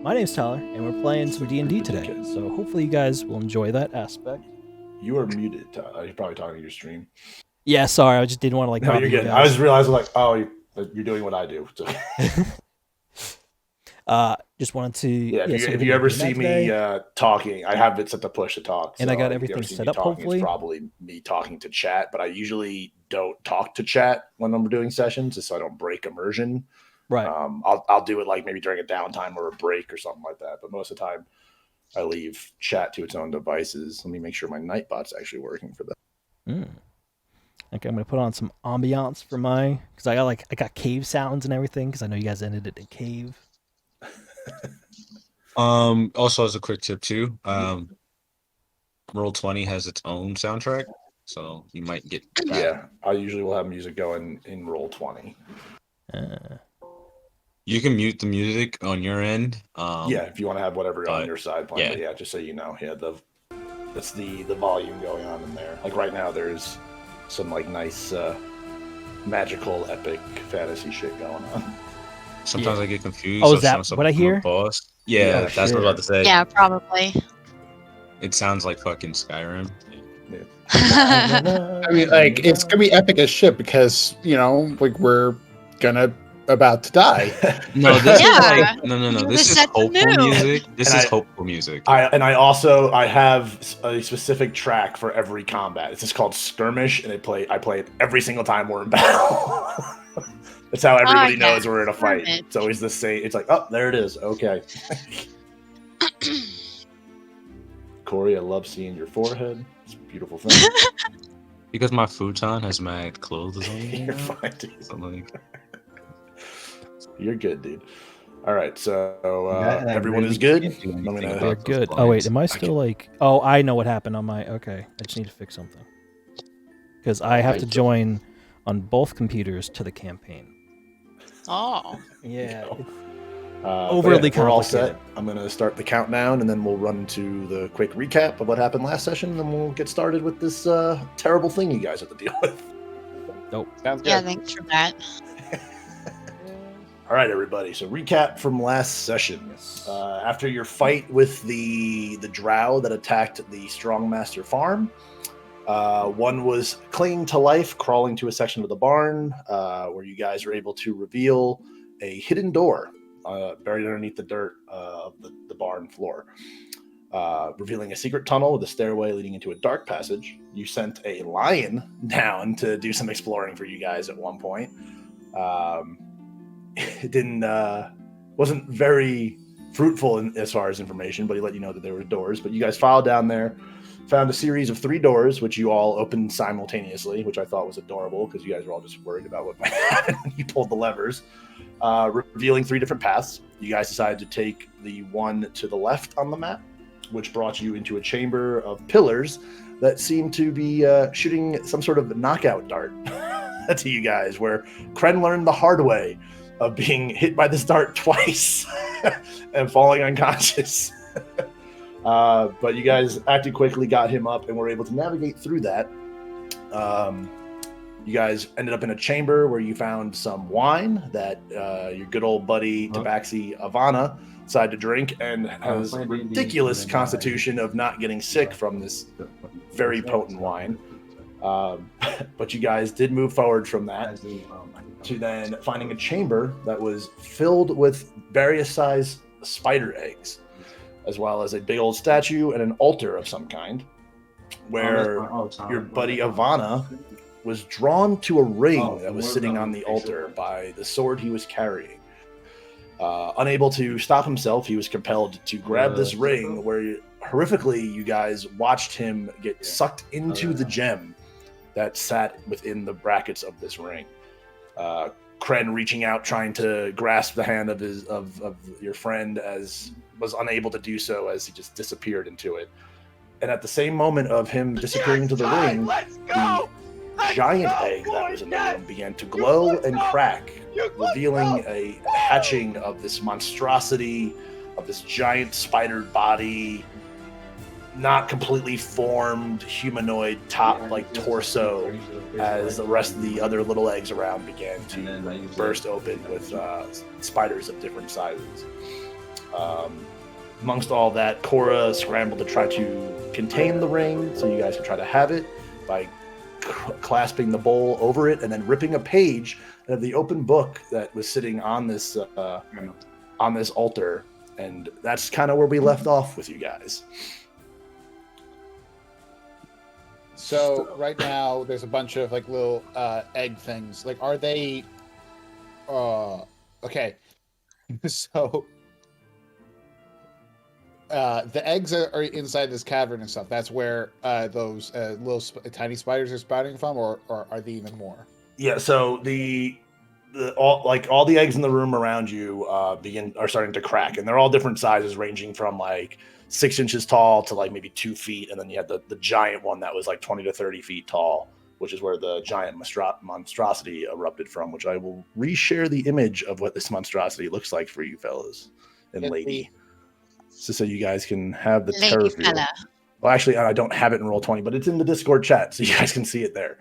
My name's Tyler, and we're playing some D&D today. So hopefully you guys will enjoy that aspect. You are muted, Tyler. You're probably talking to your stream. Yeah, sorry, I just didn't want to No, bother you're good. you I guys. was realizing you're doing what I do. So. Just wanted to. If you ever see me talking, I have it set to push to talk. And I got everything set up. Hopefully, it's probably me talking to chat, but I usually don't talk to chat when I'm doing sessions, just so I don't break immersion. Right. I'll do it like maybe during a downtime or a break or something like that. But most of the time, I leave chat to its own devices. Let me make sure my Nightbot's actually working for that. Okay, I'm gonna put on some ambiance for because I got cave sounds and everything because I know you guys ended it in cave. Also as a quick tip too, Roll20 has its own soundtrack, so you might get that. Yeah, I usually will have music going in Roll20. You can mute the music on your end. If you want to have whatever on your side playing. But just so you know, that's the volume going on in there. Like right now, there's some like nice magical epic fantasy shit going on. Sometimes I get confused. Oh, is that what I hear? Boss. Yeah, that's what I was about to say. Yeah, probably. It sounds like fucking Skyrim. Yeah. I mean, like, it's gonna be epic as shit because we're about to die. No, this is like no. This is hopeful music. This is hopeful music. I have a specific track for every combat. It's just called Skirmish, and I play it every single time we're in battle. That's how everybody knows we're in a fight. It's always the same. It's like, oh, there it is. Okay. Corey, I love seeing your forehead. It's a beautiful thing. Because my futon has mad clothes on it. You're fine, dude. You're good, dude. All right, so everyone is good? They're good. Oh, wait, am I still like... Oh, I know what happened on my... Okay, I just need to fix something. Because I have to join on both computers to the campaign. Oh. Yeah. Overly complicated. We're all set. I'm going to start the countdown, and then we'll run to the quick recap of what happened last session, and then we'll get started with this terrible thing you guys have to deal with. Nope. Sounds good. Yeah, thanks for that. All right, everybody. So recap from last session. After your fight with the drow that attacked the Strongmaster farm, one was clinging to life, crawling to a section of the barn where you guys were able to reveal a hidden door buried underneath the dirt of the barn floor, revealing a secret tunnel with a stairway leading into a dark passage. You sent a lion down to do some exploring for you guys at one point. It wasn't very fruitful as far as information, but he let you know that there were doors. But you guys filed down there, found a series of 3 doors, which you all opened simultaneously, which I thought was adorable because you guys were all just worried about what might happen when you pulled the levers, revealing 3 different paths. You guys decided to take the one to the left on the map, which brought you into a chamber of pillars that seemed to be shooting some sort of knockout dart to you guys, where Cren learned the hard way of being hit by this dart twice and falling unconscious. But you guys acted quickly, got him up, and were able to navigate through that. You guys ended up in a chamber where you found some wine that your good old buddy Tabaxi Ivana decided to drink, and has a ridiculous constitution of not getting sick from this very potent wine. But you guys did move forward from that to then finding a chamber that was filled with various size spider eggs, as well as a big old statue and an altar of some kind, where your buddy Ivana was drawn to a ring that was sitting on the altar by the sword he was carrying. Unable to stop himself, he was compelled to grab this ring, where horrifically you guys watched him get sucked into the gem that sat within the brackets of this ring. Cren reaching out, trying to grasp the hand of your friend, as was unable to do so as he just disappeared into it. And at the same moment of him disappearing into the ring, the giant egg that was in the room began to glow and crack, revealing a hatching of this monstrosity, of this giant spider body, not completely formed humanoid top like torso, as the rest of the other little eggs around began to burst open with spiders of different sizes. Amongst all that, Cora scrambled to try to contain the ring so you guys could try to have it by clasping the bowl over it and then ripping a page of the open book that was sitting on this altar. And that's kind of where we left off with you guys. So right now there's a bunch of like little egg things. Like, are they? Okay. So the eggs are inside this cavern and stuff. That's where those little tiny spiders are sprouting from, or are they even more? Yeah. So all the eggs in the room around you are starting to crack, and they're all different sizes, ranging from like 6 inches tall to like maybe 2 feet, and then you had the giant one that was like 20 to 30 feet tall, which is where the giant monstrosity erupted from. Which I will reshare the image of what this monstrosity looks like for you fellas and lady, so you guys can have the terror view. Well, actually, I don't have it in Roll20, but it's in the Discord chat, so you guys can see it there.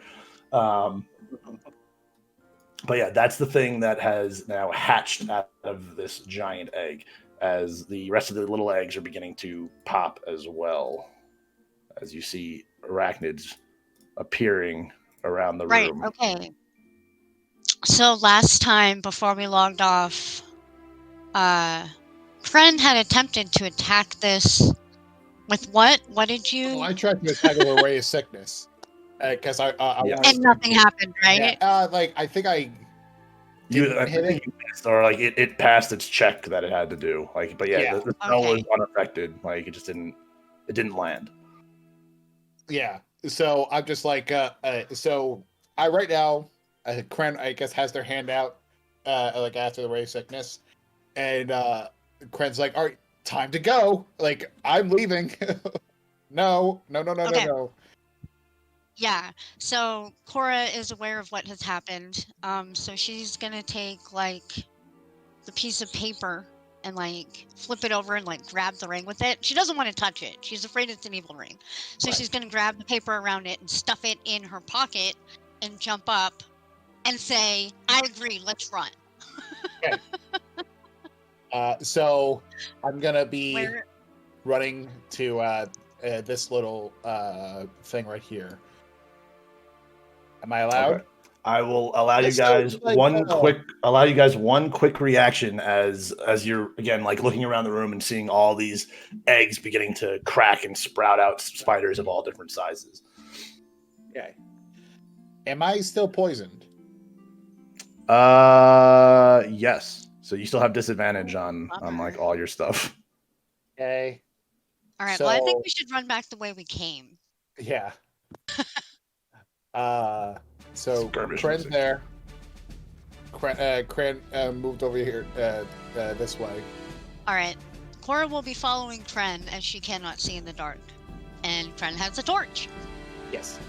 But yeah, that's the thing that has now hatched out of this giant egg, as the rest of the little eggs are beginning to pop as well, as you see arachnids appearing around the room. Right, okay. So last time, before we logged off, Cren had attempted to attack this with what? What did you... Oh, I tried to attack a ray of sickness. Because I and nothing happened, right? Yeah, I think I hit it. You missed, or like it passed its check that it had to do. Like, but yeah, the spell was unaffected. Like it just didn't land. Yeah. So I'm just like, so I right now, Cren, I guess, has their hand out, like after the ray of sickness, and Cren's like, all right, time to go. Like, I'm leaving. No. Yeah, so Cora is aware of what has happened. So she's gonna take like the piece of paper and like flip it over and like grab the ring with it. She doesn't want to touch it. She's afraid it's an evil ring. So she's gonna grab the paper around it and stuff it in her pocket and jump up and say, I agree, let's run. Okay. So I'm gonna be running to this little thing right here. Am I allowed? Okay. I will allow you guys one quick reaction as you're again like looking around the room and seeing all these eggs beginning to crack and sprout out spiders of all different sizes. Okay. Am I still poisoned? Yes. So you still have disadvantage on like all your stuff. Okay. All right. Well, I think we should run back the way we came. Yeah. So Cren's there. Cren moved over here this way. All right. Cora will be following Cren as she cannot see in the dark, and Cren has a torch. Yes.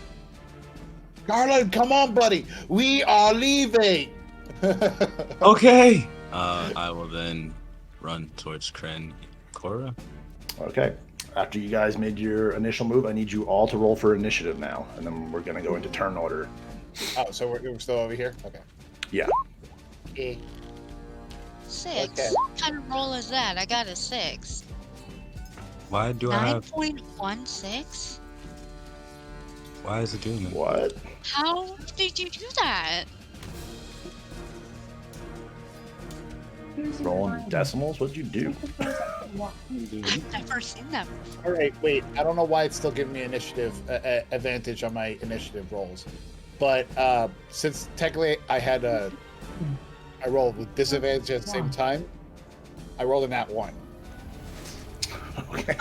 Carlen, come on, buddy. We are leaving. Okay. I will then run towards Cren. Cora. Okay. After you guys made your initial move, I need you all to roll for initiative now, and then we're gonna go into turn order. Oh, so we're still over here? Okay. Yeah. Okay. 6. Okay. What kind of roll is that? I got a 6. Why do I have... 9.16? Why is it doing that? What? How did you do that? Rolling decimals? What'd you do? I've never seen that before. All right, wait. I don't know why it's still giving me initiative advantage on my initiative rolls, but since technically I rolled with disadvantage at the same time, I rolled a nat 1. Okay.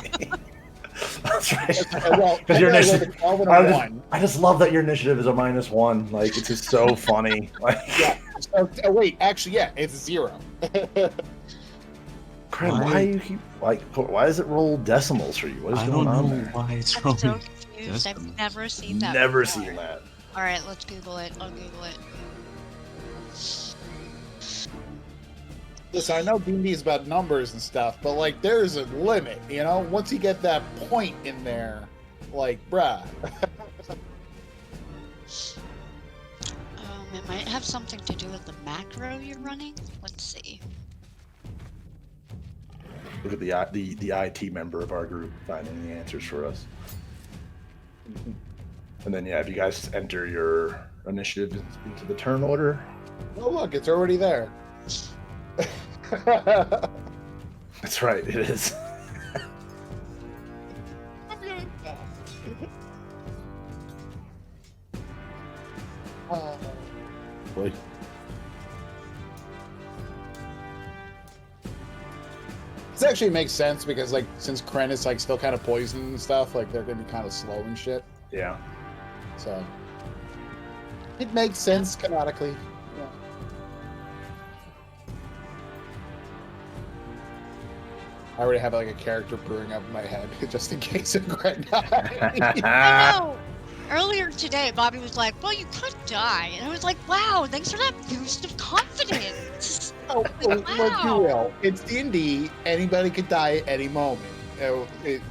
That's right. Well, your initiative, I just love that your initiative is a -1. Like, it's just so funny. Like, yeah. So, wait, actually, yeah, it's 0. Cren, why you keep why does it roll decimals for you? What is going on there? Why it's I'm rolling. so confused. I've never seen that. Never before. seen that. All right, let's Google it. I'll Google it. Listen, I know D&D is about numbers and stuff, but like, there's a limit, you know. Once you get that point in there, like, bruh. It might have something to do with the macro you're running. Let's see. Look at the IT member of our group finding the answers for us. And then if you guys enter your initiative into the turn order. Oh look, it's already there. That's right, it is. Boy. This actually makes sense because, like, since Cren is like still kind of poisoned and stuff, like they're gonna be kind of slow and shit. Yeah. So it makes sense canonically. Yeah. I already have like a character brewing up in my head just in case of Cren dies. I know. Earlier today, Bobby was like, "Well, you could die," and I was like, "Wow, thanks for that boost of confidence." Oh, Like, like you wow. will. It's D&D. Anybody could die at any moment. It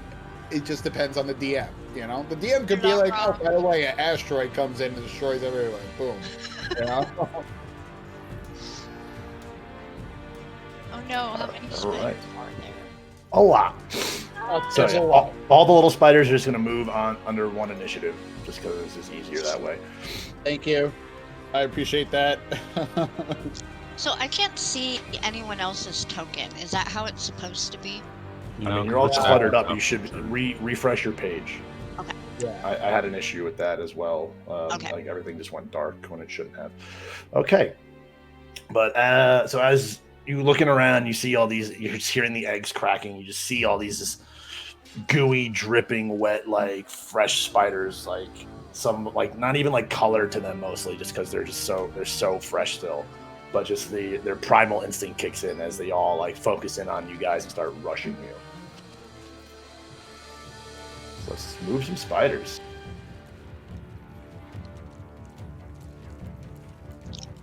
just depends on the DM. You know, the DM could be You're like, not "Oh, by the way, an asteroid comes in and destroys everyone." Boom. You know. Oh no, how many spiders right. are there? A lot. So There's a yeah, lot. all the little spiders are just going to move on under one initiative, just because it's just easier that way. Thank you. I appreciate that. So I can't see anyone else's token. Is that how it's supposed to be? I mean, you're all cluttered up. You should refresh your page. Okay. Yeah. I had an issue with that as well. Okay. Like everything just went dark when it shouldn't have. Okay. But so as you looking around, you see all these. You're just hearing the eggs cracking. You just see all these just gooey, dripping, wet, like fresh spiders. Like some, like not even like color to them, mostly just because they're so fresh still. But just their primal instinct kicks in as they all like focus in on you guys and start rushing you. So let's move some spiders.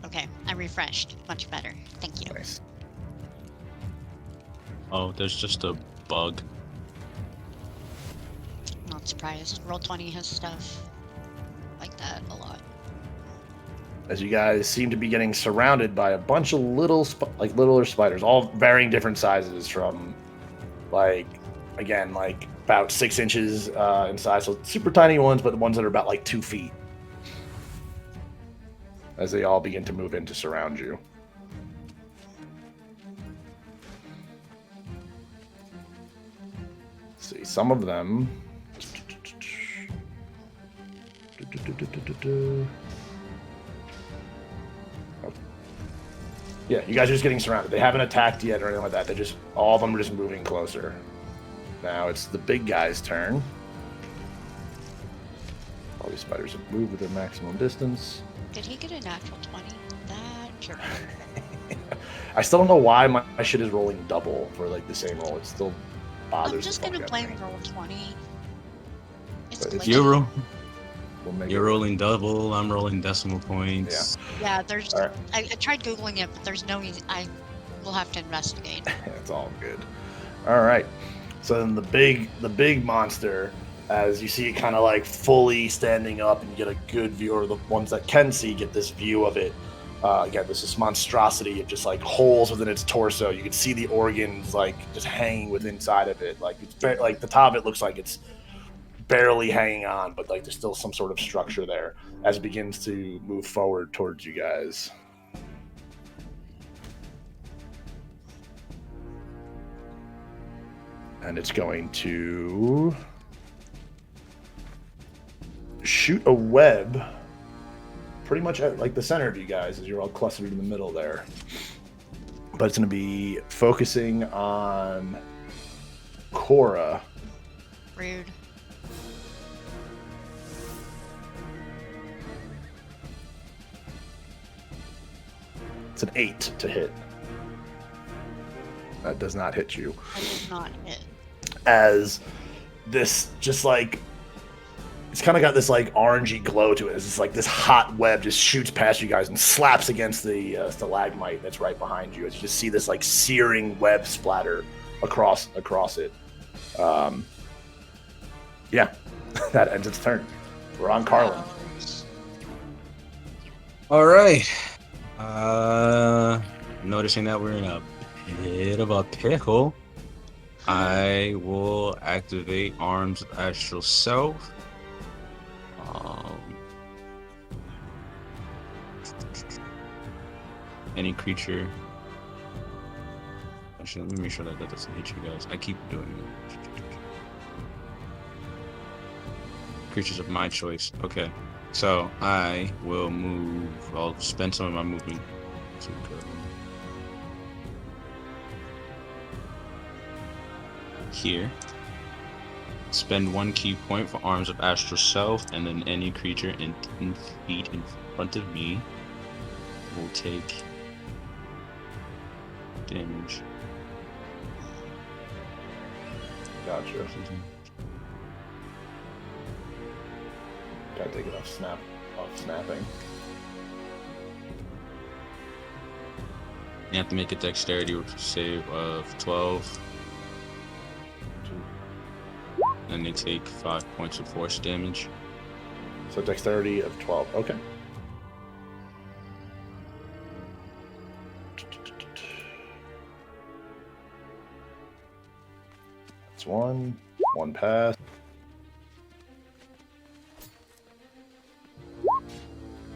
Okay, I refreshed. Much better. Thank you. Nice. Oh, there's just a bug. Not surprised. Roll20 has stuff like that a lot. As you guys seem to be getting surrounded by a bunch of littler spiders, all varying different sizes, from like about 6 inches in size, so super tiny ones, but the ones that are about like 2 feet. As they all begin to move in to surround you. Let's see, some of them. Yeah, you guys are just getting surrounded. They haven't attacked yet or anything like that. All of them are just moving closer. Now it's the big guy's turn. All these spiders have moved with their maximum distance. Did he get a natural 20? That jerk. I still don't know why my shit is rolling double for like the same roll. It still bothers I'm just the fuck gonna out blame of me. Roll20. It's But it's- glitchy. We'll make You're it- rolling double. I'm rolling decimal points. Yeah, there's. All right. I tried googling it, but there's no easy. I will have to investigate. It's all good. All right. So then the big monster, as you see it kind of like fully standing up, and you get a good view, or the ones that can see get this view of it. Again, this monstrosity of just like holes within its torso. You can see the organs like just hanging within inside of it. Like it's like the top of it looks like it's barely hanging on, but like there's still some sort of structure there as it begins to move forward towards you guys. And it's going to shoot a web pretty much at like the center of you guys as you're all clustered in the middle there. But it's going to be focusing on Cora. Rude. It's an 8 to hit. That does not hit you. That does not hit. As this just like, it's kind of got this like orangey glow to it. It's just like this hot web just shoots past you guys and slaps against the stalagmite that's right behind you. As you just see this like searing web splatter across it. Yeah, that ends its turn. We're on Carlen. All right. Noticing that we're in a bit of a pickle, I will activate Arms of Astral Self. Any creature. Actually, let me make sure that doesn't hit you guys. I keep doing it. Creatures of my choice. Okay. So I will move. I'll spend some of my movement to go here. Spend 1 key point for Arms of Astral Self, and then any creature in 10 feet in front of me will take damage. Gotcha. Gotta take it off snapping. You have to make a dexterity save of 12. And they take 5 points of force damage. So dexterity of 12. Okay. That's one pass.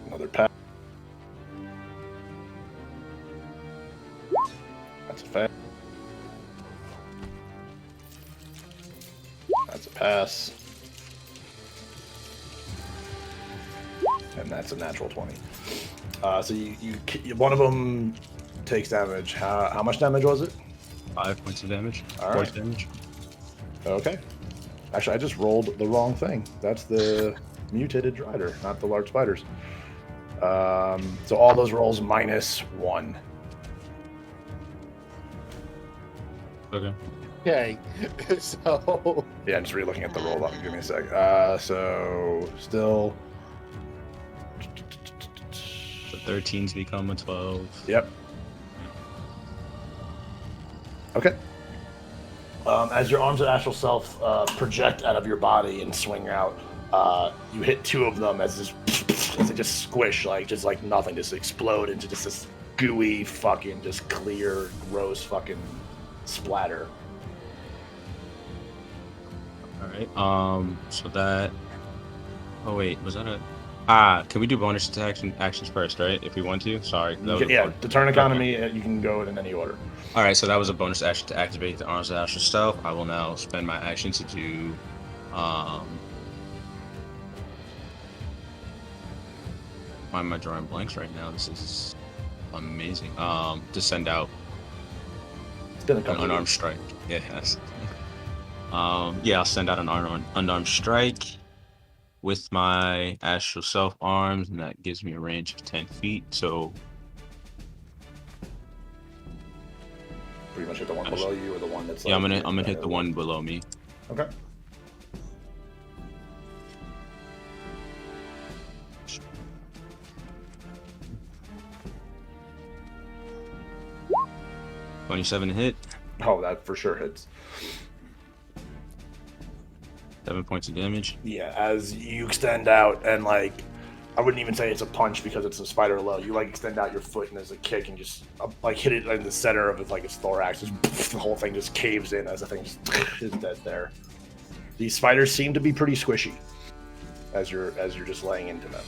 Another pass. That's a fail. That's a pass. And that's a natural 20. So you one of them takes damage. How much damage was it? 5 points of damage. All Force right. damage. Okay. Actually, I just rolled the wrong thing. That's the mutated drider, not the large spiders. So all those rolls -1. Okay. Okay. So Yeah, I'm just re-looking at the roll up. Give me a sec. So still. The 13s become a 12. Yep. Okay. As your Arms of Astral Self project out of your body and swing out, you hit 2 of them as they just squish, just like nothing, just explode into just this gooey, fucking, just clear, gross, fucking splatter. All right. So that. Oh wait, was that a? Can we do bonus actions first, right? If we want to. Sorry. The turn economy. Okay. You can go in any order. All right. So that was a bonus action to activate the Arms of Astral Stealth. I will now spend my action to do. Why am I drawing blanks right now? This is amazing. To send out an unarmed strike. Yes. I'll send out an unarmed strike with my Astral Self arms, and that gives me a range of 10 feet. So pretty much hit the one below you, or the one that's. Yeah, I'm gonna hit the one below me. Okay. $27 to hit. Oh, that for sure hits. 7 points of damage. Yeah, as you extend out and I wouldn't even say it's a punch because it's a spider low. You extend out your foot and there's a kick and just hit it in the center of its thorax. Just, the whole thing just caves in as the thing just is dead there. These spiders seem to be pretty squishy as you're just laying into them.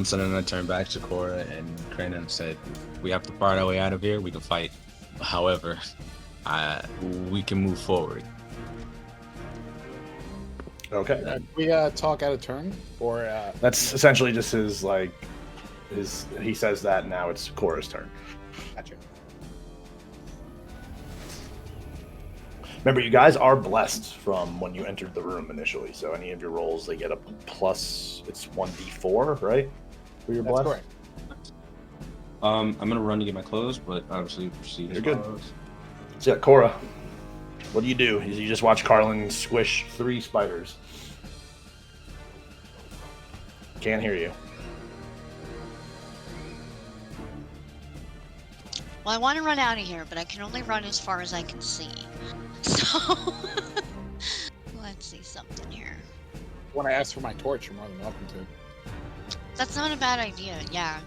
So then I turned back to Cora and Cren and said, "We have to fight our way out of here. We can fight. However, we can move forward." Okay. We talk out of turn, or that's essentially just his he says that now it's Cora's turn. Gotcha. Remember, you guys are blessed from when you entered the room initially, so any of your rolls they get a plus. It's 1d4, right? For your blessed. Correct. I'm gonna run to get my clothes, but obviously proceed. You're good. So yeah, Cora, what do? You just watch Carlen squish 3 spiders. Can't hear you. Well, I want to run out of here, but I can only run as far as I can see. So, let's see something here. When I ask for my torch, you're more than welcome to. That's not a bad idea, yeah.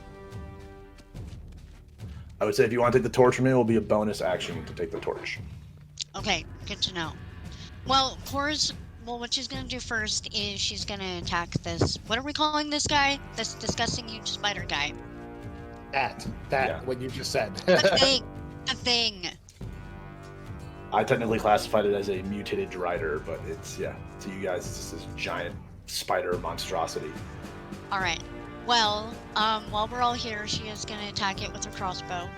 I would say if you want to take the torch from it, it will be a bonus action to take the torch. Okay, good to know. Well, what she's gonna do first is she's gonna attack this. What are we calling this guy? This disgusting huge spider guy. What you just said. The thing. I technically classified it as a mutated drider, but it's to you guys, it's just this giant spider monstrosity. All right. Well, while we're all here, she is going to attack it with her crossbow.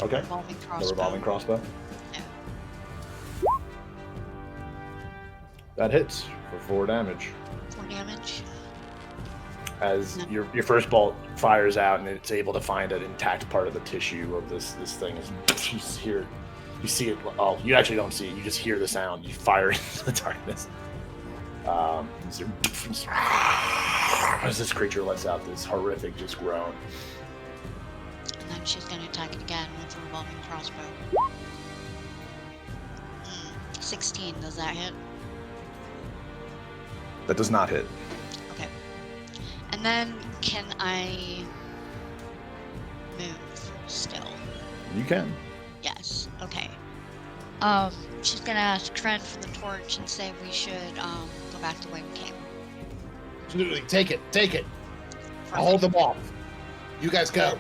Okay. Revolving crossbow. The revolving crossbow. Yeah. That hits for 4 damage. 4 damage. As your first bolt fires out, and it's able to find an intact part of the tissue of this thing. You see it. Oh, you actually don't see it. You just hear the sound. You fire into the darkness. As this creature lets out this horrific just groan. And then she's going to attack it again with the revolving crossbow. 16, does that hit? That does not hit. Okay. And then can I move still? You can. Yes. Okay. She's gonna ask Cren for the torch and say we should go back the way we came. Absolutely, take it. Perfect. I'll hold them off. You guys go.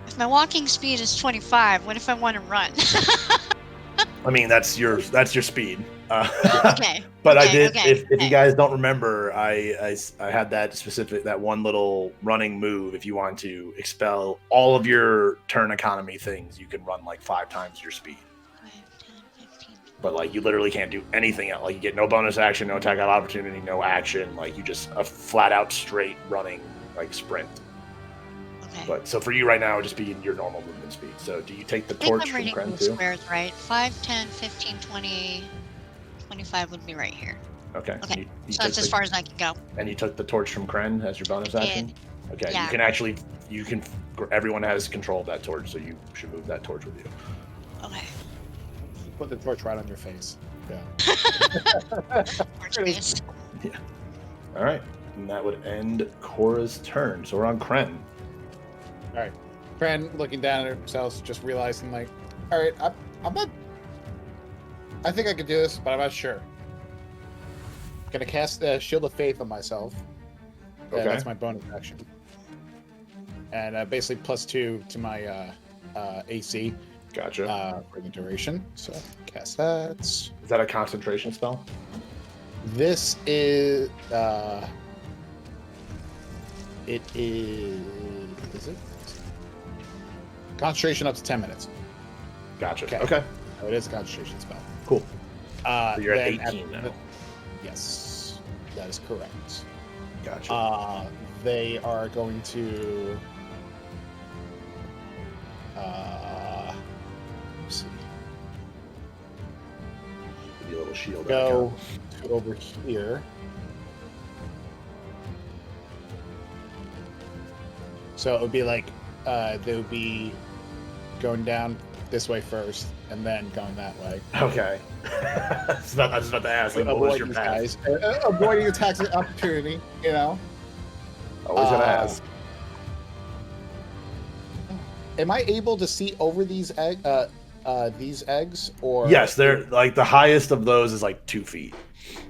If my walking speed is 25, what if I want to run? I mean, that's your speed. Okay. But okay, I did. Okay, if you guys don't remember, I had that one little running move. If you want to expel all of your turn economy things, you can run like 5 times your speed. 5, 10, 15. But like you literally can't do anything else. Like you get no bonus action, no attack of opportunity, no action. Like you just a flat out straight running like sprint. Okay. But so for you right now, it would just be in your normal movement speed. So do you take the I think torch I'm from reading Cren the too? squares right. 5, 10, 15, 20, 25 would be right here. Okay. Okay. You So that's as far as I can go. And you took the torch from Cren as your bonus action? Okay. Yeah. Everyone has control of that torch, so you should move that torch with you. Okay. Put the torch right on your face. Yeah. Torch base. Yeah. All right. And that would end Cora's turn. So we're on Cren. All right. Cren looking down at herself, just realizing like, all right, I'm not. I think I could do this, but I'm not sure. Gonna cast the Shield of Faith on myself. Okay. That's my bonus action. And basically +2 to my AC. Gotcha. For the duration. So cast that. Is that a concentration spell? This is. It is. Is it? Concentration up to 10 minutes. Gotcha. Okay. Okay. So it is a concentration spell. Cool. So you're at then 18 now. Yes, that is correct. Gotcha. They are going to. Let's see. Give you a little shield. Go to over here. So it would be like they would be going down this way first, and then going that way. Okay. I was about to ask. Like, what was your path? Avoiding attacks of opportunity, you know. Always gotta ask. Am I able to see over these eggs, or? Yes, they're like the highest of those is like 2 feet.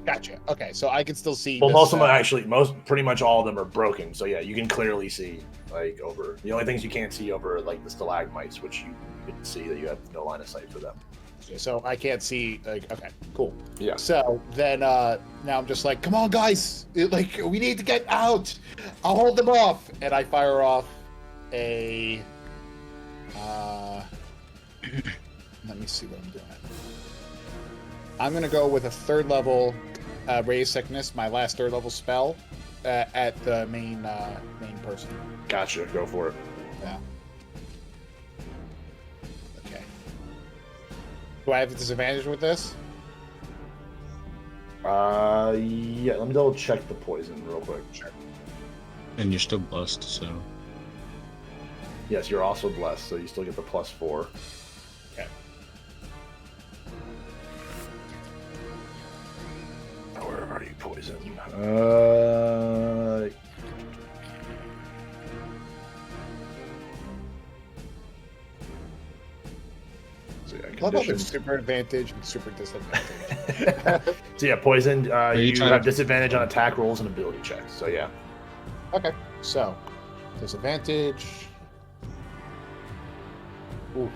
Gotcha. Okay, so I can still see. Well, most of them pretty much all of them are broken. So yeah, you can clearly see like over. The only things you can't see over are like the stalagmites, which you can see that you have no line of sight for them. So I can't see. Like, okay, cool. Yeah. So then now I'm just like, come on, guys! Like we need to get out. I'll hold them off, and I fire off a. Let me see what I'm doing. I'm gonna go with a 3rd level raise sickness, my last 3rd level spell, at the main person. Gotcha. Go for it. Yeah. Okay. Do I have a disadvantage with this? Yeah. Let me double check the poison real quick. Sure. And you're still blessed, so. Yes, you're also blessed, so you still get the +4. Okay. Where are you, poison? So yeah, How about conditions. super advantage and super disadvantage? So yeah, poisoned. You trying have to- disadvantage on attack rolls and ability checks. So yeah. Okay, so disadvantage. Ooh.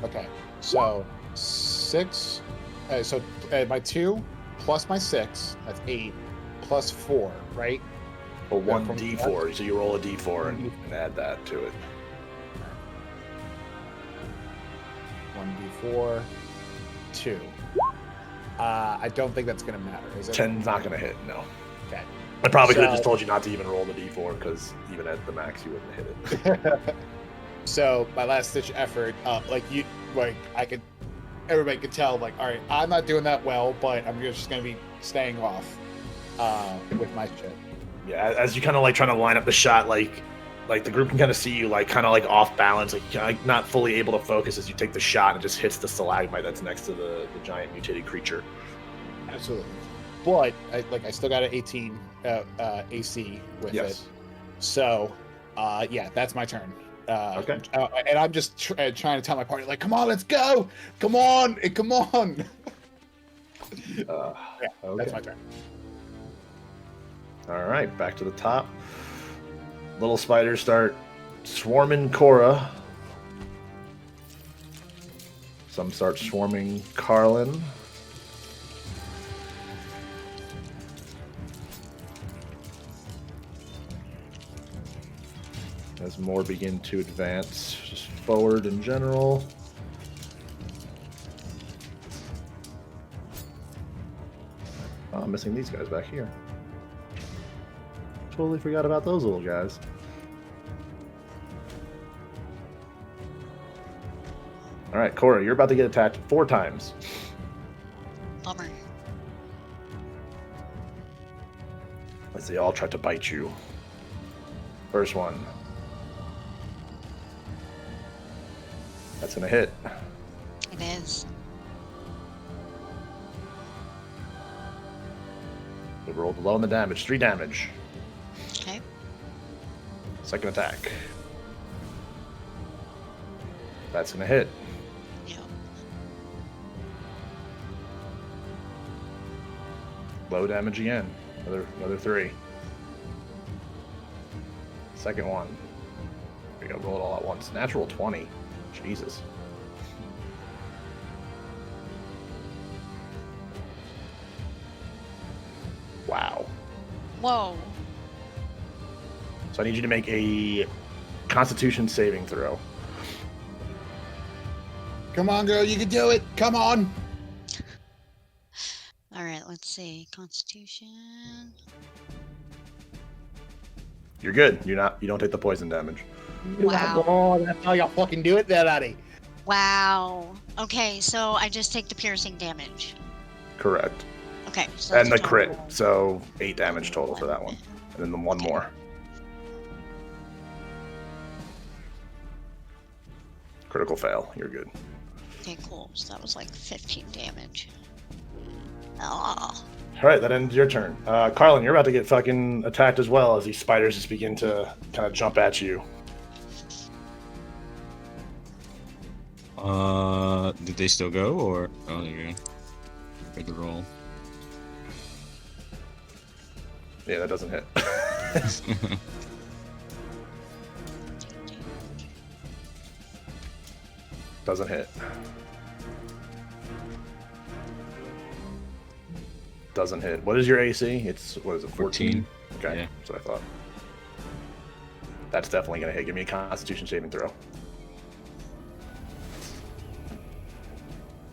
Okay, so 6. My 2 plus my 6. That's 8 plus 4, right? Well, Yeah, one from d4. So you roll a d4 and add that to it. 1d4, 2. I don't think that's gonna matter, is it? 10's not gonna hit. No. Okay. I probably could have So- just told you not to even roll the d4 because even at the max you wouldn't hit it. So my last ditch effort, everybody could tell, like, all right, I'm not doing that well, but I'm just gonna be staying off with my shit. Yeah, as you kind of like trying to line up the shot, like the group can kind of see you like kind of like off balance, like kind of not fully able to focus as you take the shot and it just hits the stalagmite that's next to the giant mutated creature. Absolutely. But I still got an 18 AC with it. So yeah, that's my turn. Okay. And I'm just trying to tell my party, like, come on, let's go, come on. Okay. That's my turn. All right, back to the top. Little spiders start swarming Cora. Some start swarming Carlen. As more begin to advance, just forward in general. Oh, I'm missing these guys back here. Totally forgot about those little guys. All right, Cora, you're about to get attacked 4 times. Bummer. As they all try to bite you. First one. That's gonna hit. It is. We rolled low on the damage. 3 damage. Okay. Second attack. That's gonna hit. Yep. Low damage again. Another 3. Second one. We gotta roll it all at once. Natural 20. Jesus. Wow. Whoa. So I need you to make a Constitution saving throw. Come on, girl, you can do it. Come on. All right, let's see. Constitution. You're good. You don't take the poison damage. Wow. Oh, that's how y'all fucking do it, that Addy. Wow. Okay, so I just take the piercing damage. Correct. Okay. So And the that's a crit. total. So 8 damage total for that one. And then the one more. Critical fail. You're good. Okay, cool. So that was like 15 damage. Oh. All right, that ends your turn. Carlen, you're about to get fucking attacked as well as these spiders just begin to kind of jump at you. Did they still go or? Oh, there you go. Make a roll. Yeah, that doesn't hit. Doesn't hit. Doesn't hit. What is your AC? It's, what is it, 14? Okay, Yeah. that's what I thought. That's definitely going to hit. Give me a Constitution saving throw.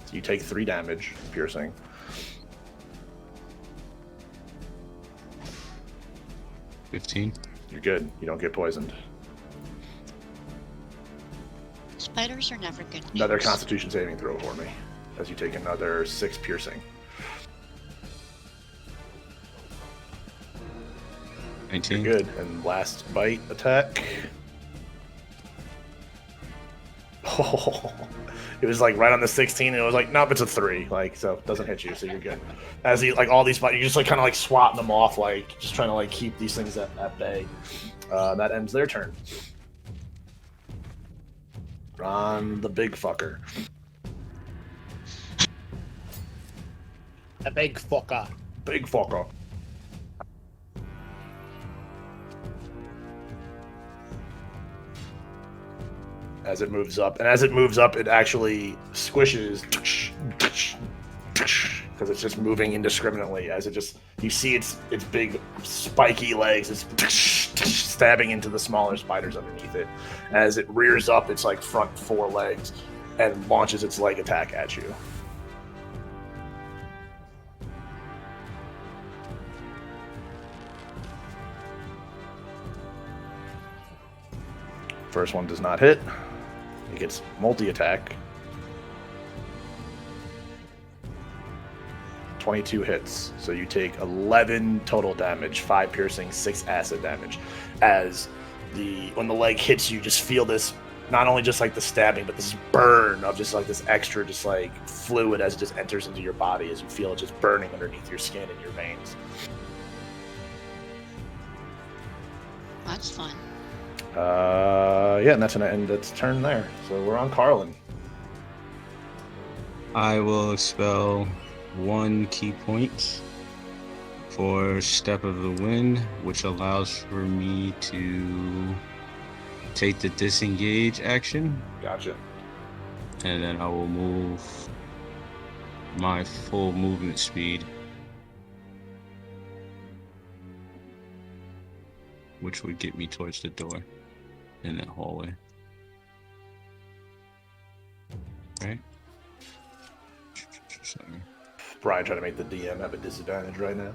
So you take 3 damage, piercing. $15. You're good. You don't get poisoned. Spiders are never good. Another news. Constitution saving throw for me, as you take another 6 piercing. 19. You're good. And last bite attack. Oh, it was like right on the 16, and it was like, nope, it's a 3. Like, so it doesn't hit you, so you're good. As he, like, all these, you just like kind of like swatting them off, like just trying to like keep these things at bay. That ends their turn. On the big fucker. A big fucker. Big fucker. As it moves up, it actually squishes because it's just moving indiscriminately. As you see its big spiky legs, it's stabbing into the smaller spiders underneath it. As it rears up its like front 4 legs and launches its leg attack at you. First one does not hit. It gets multi-attack. 22 hits. So you take 11 total damage, 5 piercing, 6 acid damage. As when the leg hits you, just feel this, not only just like the stabbing, but this burn of just like this extra just like fluid as it just enters into your body, as you feel it just burning underneath your skin and your veins. That's fun. Yeah, and that's gonna end its turn there. So we're on Carlen. I will expel 1 key point for Step of the Wind, which allows for me to take the disengage action. Gotcha. And then I will move my full movement speed, which would get me towards the door in that hallway. Right? Sorry. Brian trying to make the DM have a disadvantage right now.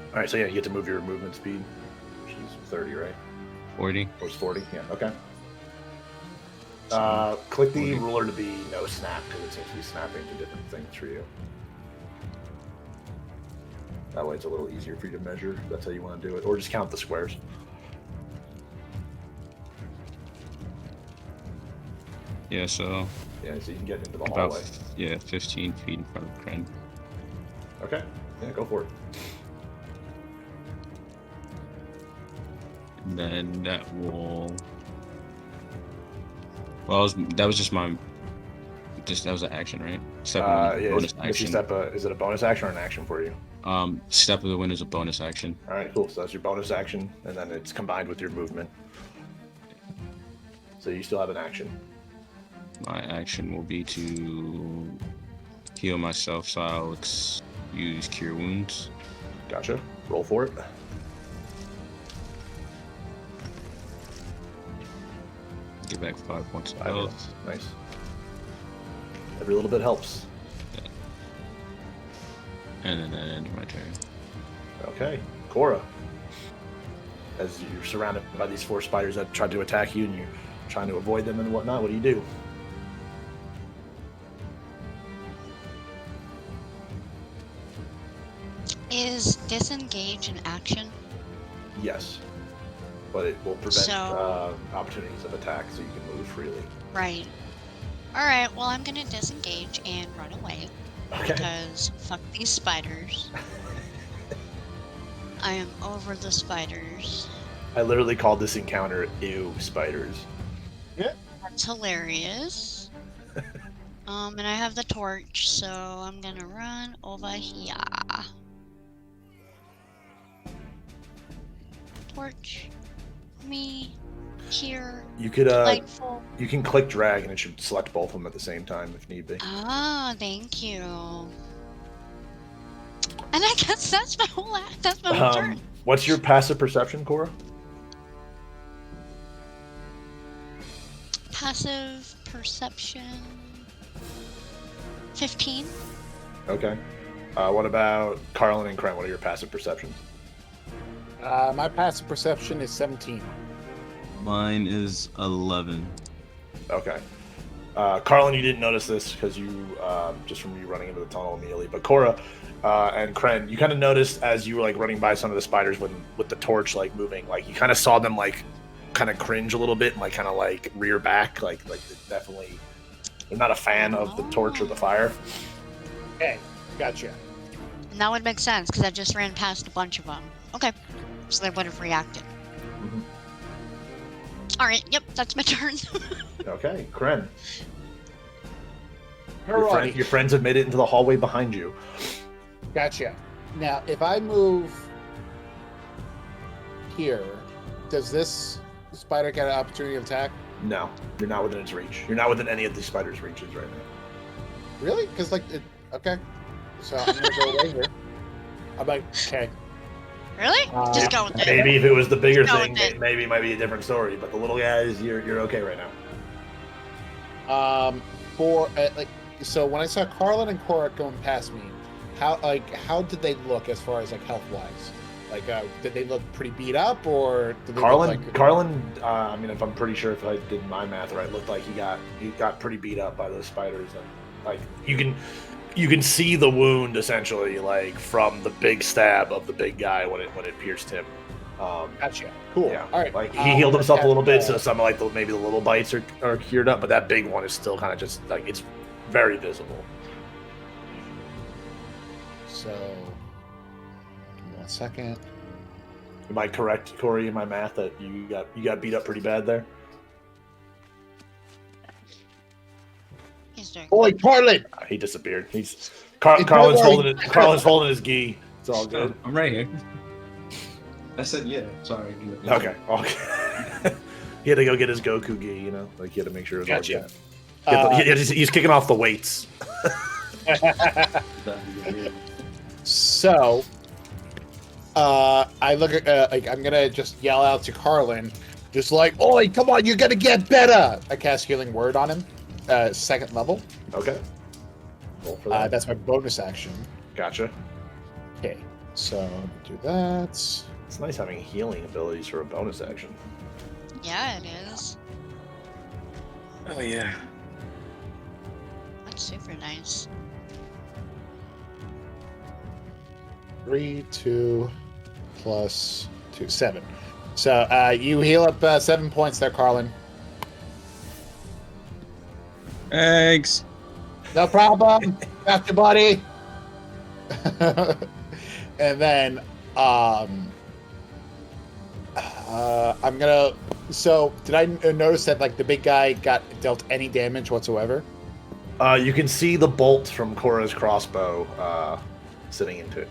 Alright, so yeah, you get to move your movement speed. She's 30, right? 40. Or 40, yeah, okay. Click the ruler to be no snap, because it seems to be snapping to different things for you. That way it's a little easier for you to measure, if that's how you want to do it. Or just count the squares. Yeah, so Yeah, so you can get into the about hallway. 15 feet in front of Cren. Okay, yeah, go for it. And then that will. Well, that was just my. That was an action, right? Bonus action. Is it a bonus action or an action for you? Step of the Wind is a bonus action. All right, cool. So that's your bonus action, and then it's combined with your movement. So you still have an action. My action will be to heal myself, so I'll use Cure Wounds. Gotcha. Roll for it. Get back 5 points of Fabulous. health. Nice. Every little bit helps. Yeah. And then that ends my turn. Okay, Cora. As you're surrounded by these 4 spiders that tried to attack you, and you're trying to avoid them and whatnot, what do you do? Is disengage an action? Yes, but it will prevent opportunities of attack, so you can move freely. Right. Alright, well, I'm gonna disengage and run away. Okay. Because fuck these spiders. I am over the spiders. I literally called this encounter "Ew, spiders." Yeah. That's hilarious. And I have the torch, so I'm gonna run over here. Torch. Me. Here. You could Delightful. you can click drag and it should select both of them at the same time if need be. Ah, thank you. And I guess that's my whole turn. What's your passive perception, Cora? Passive perception 15. Okay. What about Carlen and Cren? What are your passive perceptions? My passive perception is 17. Mine is 11. Okay. Carlen, you didn't notice this because you just from you running into the tunnel immediately. But Cora and Cren, you kind of noticed as you were like running by some of the spiders with the torch like moving, like you kind of saw them like kind of cringe a little bit and like kind of like rear back, like definitely they're not a fan of the torch or the fire. Okay, gotcha. And that would make sense because I just ran past a bunch of them. Okay, so they would have reacted. Mm-hmm. All right, yep, that's my turn. Okay, Cren. Your friends have made it into the hallway behind you. Gotcha. Now, if I move here, does this spider get an opportunity to attack? No, you're not within its reach. You're not within any of the spider's reaches right now. Really? Because okay. So I'm gonna go over. I'm like, okay. Really? Just go with it. Maybe if it was the bigger thing, maybe it might be a different story. But the little guys, you're okay right now. So when I saw Carlen and Cora going past me, how did they look as far as health wise? Did they look pretty beat up, or did they Carlen? I mean, if I'm pretty sure if I did my math right, looked like he got pretty beat up by those spiders, and you can see the wound essentially, from the big stab of the big guy when it pierced him. Gotcha. Cool. Yeah. All right. He healed himself a little bit, so some maybe the little bites are cured up, but that big one is still kind of just it's very visible. So, give me 1 second. Am I correct, Corey, in my math that you got beat up pretty bad there? He's doing. Boy, Carlen! He disappeared. Carlen's holding his gi. It's all good. I'm right here. I said yeah. Sorry. Okay. He had to go get his Goku gi. He had to make sure it was Gotcha. all good. He's kicking off the weights. So, I look at I'm gonna just yell out to Carlen, just "Oi, come on, you're gonna get better!" I cast Healing Word on him, 2nd level. Okay. Roll for that. That's my bonus action. Gotcha. Okay, so do that. It's nice having healing abilities for a bonus action. Yeah, it is. Oh yeah. That's super nice. 3, 2, plus 2, 7. So you heal up 7 points there, Carlen. Thanks. No problem. Got your buddy. And then I'm gonna. So did I notice that the big guy got dealt any damage whatsoever? You can see the bolt from Cora's crossbow sitting in it.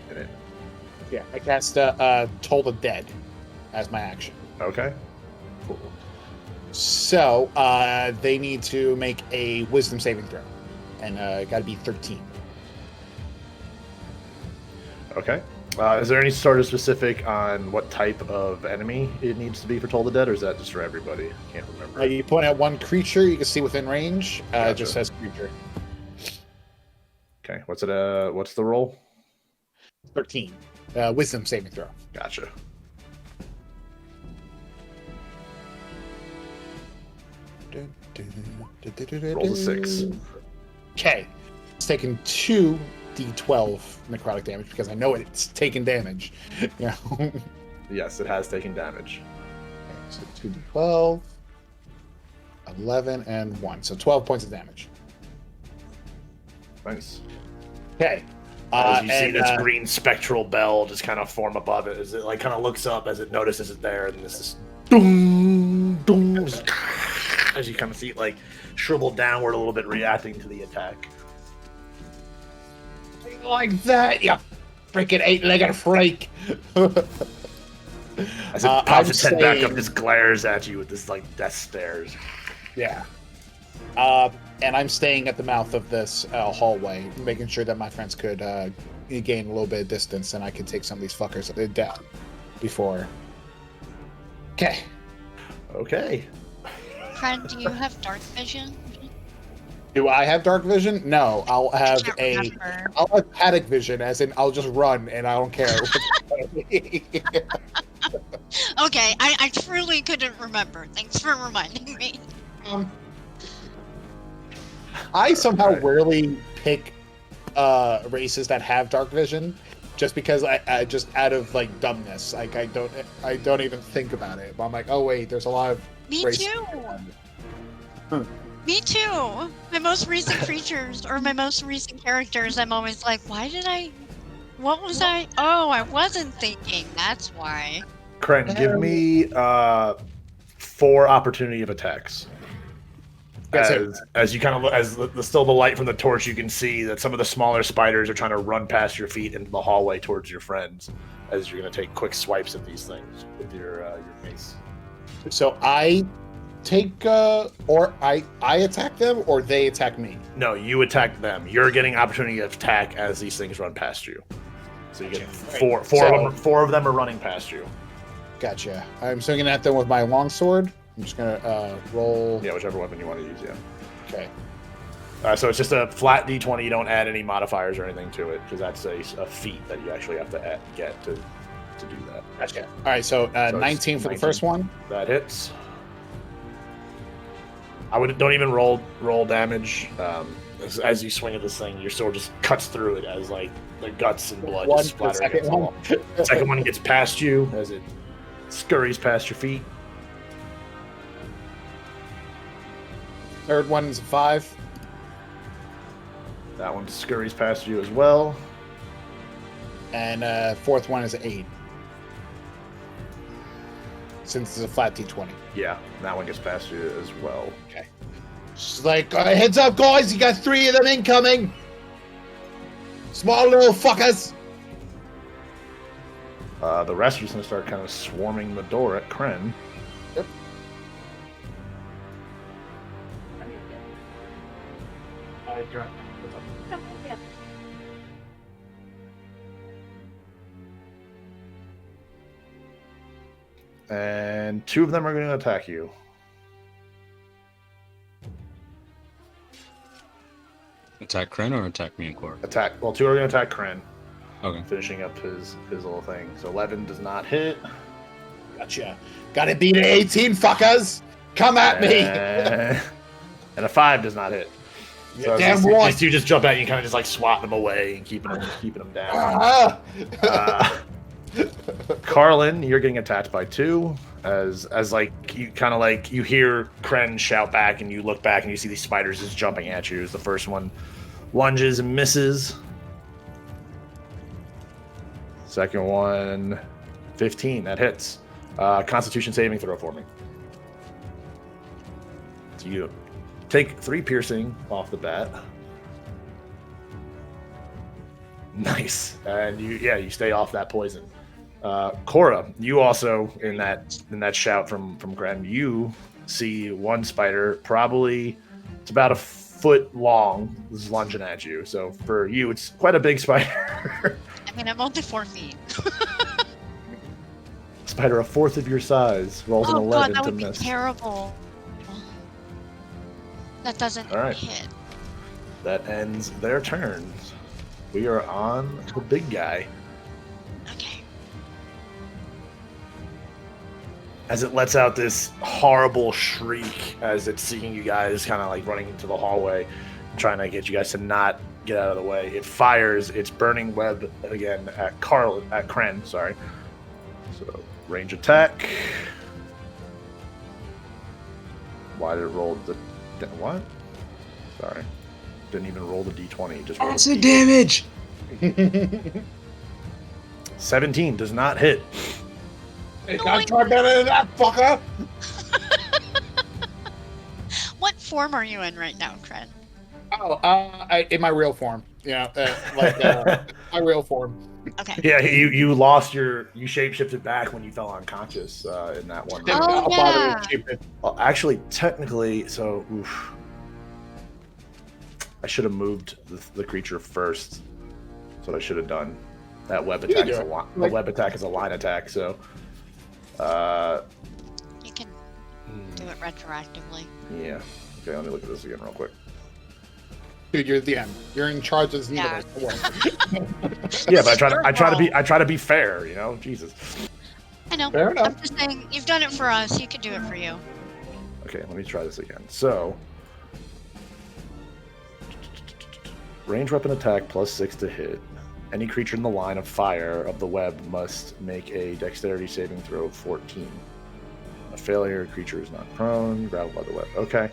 Yeah, I cast Toll the Dead as my action. Okay. Cool. So they need to make a Wisdom saving throw, and got to be 13. Okay. Is there any sort of specific on what type of enemy it needs to be for Toll the Dead, or is that just for everybody? I can't remember. You point out one creature you can see within range. Gotcha. It just says creature. Okay. What's the roll? 13. Wisdom saving throw. Gotcha. Roll a 6. Okay. It's taken 2 D12 necrotic damage because I know it's taken damage. Yes, it has taken damage. Okay, so 2d12, 11, and 1. So 12 points of damage. Nice. Okay. As you see this green spectral bell just kind of form above it, as it kind of looks up as it notices it there, and this is doom, doom, as you kind of see it shrivel downward a little bit, reacting to the attack. Like that, you freaking 8-legged freak. As it pops its head back up, just glares at you with this death stares. Yeah. And I'm staying at the mouth of this hallway, making sure that my friends could gain a little bit of distance, and I could take some of these fuckers down before. Okay. Okay. Cren, do you have dark vision? Do I have dark vision? No, I'll have paddock vision, as in I'll just run and I don't care. Okay, I truly couldn't remember. Thanks for reminding me. I somehow rarely pick races that have dark vision, just because I just out of dumbness. I don't even think about it. But I'm like, oh wait, there's a lot of Me too. Me too. My most recent creatures or my most recent characters, I'm always like, what was I? Oh, I wasn't thinking. That's why. Cren, give me 4 opportunity of attacks. as you kind of look, as still the light from the torch, you can see that some of the smaller spiders are trying to run past your feet into the hallway towards your friends. As you're going to take quick swipes at these things with your mace. So I take or I attack them, or they attack me. No, you attack them. You're getting opportunity to attack as these things run past you. So you get four of them are running past you. Gotcha. I'm swinging at them with my longsword. I'm just gonna roll. Yeah, whichever weapon you want to use. Yeah. Okay. So it's just a flat D20. You don't add any modifiers or anything to it because that's a feat that you actually have to get to do that. Gotcha. All right. So 19 for the first one. That hits. Don't even roll damage. As you swing at this thing, your sword just cuts through it as like the guts and blood just splatter against the wall. The second one gets past you as it scurries past your feet. Third one's 5. That one scurries past you as well. And fourth one is 8. Since it's a flat D20. Yeah, that one gets past you as well. Okay. She's like, heads up, guys! You got 3 of them incoming! Small little fuckers! The rest are just going to start kind of swarming the door at Cren. Yep. And 2 of them are going to attack you. Attack Cren or attack me and Cora? Attack. Well, 2 are going to attack Cren. Okay. Finishing up his little thing. So 11 does not hit. Gotcha. Gotta beat an 18, fuckers! Come at me! And a 5 does not hit. So damn right. These 2 just jump at you and kind of just like swatting them away and keeping them down. Carlen, you're getting attacked by 2 as like you kind of like you hear Cren shout back and you look back and you see these spiders just jumping at you as the first one lunges and misses. Second one 15, that hits. Constitution saving throw for me. So you take 3 piercing off the bat. Nice. And you stay off that poison. Cora, you also in that shout from Cren, you see one spider, probably it's about a foot long, is lunging at you. So for you, it's quite a big spider. I mean, I'm only 4 feet. Spider a fourth of your size rolls an 11 God, that to would miss. be terrible. That doesn't hit. That ends their turns. We are on the big guy. Okay. As it lets out this horrible shriek as it's seeing you guys kind of like running into the hallway, trying to get you guys to not get out of the way. It fires its burning web again at Cren, sorry. So range attack. Why did it roll the what? Sorry. Didn't even roll the D20. Just rolled acid damage. 17 does not hit. Hey, I tried better than that, fucker! What form are you in right now, Cren? In my real form. Yeah, my real form. Okay. Yeah, you lost you shapeshifted back when you fell unconscious in that one. Oh, yeah. Well, actually, technically, so oof. I should have moved the creature first. That's what I should have done. That web attack is web attack is a line attack, so you can do it retroactively. Yeah. Okay, let me look at this again real quick. Dude, you're the end. You're in charge of this universe. Yeah, but I try to be fair, you know? Jesus. I know. Fair enough. I'm just saying, you've done it for us. You can do it for you. Okay, let me try this again. So, range weapon attack +6 to hit. Any creature in the line of fire of the web must make a dexterity saving throw of 14. A failure, creature is not prone, grappled by the web. Okay.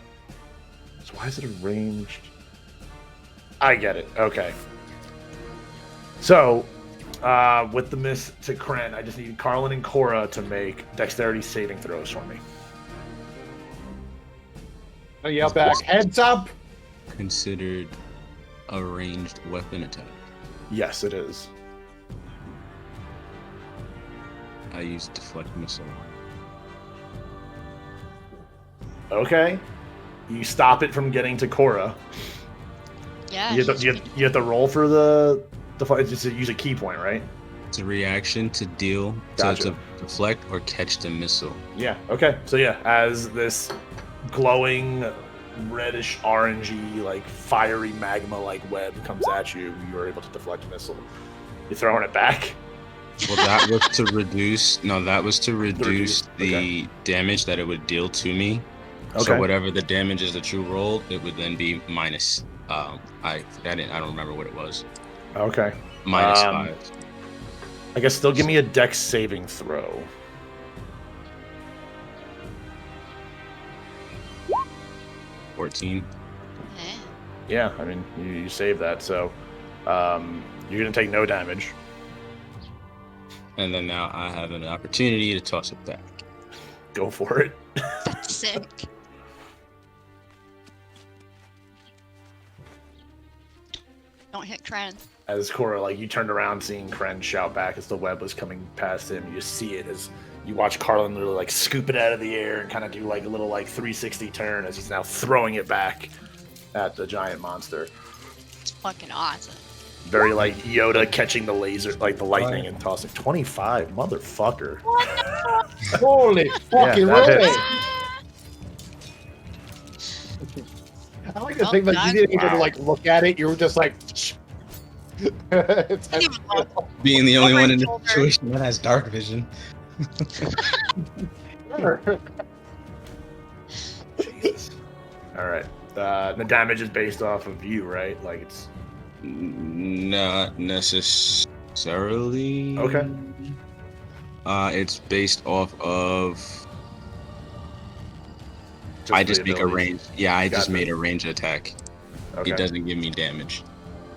So why is it a ranged? I get it. Okay. So, with the miss to Cren, I just need Carlen and Cora to make dexterity saving throws for me. I yell back, heads up! Considered a ranged weapon attack. Yes, it is. I use deflect missile. Okay. You stop it from getting to Cora. Yeah. You have to roll for the just use a key point, right? It's a reaction to deal Gotcha. to deflect or catch the missile. Yeah. Okay. So yeah, as this glowing reddish orangey like fiery magma like web comes at you, you are able to deflect a missile. You throwing it back? Well, that was to reduce. No, that was to reduce the okay. damage that it would deal to me. Okay. So whatever the damage is that you rolled, it would then be minus. I don't remember what it was. Okay. Minus 5. I guess still give me a dex saving throw. 14. Yeah, I mean you save that, so you're gonna take no damage. And then now I have an opportunity to toss it back. Go for it. That's sick. Don't hit Cren. As Cora, like, you turned around seeing Cren shout back as the web was coming past him. You see it as you watch Carlen literally like scoop it out of the air and kind of do like a little like 360 turn as he's now throwing it back at the giant monster. It's fucking awesome. Very like Yoda catching the laser, like the lightning and tossing. 25, motherfucker. Holy fucking that really? hits. I like to think that you didn't even like look at it. You were just like. Being the only one in the situation that has dark vision. Jesus. All right. The damage is based off of you, right? Like it's not necessarily. Okay. It's based off of. I just make a range. Yeah, I just made a range attack. Okay. It doesn't give me damage.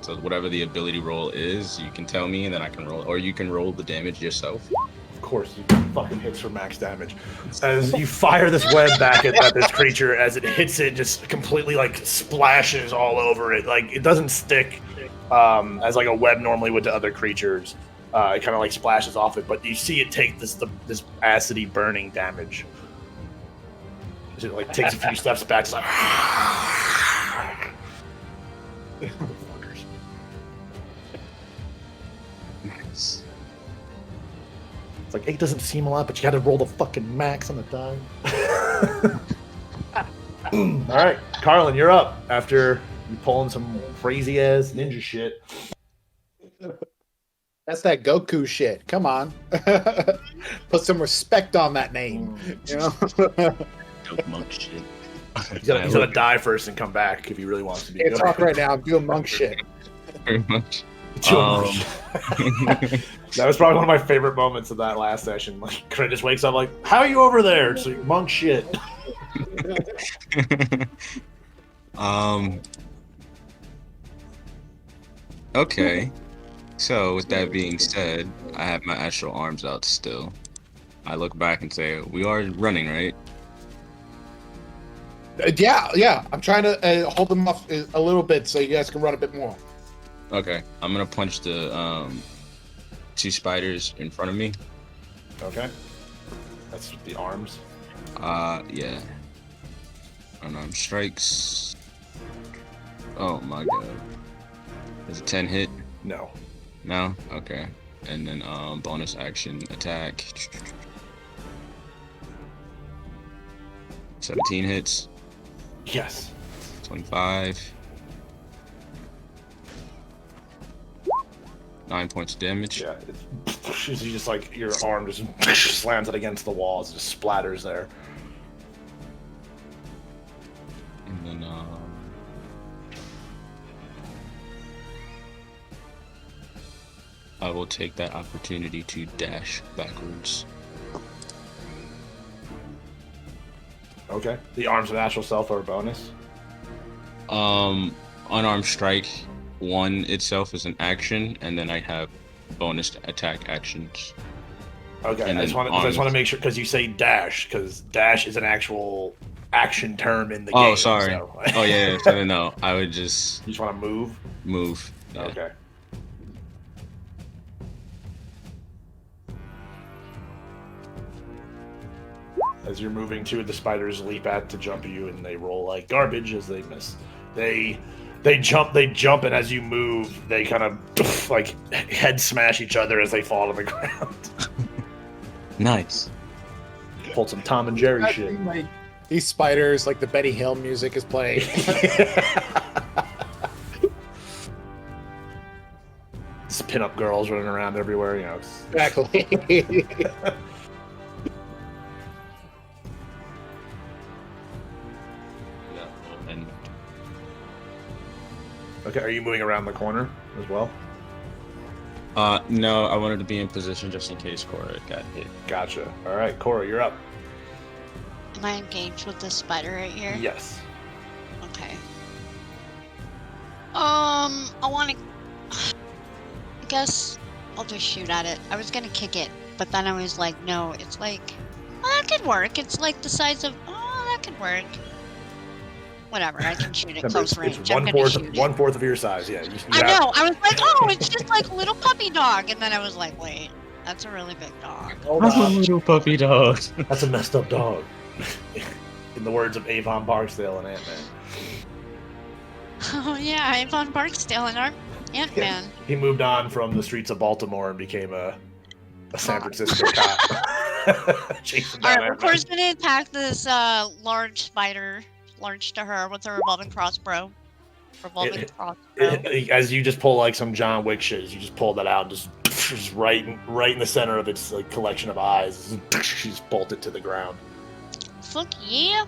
So whatever the ability roll is, you can tell me, and then I can roll, or you can roll the damage yourself. Of course, you fucking hits for max damage. As you fire this web back at this creature, as it hits it, just completely like splashes all over it. Like it doesn't stick as like a web normally would to other creatures. It kind of like splashes off it, but you see it take this acidy burning damage. It like takes a few steps back. It's like. Nice. It's like, it doesn't seem a lot, but you gotta roll the fucking max on the die. Alright, Carlen, you're up after you pulling some crazy ass ninja shit. That's that Goku shit. Come on. Put some respect on that name. You know? Monk shit. He's gonna die first and come back if he really wants to be. Can't talk right now. I'm doing monk shit. Very much. That was probably one of my favorite moments of that last session. Like, Cren just wakes up like, "How are you over there?" It's like, monk shit. Okay. So with that being said, I have my astral arms out still. I look back and say, "We are running, right?" Yeah. I'm trying to hold them off a little bit so you guys can run a bit more. Okay. I'm gonna punch the 2 spiders in front of me. Okay. That's the arms. Yeah. Unarmed strikes. Oh my god. Does a 10 hit? No. No? Okay. And then bonus action attack. 17 hits. Yes. 25. 9 points of damage. Yeah. You just like your arm just slams it against the walls, just splatters there. And then I will take that opportunity to dash backwards. Okay. The arms of natural self are a bonus. Unarmed strike 1 itself is an action, and then I have bonus attack actions. Okay. And I just want to make sure because you say dash, because dash is an actual action term in the game. Oh, sorry. So. Oh, yeah. So no, I would just... You just want to move? Move. Yeah. Okay. As you're moving to it, the spiders leap at to jump at you, and they roll like garbage as they miss. They jump, and as you move, they kind of like head smash each other as they fall to the ground. Nice. Pulled some Tom and Jerry shit. Like, these spiders, like the Benny Hill music is playing. Just pin-up girls running around everywhere, you know. Exactly. And Okay, are you moving around the corner as well? no, I wanted to be in position just in case Cora got hit. Gotcha. All right, Cora, you're up. Am I engaged with this spider right here? Yes. Okay. I want to... I guess I'll just shoot at it. I was going to kick it, but then I was like, no, it's like... Oh, that could work. It's like the size of... Oh, that could work. Whatever, I can shoot it close range. It's I'm gonna shoot it. 1/4 of your size, yeah. I know. I was like, oh, it's just like a little puppy dog. And then I was like, wait, that's a really big dog. Oh, That's a little puppy dog. That's a messed up dog. In the words of Avon Barksdale and Ant-Man. Oh, yeah, Avon Barksdale and our Ant-Man. He moved on from the streets of Baltimore and became a San Francisco cop. Chasing down Alright, we're Ant-Man. first gonna attack this large spider, large to her, with a revolving crossbow. As you just pull like some John Wick shit, you just pull that out, just right in the center of its like collection of eyes. She's bolted to the ground. Fuck yeah!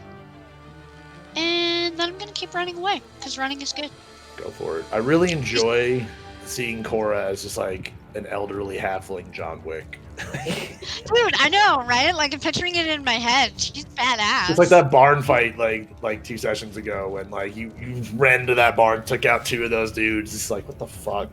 And then I'm gonna keep running away, because running is good. Go for it. I really enjoy seeing Cora as just like an elderly halfling John Wick. Dude, I know, right? Like, I'm picturing it in my head. She's badass. It's like that barn fight like 2 sessions ago when like you ran to that barn, took out 2 of those dudes. It's like, what the fuck?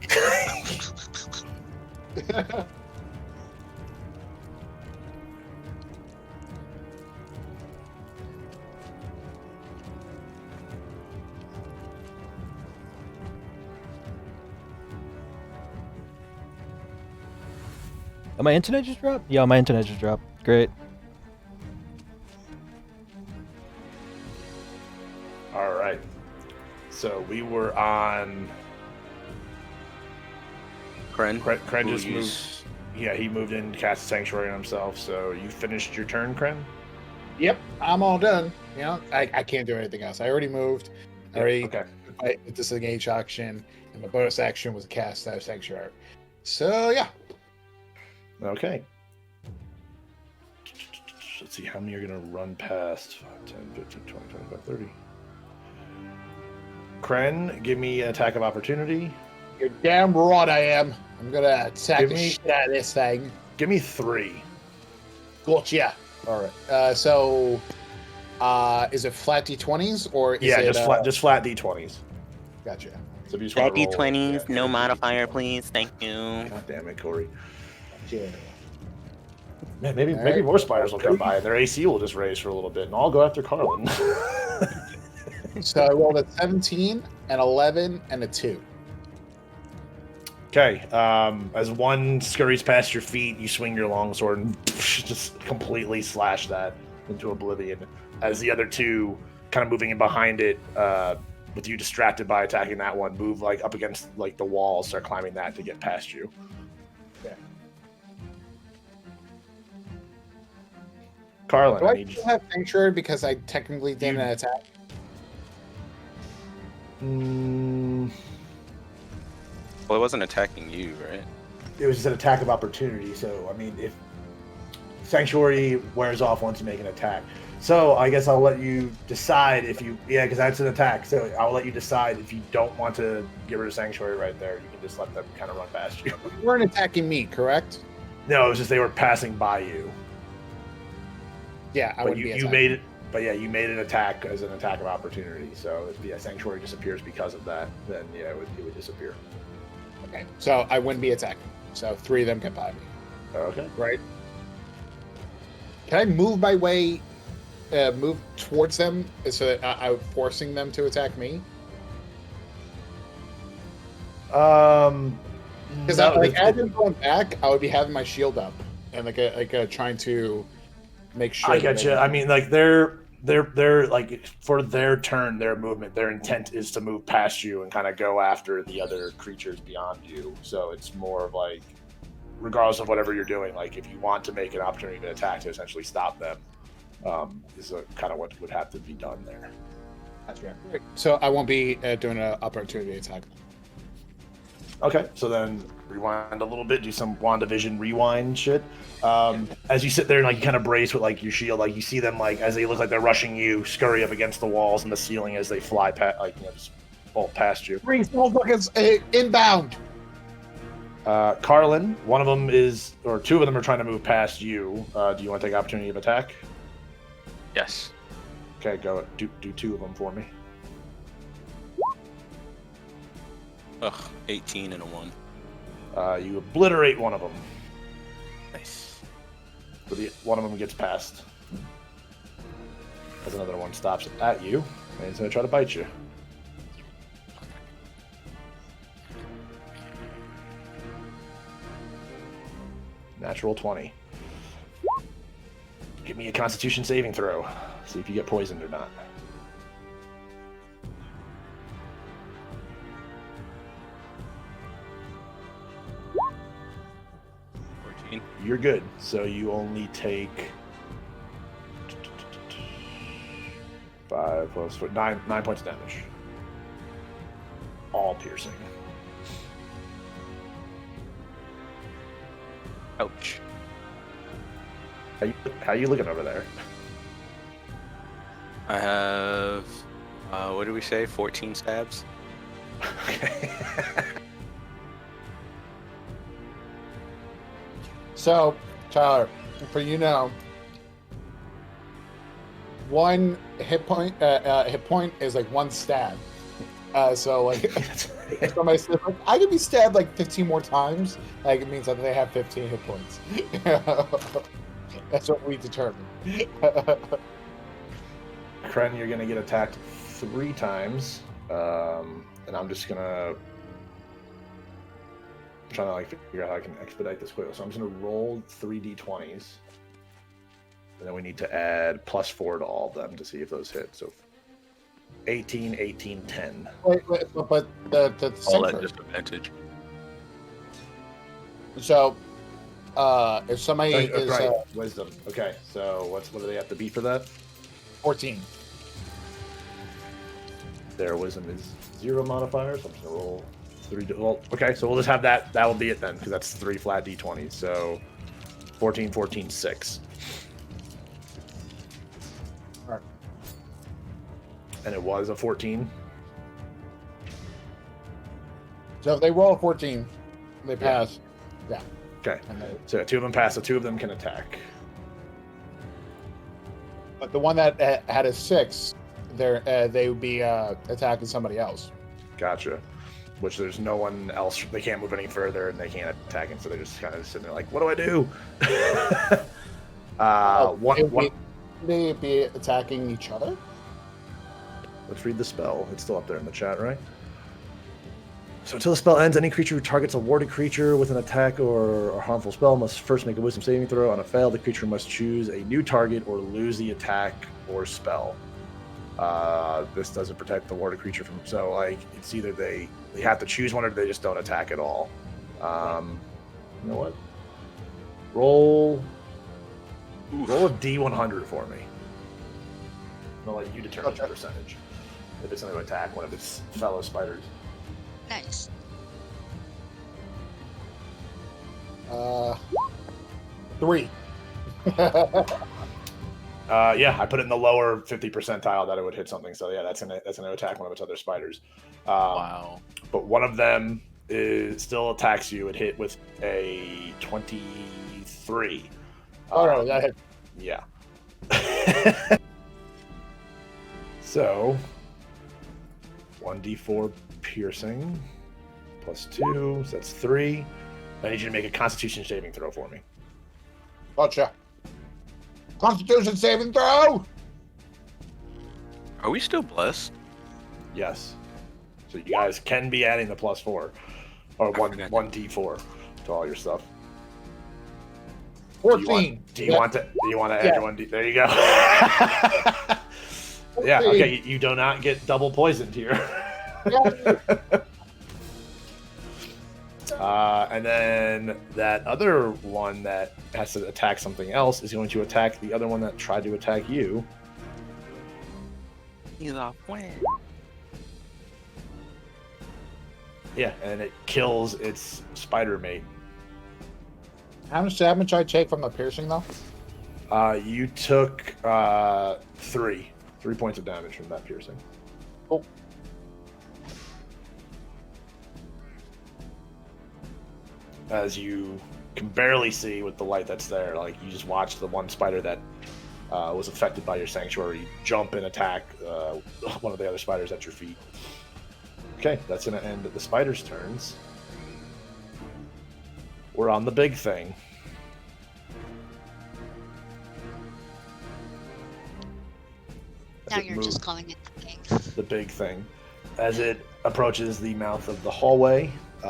Oh, my internet just dropped? Yeah, my internet just dropped. Great. All right. So we were on. Cren. Cren just moved. Yeah, he moved in, cast Sanctuary on himself. So you finished your turn, Cren? Yep, I'm all done. You know, I can't do anything else. I already moved. I already Okay. did this engage action, and my bonus action was a cast out of Sanctuary. So yeah. Okay. Let's see how many you're going to run past. 5, 10, 15, 20, 25, 30. Cren, give me an attack of opportunity. You're damn right I am. I'm going to attack the shit out of this thing. Give me 3. Gotcha. All right. So, is it flat D20s or is Yeah, it... just flat D20s. Gotcha. So if you just Flat wanna roll, D20s, yeah. no modifier, please. Thank you. God damn it, Corey. Yeah. Man, maybe All maybe right. more spiders will come by and their AC will just raise for a little bit, and I'll go after Carlen. So I rolled a 17, an 11, and a 2. Okay, as one scurries past your feet, you swing your longsword and just completely slash that into oblivion. As the other 2, kind of moving in behind it, with you distracted by attacking that one, move like up against like the wall, start climbing that to get past you. Okay. Carlen, Do I I need still have Sanctuary because I technically didn't attack? Well, it wasn't attacking you, right? It was just an attack of opportunity. So, I mean, if Sanctuary wears off once you make an attack. So, I guess I'll let you decide if you... Yeah, because that's an attack. So, I'll let you decide if you don't want to get rid of Sanctuary right there. You can just let them kind of run past you. You weren't attacking me, correct? No, it was just they were passing by you. Yeah, I But would be you attacking. made it... But yeah, you made an attack as an attack of opportunity. So, if the Sanctuary disappears because of that, then yeah, it would disappear. Okay, so I wouldn't be attacking. So 3 of them get by me, Okay. right? Can I move my way move towards them so that I'm forcing them to attack me? Because as I'm going back, I would be having my shield up and trying to make sure. I get you. I mean, like they're like for their turn, their movement, their intent is to move past you and kind of go after the other creatures beyond you. So it's more of like, regardless of whatever you're doing, like if you want to make an opportunity to attack to essentially stop them, is kind of what would have to be done there. That's right. So I won't be doing an opportunity attack. Okay, so then rewind a little bit, do some WandaVision rewind shit. As you sit there and like you kind of brace with like your shield, like you see them like as they look like they're rushing you, scurry up against the walls and the ceiling as they fly past, like just bolt past you. Three motherfuckers inbound. Carlen, one of them is, or two of them are trying to move past you. Do you want to take opportunity of attack? Yes. Okay, go do two of them for me. Ugh, 18 and a 1. You obliterate one of them. Nice. So one of them gets past. As another one stops at you, and he's going to try to bite you. Natural 20. Give me a Constitution saving throw. See if you get poisoned or not. You're good. So you only take 5 plus 4, 9 points of damage. All piercing. Ouch. How you looking over there? I have, what did we say? 14 stabs? Okay. So, Tyler, for one hit point is like one stab. So like, if somebody says like I could be stabbed like 15 more times, like it means that they have 15 hit points. That's what we determined. Cren, you're gonna get attacked 3 times, and I'm just gonna. I'm trying to like figure out how I can expedite this quickly. So I'm just gonna roll 3 d20s, and then we need to add +4 to all of them to see if those hit. So 18, 18, 10. Wait, but the All at disadvantage. So, if somebody is right. Wisdom. Okay, so what do they have to beat for that? 14. Their wisdom is 0 modifier, so I'm just gonna roll 3. Well, okay, so we'll just have that. That will be it then, because that's 3 flat d20s. So 14, 14, 6. All right. And it was a 14. So if they roll a 14, they pass. Yeah. Okay. So 2 of them pass, so 2 of them can attack. But the one that had a 6, they would be attacking somebody else. Gotcha. Which there's no one else. They can't move any further, and they can't attack him, so they're just kind of sitting there like, what do I do? Would they be attacking each other? Let's read the spell. It's still up there in the chat, right? So until the spell ends, any creature who targets a warded creature with an attack or harmful spell must first make a wisdom saving throw. On a fail, the creature must choose a new target or lose the attack or spell. This doesn't protect the warded creature from... So, like, it's either they have to choose one or they just don't attack at all. You know what? Roll a D100 for me. I'll let you determine the percentage. If it's going to attack one of its fellow spiders. Nice. 3. Yeah, I put it in the lower 50 percentile that it would hit something. So yeah, that's gonna attack one of its other spiders. Wow. But one of them still attacks you. It hit with a 23. Oh no, that hit. Yeah. So 1d4 piercing +2, so that's 3. I need you to make a Constitution saving throw for me. Gotcha. Constitution saving throw. Are we still blessed? Yes. So you guys can be adding the +4 or one D4 to all your stuff. 14. Do you want to add your 1D? There you go. Yeah. Okay. You do not get double poisoned here. And then that other one that has to attack something else is going to attack the other one that tried to attack you. He's off plan. Yeah, and it kills its spider mate. How much damage I take from the piercing, though? You took 3 points of damage from that piercing. Oh. As you can barely see with the light that's there, like you just watch the one spider that was affected by your sanctuary jump and attack one of the other spiders at your feet. Okay, that's going to end the spider's turns. We're on the big thing. Now you're just calling it the thing. The big thing. As it approaches the mouth of the hallway, it's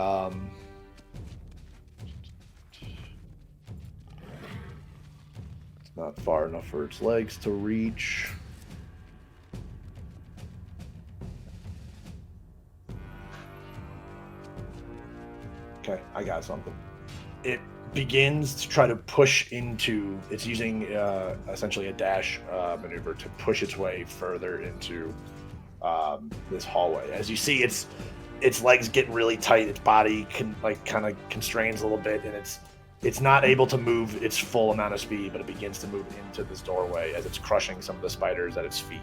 not far enough for its legs to reach. Okay, I got something. It begins to try to push into. It's using essentially a dash maneuver to push its way further into this hallway. As you see, its legs get really tight. Its body kind of constrains a little bit, and it's not able to move its full amount of speed. But it begins to move into this doorway as it's crushing some of the spiders at its feet.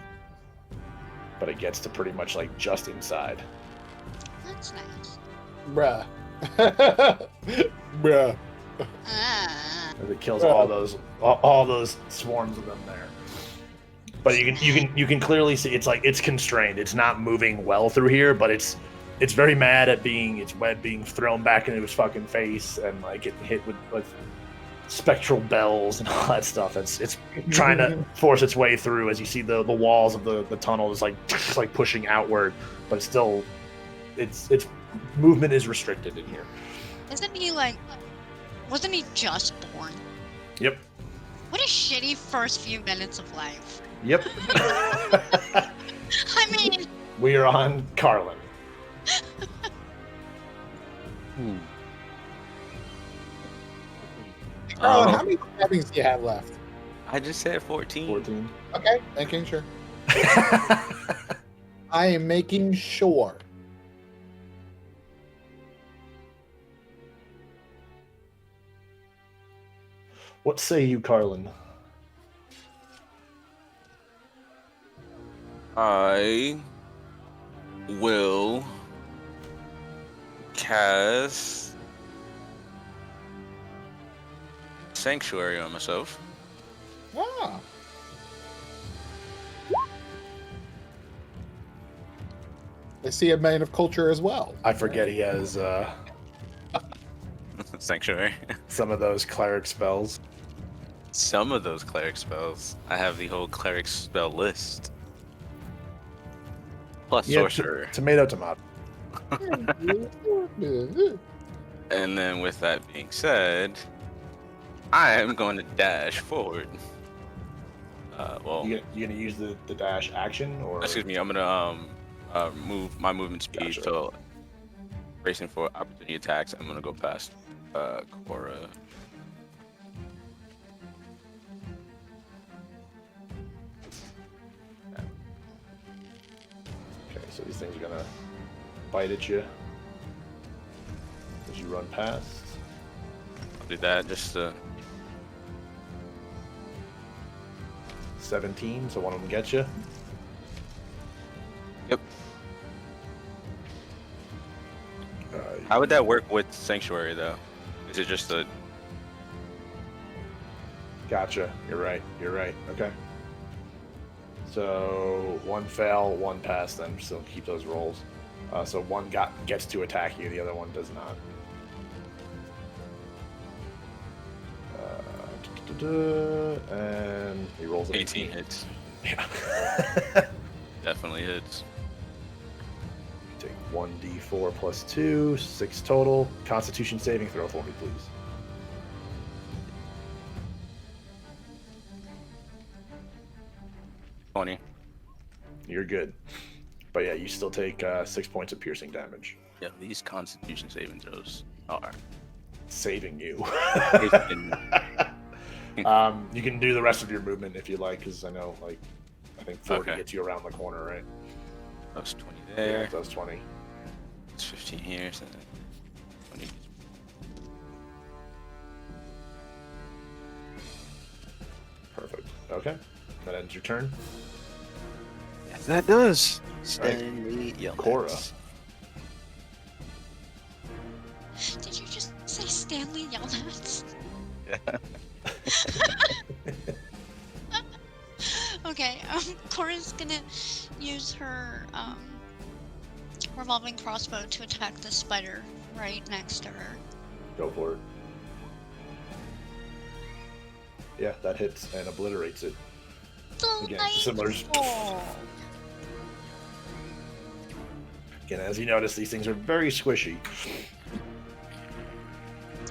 But it gets to pretty much like just inside. That's nice. Bruh. Bruh. As it kills all those swarms of them there. But you can clearly see it's constrained. It's not moving well through here, but it's very mad at its web being thrown back into its fucking face and like getting hit with spectral bells and all that stuff. It's trying to force its way through as you see the walls of the tunnel is like pushing outward, but it's still its movement is restricted in here. Isn't he wasn't he just born? Yep. What a shitty first few minutes of life. Yep. I mean, we are on Carlen. Carlen, how many stabbings do you have left? I just said 14. 14. Okay, making sure. I am making sure. What say you, Carlen? I will cast Sanctuary on myself. Ah. I see a man of culture as well. I forget he has Sanctuary. some of those cleric spells. Some of those cleric spells. I have the whole cleric spell list. Plus sorcerer. Tomato. And then with that being said, I am going to dash forward. You gonna use the dash action or? Excuse me, I'm gonna move my movement speed Gotcha. to racing for opportunity attacks. I'm gonna go past Cora. Okay, so these things are gonna bite at you as you run past. I'll do that just to 17, so one of them gets you. Yep. How would that work with Sanctuary though? Is it just a Gotcha. You're right. Okay. So one fail, one pass, then still keep those rolls. So one gets to attack you, the other one does not. And he rolls an 18 hits? Yeah. definitely hits. Take 1d4 plus 2, 6 total. Constitution saving throw for me, please. $20. You're good. But yeah, you still take 6 points of piercing damage. Yeah, these Constitution saving throws are saving you. saving. You can do the rest of your movement if you like, because I know, like, I think 40 gets you around the corner, right? That's 20 there. Yeah, that's 20. It's 15 here, so 20. Perfect. Okay. That ends your turn. Yes, that does. Right. Cora. Did you just say Stanley Yelnats? Yeah. Okay, Cora's gonna use her revolving crossbow to attack the spider right next to her. Go for it. Yeah, that hits and obliterates it. Again, similar. Again, as you notice, these things are very squishy.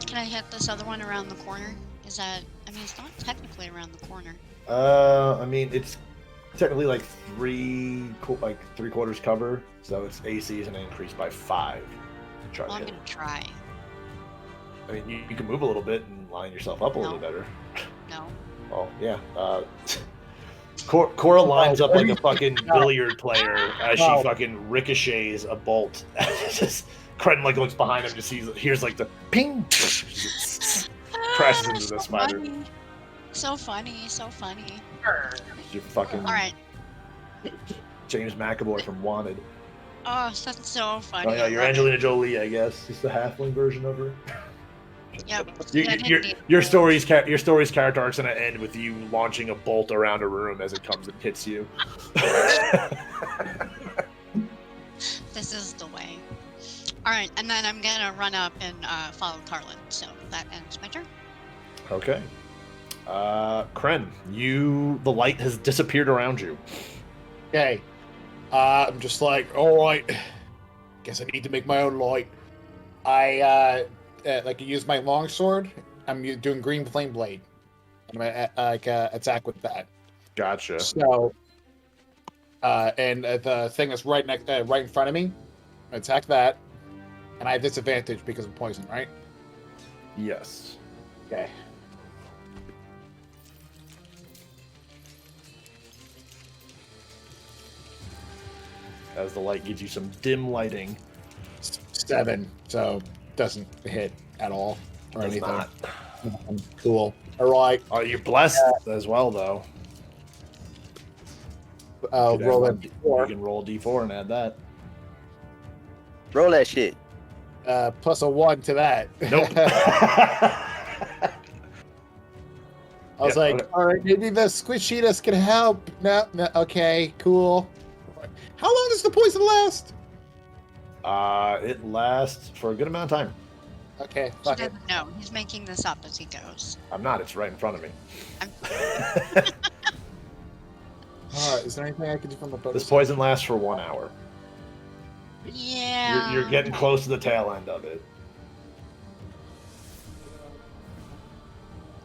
Can I hit this other one around the corner? Is that? I mean, it's not technically around the corner. I mean, it's technically like three quarters cover, so its AC is going to increase by 5. Well, I'm gonna try. I mean, you can move a little bit and line yourself up a little better. No. Well, yeah. Cora lines up like a fucking billiard player as she fucking ricochets a bolt. Just Cren like looks behind him, just hears like the ping, crashes into the spider. Funny. So funny, so funny. You're fucking all right. James McAvoy from Wanted. Oh, that's so funny. Oh yeah, you're Angelina Jolie, I guess. Just the halfling version of her. Yep. Your story's character arc's gonna end with you launching a bolt around a room as it comes and hits you. This is the way. All right, and then I'm gonna run up and follow Carlen. So that ends my turn. Okay. Cren, the light has disappeared around you. Okay. I'm just like, all right. Guess I need to make my own light. I use my longsword. I'm doing green flame blade. I'm gonna attack with that. Gotcha. So, and the thing that's right in front of me, I attack that, and I have disadvantage because of poison, right? Yes. Okay. As the light gives you some dim lighting. 7, so doesn't hit at all or Does anything. not. Cool. All right. Oh, you're blessed as well, though. Roll that D4. You can roll D4 and add that. Roll that shit. Plus a 1 to that. Nope. I was okay. All right, maybe the squishiness can help. No, okay, cool. How long does the poison last? It lasts for a good amount of time. Okay, He doesn't know. He's making this up as he goes. I'm not. It's right in front of me. Is there anything I can do from the bonus? This poison lasts for 1 hour. Yeah. You're getting close to the tail end of it.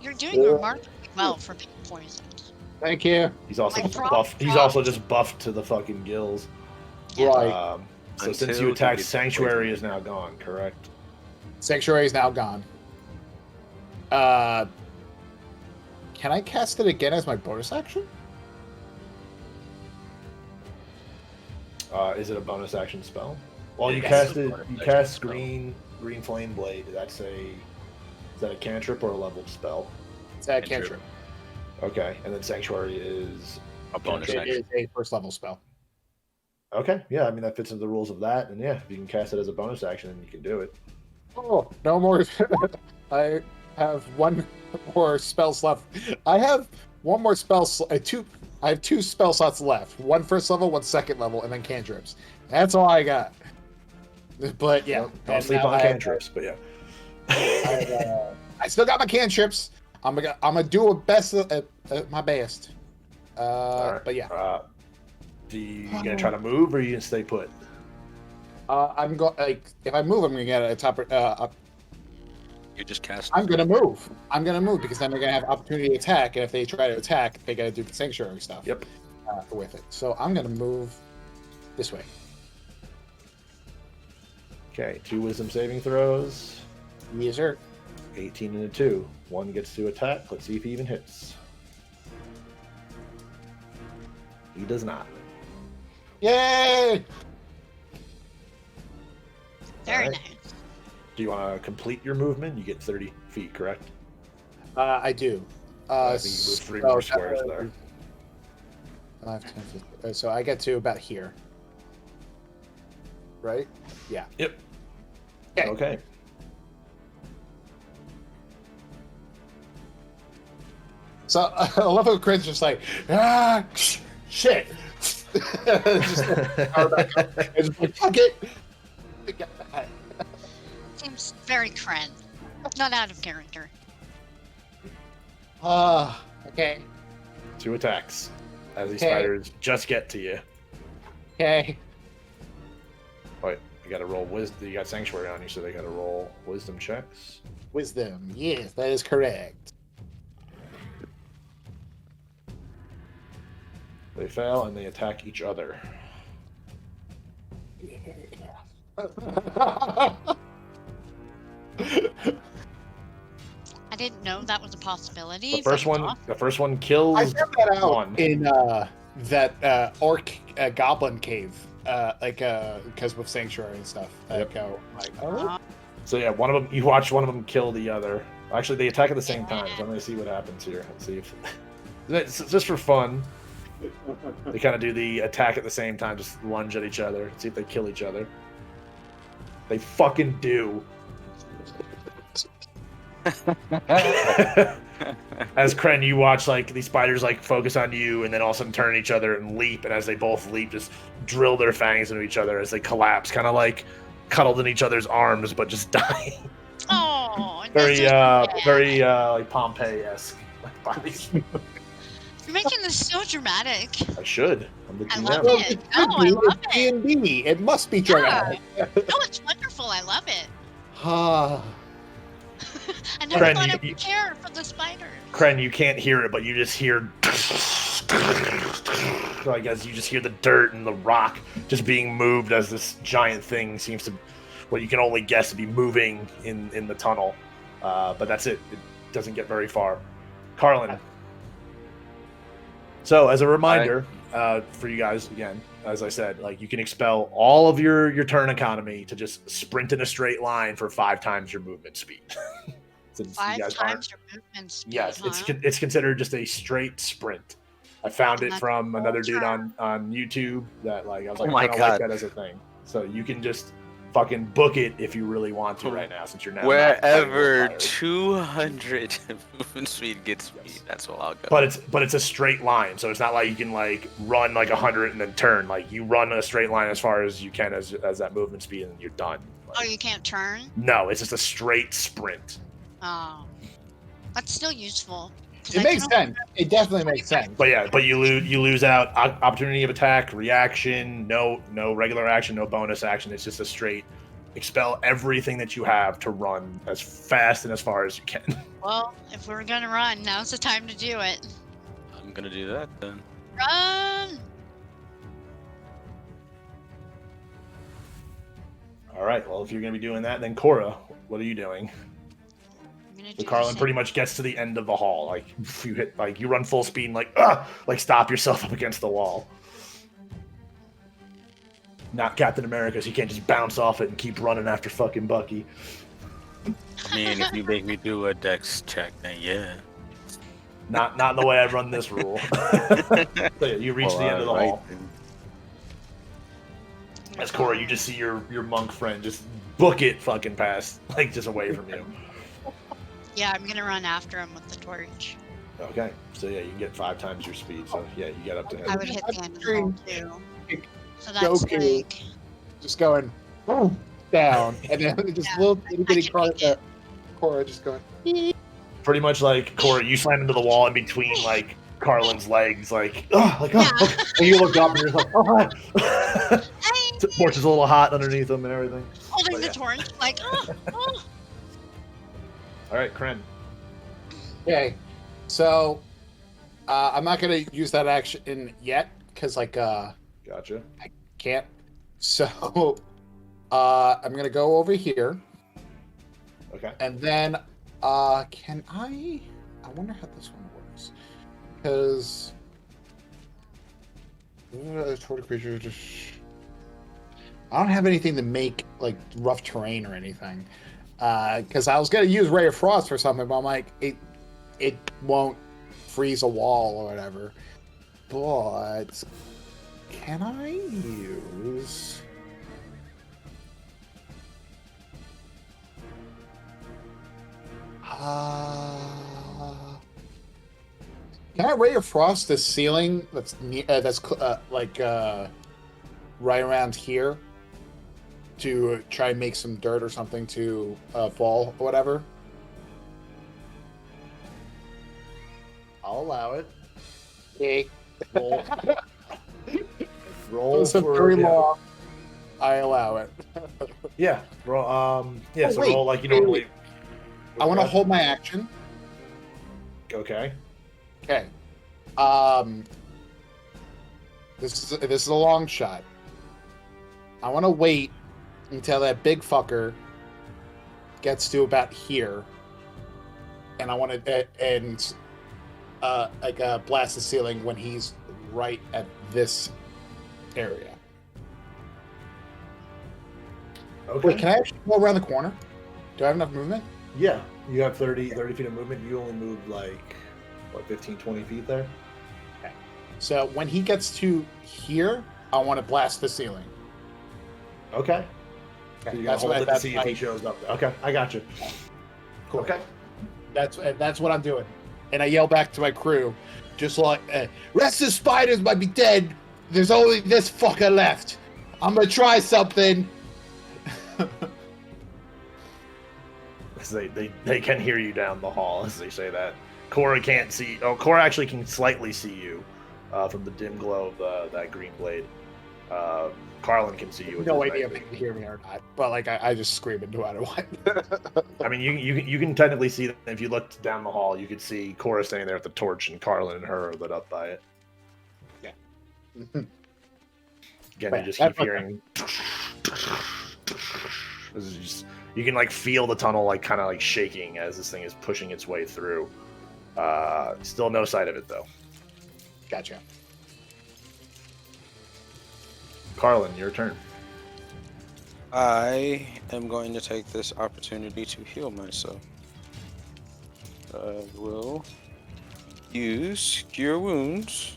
You're doing remarkably well for being poisoned. Thank you. He's also Like buffed. He's also just buffed to the fucking gills. Right. So since you attacked, Sanctuary is now gone, correct? Sanctuary is now gone. Can I cast it again as my bonus action? Is it a bonus action spell? Well, you cast it. You cast green flame blade. Is that a cantrip or a leveled spell? It's a cantrip. Okay, and then Sanctuary is A bonus It action. is a first level spell. okay. Yeah, I mean that fits into the rules of that, and yeah, if you can cast it as a bonus action, then you can do it. Oh, no more. I have one more spell slot. I have one more spell. I have 2 spell slots left. 1 first level, 1 second level, and then cantrips. That's all I got. But yeah, Don't sleep on cantrips. But yeah, I still got my cantrips. I'm gonna do my best. My best. All right. But yeah. You gonna try to move, or you gonna stay put? I'm going. Like, if I move, I'm gonna get a top. You just cast. I'm gonna move. I'm gonna move because then they're gonna have opportunity to attack, and if they try to attack, they gotta do the sanctuary stuff. Yep. With it. So I'm gonna move this way. Okay, 2 wisdom saving throws. Yes, sir. 18 and a 2. 1 gets to attack. Let's see if he even hits. He does not. Yay! Very All right. nice. Do you want to complete your movement? You get 30 feet, correct? I do. I think you move 3 more squares there. 5, 10, 15. So I get to about here. Right? Yeah. Yep. Okay. Okay. So I love how Cren's just like, shit. just like, fuck it. Seems very Cren. Not out of character. Okay. 2 attacks as these Okay. spiders just get to you. Okay. Wait, you got to roll wisdom. You got sanctuary on you, so they got to roll wisdom checks. Wisdom. Yes, that is correct. They fail and they attack each other. I didn't know that was a possibility. The first but one, the first one kills I found that out one. in that orc goblin cave, because with sanctuary and stuff. Yep. Oh. So yeah, one of them. You watch one of them kill the other. Actually, they attack at the same time. So I'm gonna see what happens here. Let's see if it's just for fun. They kind of do the attack at the same time, just lunge at each other, see if they kill each other. They fucking do. As Cren, you watch like these spiders like focus on you, and then all of a sudden turn each other and leap. And as they both leap, just drill their fangs into each other as they collapse, kind of like cuddled in each other's arms, but just dying. Oh, very like Pompeii-esque bodies. You're making this so dramatic. I should. I'm the I GM. love it. Oh, I love it. D&D. It must be dramatic. No, it's wonderful. I love it. Ah. I never Cren, thought I you- would care for the spiders. Cren, you can't hear it, but you just hear. So I guess you just hear the dirt and the rock just being moved as this giant thing seems to, well, you can only guess to be moving in the tunnel. But that's it. It doesn't get very far. Carlen. So as a reminder for you guys, again, as I said, like you can expel all of your turn economy to just sprint in a straight line for 5 times your movement speed. Since you 5 guys times aren't- your movement speed. Yes, huh? it's considered just a straight sprint. I found it That's from another dude turn. on YouTube that like I was like, Oh my I kind of God. like that as a thing. So you can just fucking book it if you really want to right now, since you're now not Wherever tired. 200 movement speed gets me, that's where I'll go. But it's a straight line, so it's not like you can like run like 100 and then turn. Like you run a straight line as far as you can as that movement speed, and you're done. Oh, you can't turn? No, it's just a straight sprint. Oh. That's still useful. 'cause It I makes can sense. It definitely makes sense. But yeah, but you lose out opportunity of attack, reaction, no regular action, no bonus action. It's just a straight expel everything that you have to run as fast and as far as you can. Well, if we're gonna run, now's the time to do it. I'm gonna do that then. Run! All right. Well, if you're gonna be doing that, then Cora, what are you doing? I'm gonna So do Carlen the pretty much gets to the end of the hall. Like you hit, like you run full speed, and like stop yourself up against the wall. Not Captain America, so you can't just bounce off it and keep running after fucking Bucky. I mean, if you make me do a dex check, then yeah. Not in the way I run this rule. So yeah, you reach the end of the hall. As Cora, you just see your monk friend just book it fucking past, like just away from you. Yeah, I'm gonna run after him with the torch. Okay, so yeah, you can get 5 times your speed. So yeah, you get up to him. I would hit the end of the hall too. So that's Goku. like Just going boom, down, and then just Yeah, little itty bitty I can make it. Cora just going. Pretty much like Cora, you slam into the wall in between like Carlin's legs, like, okay. And you look up and you're like, oh, hi. The torch is a little hot underneath him and everything. Holding the torch, like, oh. All right, Cren. Okay, so I'm not gonna use that action yet because, like, Gotcha. I can't. So I'm gonna go over here. Okay. And then, can I? I wonder how this one works. Because toward a creature, just I don't have anything to make like rough terrain or anything. Because I was gonna use Ray of Frost for something, but I'm like, it won't freeze a wall or whatever. But can I use? Can I Ray of Frost the ceiling that's right around here to try and make some dirt or something to fall or whatever? I'll allow it. Okay. Roll. Roll so for very long. I allow it. Yeah. Roll. Yeah. So wait, roll like you normally. I want to hold my action. Okay. Okay. This is a long shot. I want to wait until that big fucker gets to about here, and I want to blast the ceiling when he's right at this area. Okay. Wait, can I actually go around the corner? Do I have enough movement? Yeah. You have 30 feet of movement. You only move like, what, 15, 20 feet there? Okay. So when he gets to here, I want to blast the ceiling. Okay. So you're going to hold it to see if he shows up. Okay, I got you. Cool. Okay. That's what I'm doing. And I yell back to my crew, just like, rest of the spiders might be dead. There's only this fucker left. I'm going to try something. They can hear you down the hall as they say that. Cora can't see. Oh, Cora actually can slightly see you from the dim glow of that green blade. Carlen can see you. With no idea if they can hear me or not, but like I just scream into it. What? I mean, you can technically see that if you looked down the hall, you could see Cora standing there with the torch, and Carlen and her are lit up by it. Yeah. Again, you just keep hearing. This is just, you can like feel the tunnel like kind of like shaking as this thing is pushing its way through. Still no sight of it though. Gotcha. Carlen, your turn. I am going to take this opportunity to heal myself. I will use Cure Wounds.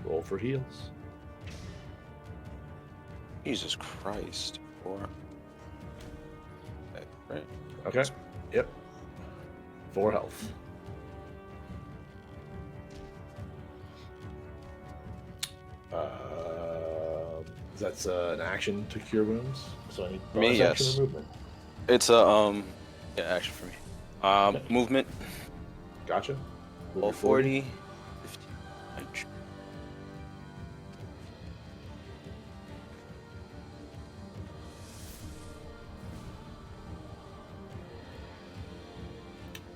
Roll for heals. Jesus Christ. 4. Okay, right. Okay. Yep. 4 health. That's an action to cure wounds. So I need bonus action or movement. It's a action for me. Okay. Movement. Gotcha. Roll 40, 50.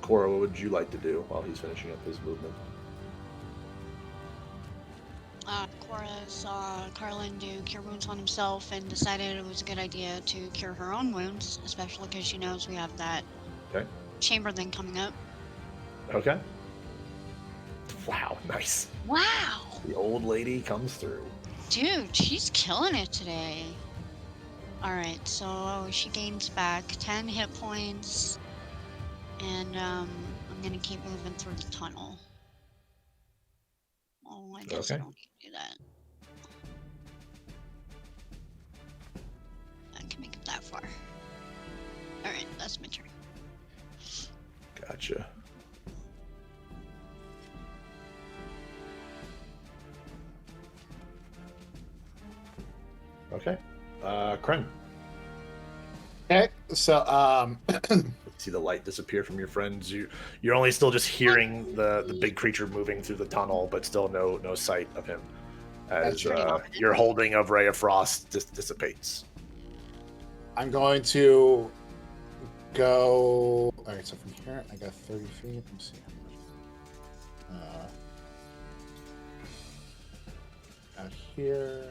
Cora, what would you like to do while he's finishing up his movement? Cora saw Carlen do cure wounds on himself and decided it was a good idea to cure her own wounds, especially because she knows we have that chamber thing coming up. Okay. Wow, nice. Wow. The old lady comes through. Dude, she's killing it today. Alright, so she gains back 10 hit points, and I'm gonna keep moving through the tunnel. Oh, I guess I don't need to do that. I can make it that far. Alright, that's my turn. Gotcha. Okay. Cren. Okay, so see the light disappear from your friends. You're only still just hearing the big creature moving through the tunnel, but still no sight of him as your holding of Ray of Frost dissipates. I'm going to go. All right, so from here I got 30 feet. Let me see how much. Out here.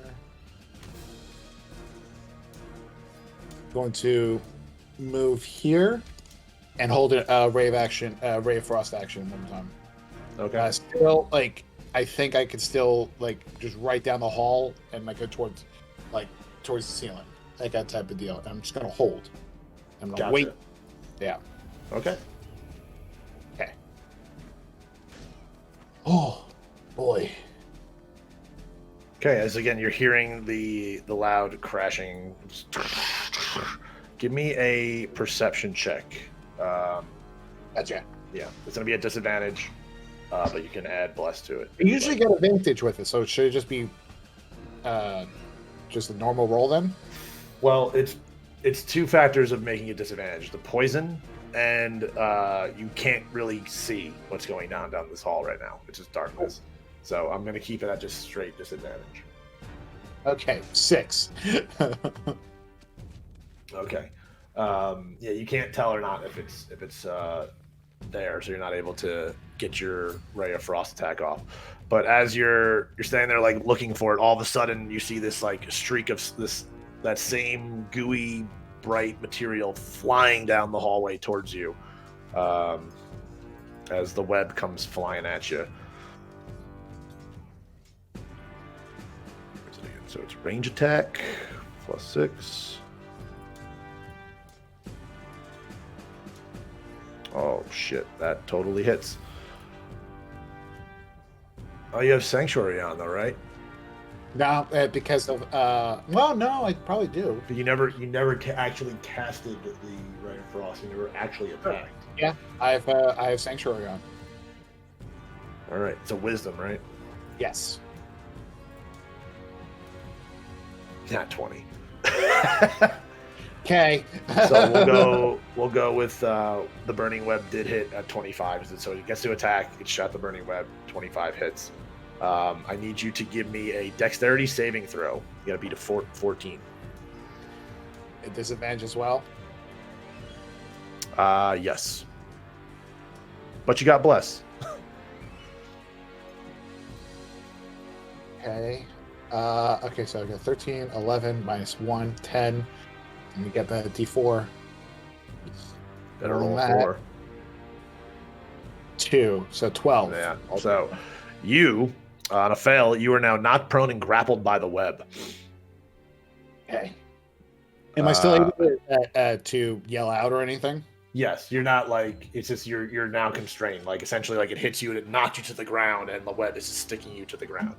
Going to move here and hold a Ray of Frost action one time. Okay. Still, like, I think I could still, like, just right down the hall and, like, go towards the ceiling. Like that type of deal. And I'm just going to hold. I'm going to wait. Yeah. Okay. Okay. Oh, boy. Okay, as again, you're hearing the loud crashing. Give me a perception check. Gotcha. Yeah, it's going to be a disadvantage, but you can add bless to it. You usually get advantage with it, so should it just be just a normal roll then? Well, it's two factors of making a disadvantage: the poison, and you can't really see what's going on down this hall right now. It's just darkness. So I'm going to keep it at just straight disadvantage. Okay, 6. Okay. Yeah, you can't tell or not if it's there, so you're not able to get your Ray of Frost attack off. But as you're standing there like looking for it, all of a sudden you see this like streak of that same gooey bright material flying down the hallway towards you, as the web comes flying at you. So it's range attack +6. Oh shit, that totally hits. Oh, you have Sanctuary on though, right? No, because of well, no, I probably do. But you never actually casted the Ray of Frost. You never actually attacked. Yeah, I have Sanctuary on. All right, it's a Wisdom, right? Yes. Not 20. Okay. So we'll go with the Burning Web did hit at 25. So it gets to attack. It shot the Burning Web. 25 hits. I need you to give me a Dexterity saving throw. You got to beat a 14. A disadvantage as well. Yes. But you got Bless. Okay. Okay, so I got 13, 11, -1, 10. And we get the D4. Better roll 4. 2, so 12. Yeah. So you, on a fail, you are now knocked prone and grappled by the web. Okay. Am I still able to yell out or anything? Yes, you're not like it's just you're now constrained. Like essentially, like it hits you and it knocks you to the ground, and the web is just sticking you to the ground.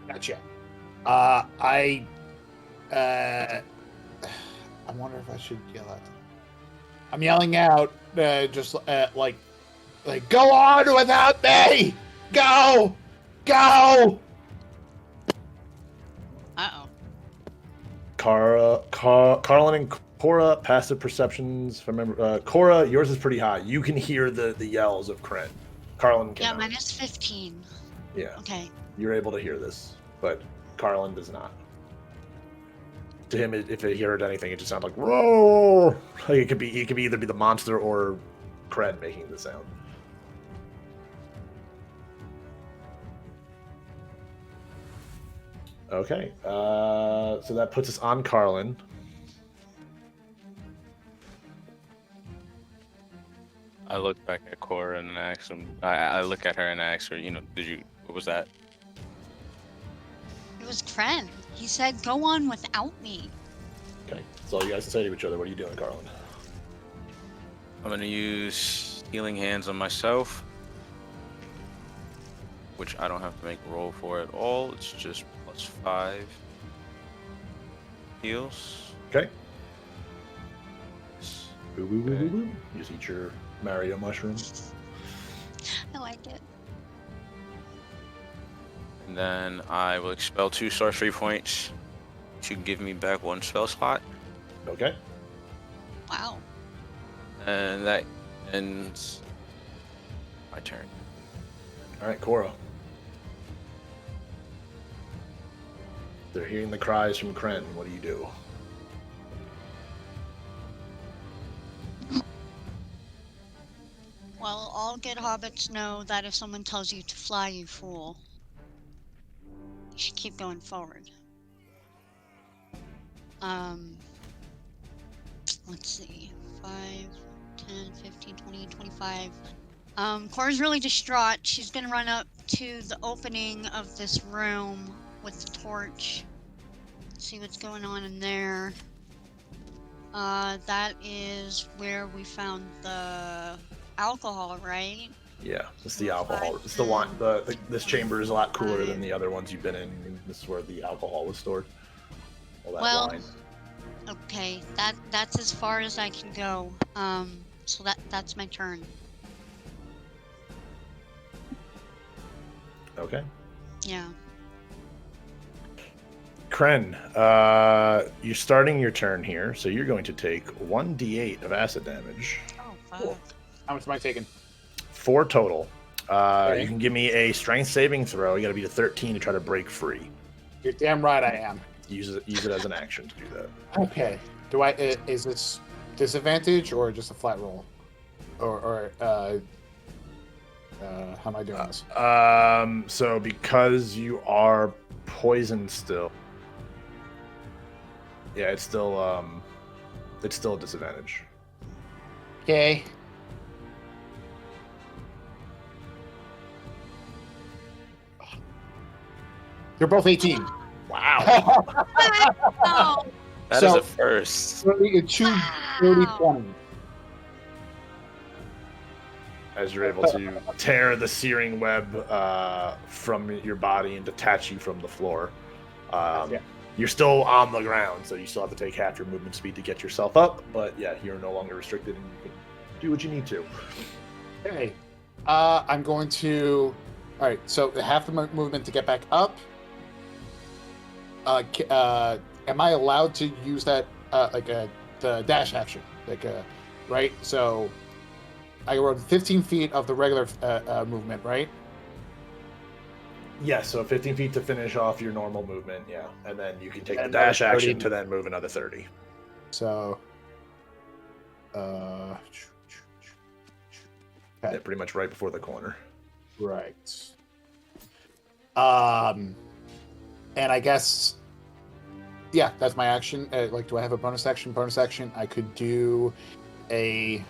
Gotcha. I wonder if I should yell out. I'm yelling out, just like, go on without me! Go! Uh-oh. Carlen and Cora, passive perceptions. If I remember, Cora, yours is pretty high. You can hear the yells of Cren. Carlen cannot. Yeah, -15. Yeah. Okay. You're able to hear this, but Carlen does not. To him, if he heard anything, it just sounds like roar. Like it could either be the monster or Cren making the sound. Okay, so that puts us on Carlen. I look back at Cora and ask him. I look at her and ask her, what was that? It was Cren. He said, go on without me. Okay, that's all you guys can say to each other. What are you doing, Carlen? I'm going to use Healing Hands on myself, which I don't have to make a roll for at all. It's just +5 heals. Okay. Boo, boo, boo, boo, boo. You just eat your Mario mushroom. I like it. And then I will expel 2 sorcery points to give me back 1 spell slot. Okay. Wow. And that ends my turn. All right, Cora. They're hearing the cries from Cren. What do you do? Well, all good hobbits know that if someone tells you to fly, you fool. You should keep going forward. Let's see. 5, 10, 15, 20, 25. Cora's really distraught. She's gonna run up to the opening of this room with the torch. See what's going on in there. That is where we found the alcohol, right? Yeah, it's the alcohol. It's the wine. This chamber is a lot cooler than the other ones you've been in. This is where the alcohol was stored. All that wine. Okay, that's as far as I can go. So that's my turn. Okay. Yeah. Cren, you're starting your turn here, so you're going to take 1d8 of acid damage. Oh, fuck. Cool. How much am I taking? 4 total. Okay. You can give me a strength saving throw. You got to beat a 13 to try to break free. You're damn right I am. Use it as an action to do that. Okay. Do I? Is this disadvantage or just a flat roll? Or how am I doing this? So because you are poisoned still, yeah, it's still a disadvantage. Okay. They're both 18. Wow. Oh, That is a first. 30, 30, 20. As you're able to tear the searing web from your body and detach you from the floor. Yeah. You're still on the ground, so you still have to take half your movement speed to get yourself up, but yeah, you're no longer restricted and you can do what you need to. Okay. I'm going to... Alright, so half the movement to get back up. Am I allowed to use that, the dash action? Right? So... I rode 15 feet of the regular movement, right? Yeah, so 15 feet to finish off your normal movement, yeah. And then you can take the And dash another 30. action to then move another 30. So... Yeah, pretty much right before the corner. Right. And I guess... Yeah, that's my action. Do I have a bonus action? Bonus action, I could do a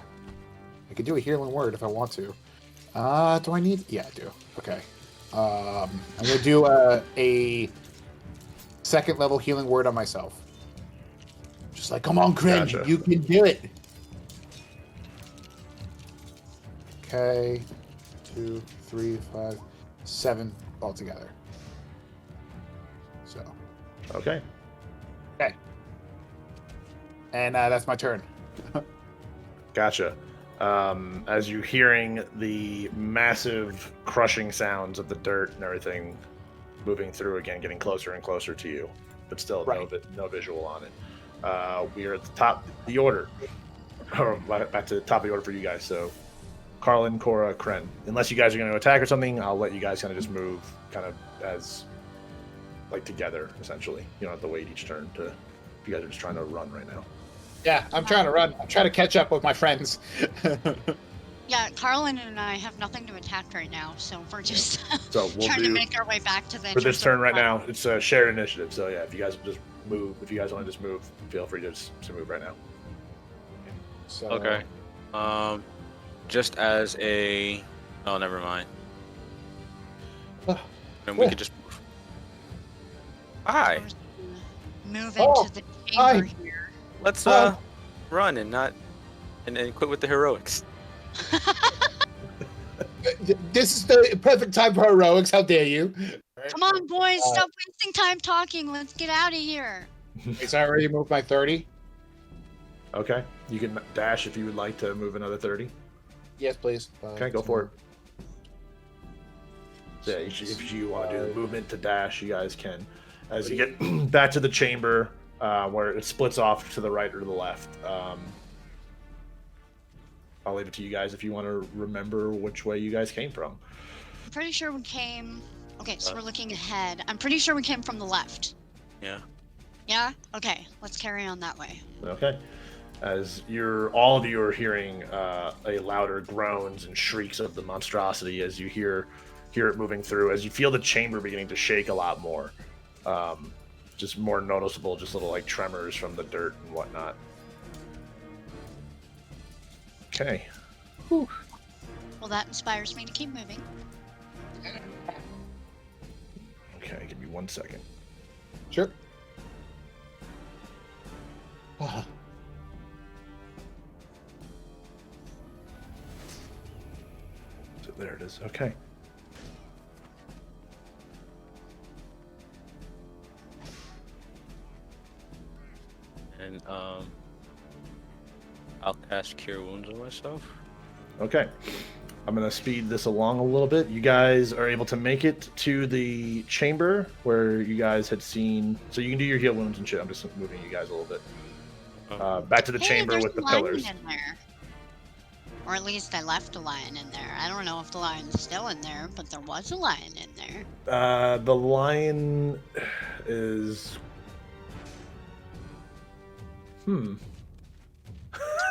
healing word if I want to. Do I need? Yeah, I do. Okay. I'm gonna do a second level healing word on myself. Just like, come on, Cren, Gotcha. you can do it. Okay. 2, 3, 5, 7 altogether. So. Okay. Okay. And that's my turn. Gotcha. As you're hearing the massive crushing sounds of the dirt and everything moving through again, getting closer and closer to you, but still Right. no visual on it. We are at the top of the order, or back to the top of the order for you guys. So, Carlen, Cora, Cren. Unless you guys are going to attack or something, I'll let you guys kind of just move, kind of as like together. Essentially, you don't have to wait each turn to. If you guys are just trying to run right now. Yeah, I'm trying to run. I'm trying to catch up with my friends. yeah, Carlen and I have nothing to attack right now, so we're just So we'll trying do to make our way back to the for this entrance of turn the right front. now. It's a shared initiative. So yeah, if you guys just move, if you guys want to just move, feel free to move right now. So, Okay. Just as a... Oh, never mind. And we could just move. Hi. We're just gonna move Oh, into the chamber here. Let's run and not... And quit with the heroics. This is the perfect time for heroics. How dare you? Come on, boys, stop wasting time talking. Let's get out of here. So I already moved my 30. Okay, you can dash if you would like to move another 30. Yes, please. Okay, go for it. So yeah, if you want to do the movement to dash, you guys can. As you get back to the chamber, where it splits off to the right or the left, I'll leave it to you guys if you want to remember which way you guys came from. I'm pretty sure we came... Okay, so we're looking ahead. I'm pretty sure we came from the left. Yeah. Yeah? Okay, let's carry on that way. Okay. As all of you are hearing a louder groans and shrieks of the monstrosity as you hear it moving through, as you feel the chamber beginning to shake a lot more. Just more noticeable, just little like tremors from the dirt and whatnot. Okay. Whew. Well, that inspires me to keep moving. Okay, give me 1 second. Sure. So there it is. Okay. And I'll cast Cure Wounds on myself. Okay. I'm going to speed this along a little bit. You guys are able to make it to the chamber where you guys had seen... So you can do your heal wounds and shit. I'm just moving you guys a little bit. Back to the chamber with the pillars. In there. Or at least I left a lion in there. I don't know if the lion's still in there, but there was a lion in there. The lion is...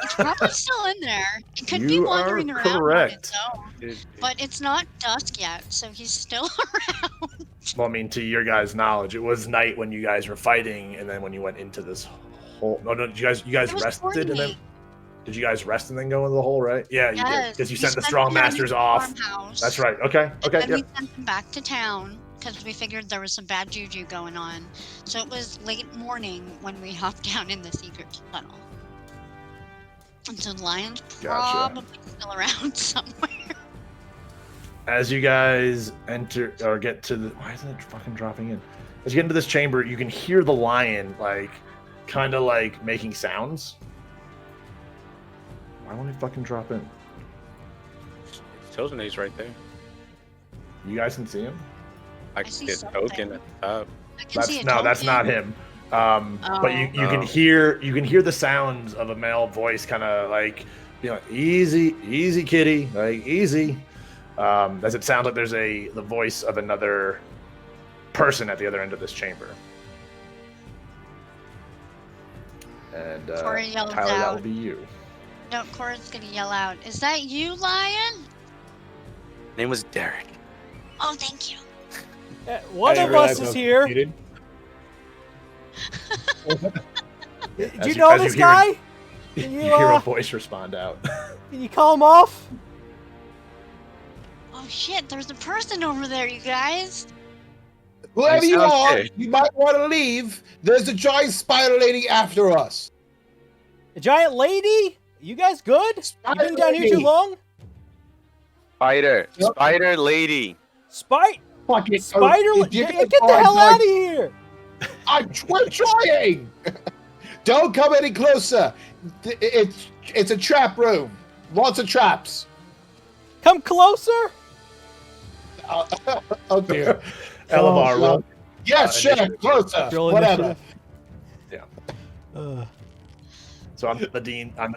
It's probably still in there. It could be You wandering are around correct. on its own. But it's not dusk yet, so he's still around. Well, I mean, to your guys' knowledge, it was night when you guys were fighting, and then when you went into this hole... No, did you guys rested and then... Did you guys rest and then go into the hole, right? Yeah, you did. Because you sent the strong masters off. That's right. Okay. Okay. And then we sent them back to town because we figured there was some bad juju going on. So it was late morning when we hopped down in the secret tunnel. And so the lion's probably still around somewhere. As you guys enter or get to the... Why isn't it fucking dropping in? As you get into this chamber, you can hear the lion, like, kind of like making sounds. Why won't he fucking drop in? It tells me he's right there. You guys can see him? I can see a token at the top. That's not him. But you can hear the sounds of a male voice, kind of like, easy kitty, like easy. As it sounds like there's the voice of another person at the other end of this chamber. And Tyler, that will be you. No, Cora's gonna yell out, "Is that you, lion?" Name was Derek. Oh, thank you. One of us is here. Do you know this guy? You hear a voice respond out. Can you call him off? Oh shit, there's a person over there, you guys. Whoever you are, you might want to leave. There's a giant spider lady after us. A giant lady? You guys good? You been down here too long? Spider lady. Spider lady. Get the hell out of here. We're trying. Don't come any closer. It's a trap room. Lots of traps. Come closer. Oh dear. Elamar, yes, sure. Closer. Whatever. Yeah. So on the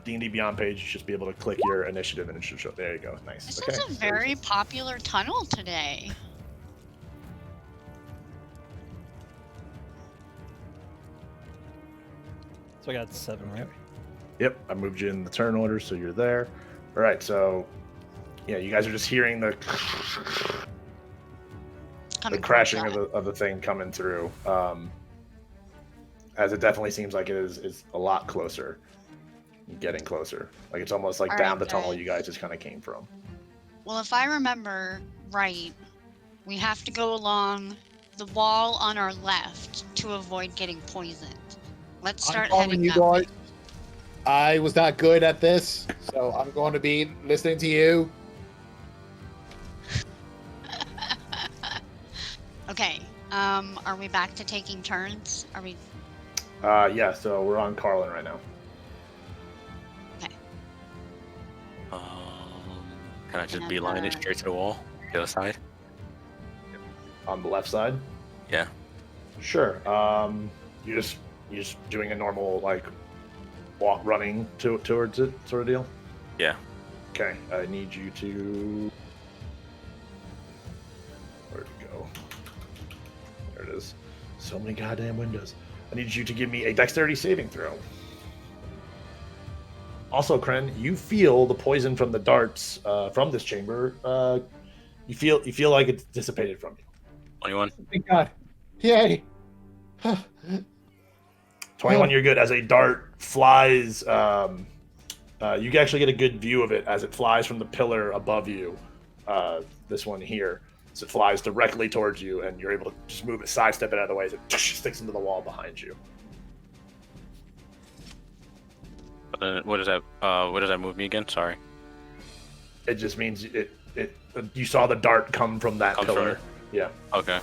D&D Beyond page, you should be able to click your initiative and it should show. There you go. Nice. This is a very popular tunnel today. So I got 7, right? Yep, I moved you in the turn order, so you're there. All right, so yeah, you guys are just hearing the crashing of the thing coming through. As it definitely seems like it is a lot closer, getting closer. Like it's almost like down the tunnel you guys just kind of came from. Well, if I remember right, we have to go along the wall on our left to avoid getting poisoned. Let's start heading that way. I was not good at this, so I'm going to be listening to you. Okay. Are we back to taking turns? Are we? Yeah. So we're on Carlen right now. Okay. Can I just beeline it straight to the wall? The other side? On the left side? Yeah. Sure. You're just doing a normal like walk running towards it sort of deal? Yeah. Okay, I need you to... Where'd it go? There it is. So many goddamn windows. I need you to give me a dexterity saving throw. Also, Cren, you feel the poison from the darts from this chamber. You feel like it's dissipated from you. 21. Thank God. Yay. 21, you're good. As a dart flies, you can actually get a good view of it as it flies from the pillar above you. This one here. So it flies directly towards you, and you're able to just move it, sidestep it out of the way as it sticks into the wall behind you. What does that move me again? Sorry. It just means you saw the dart come from that pillar. Yeah. Okay.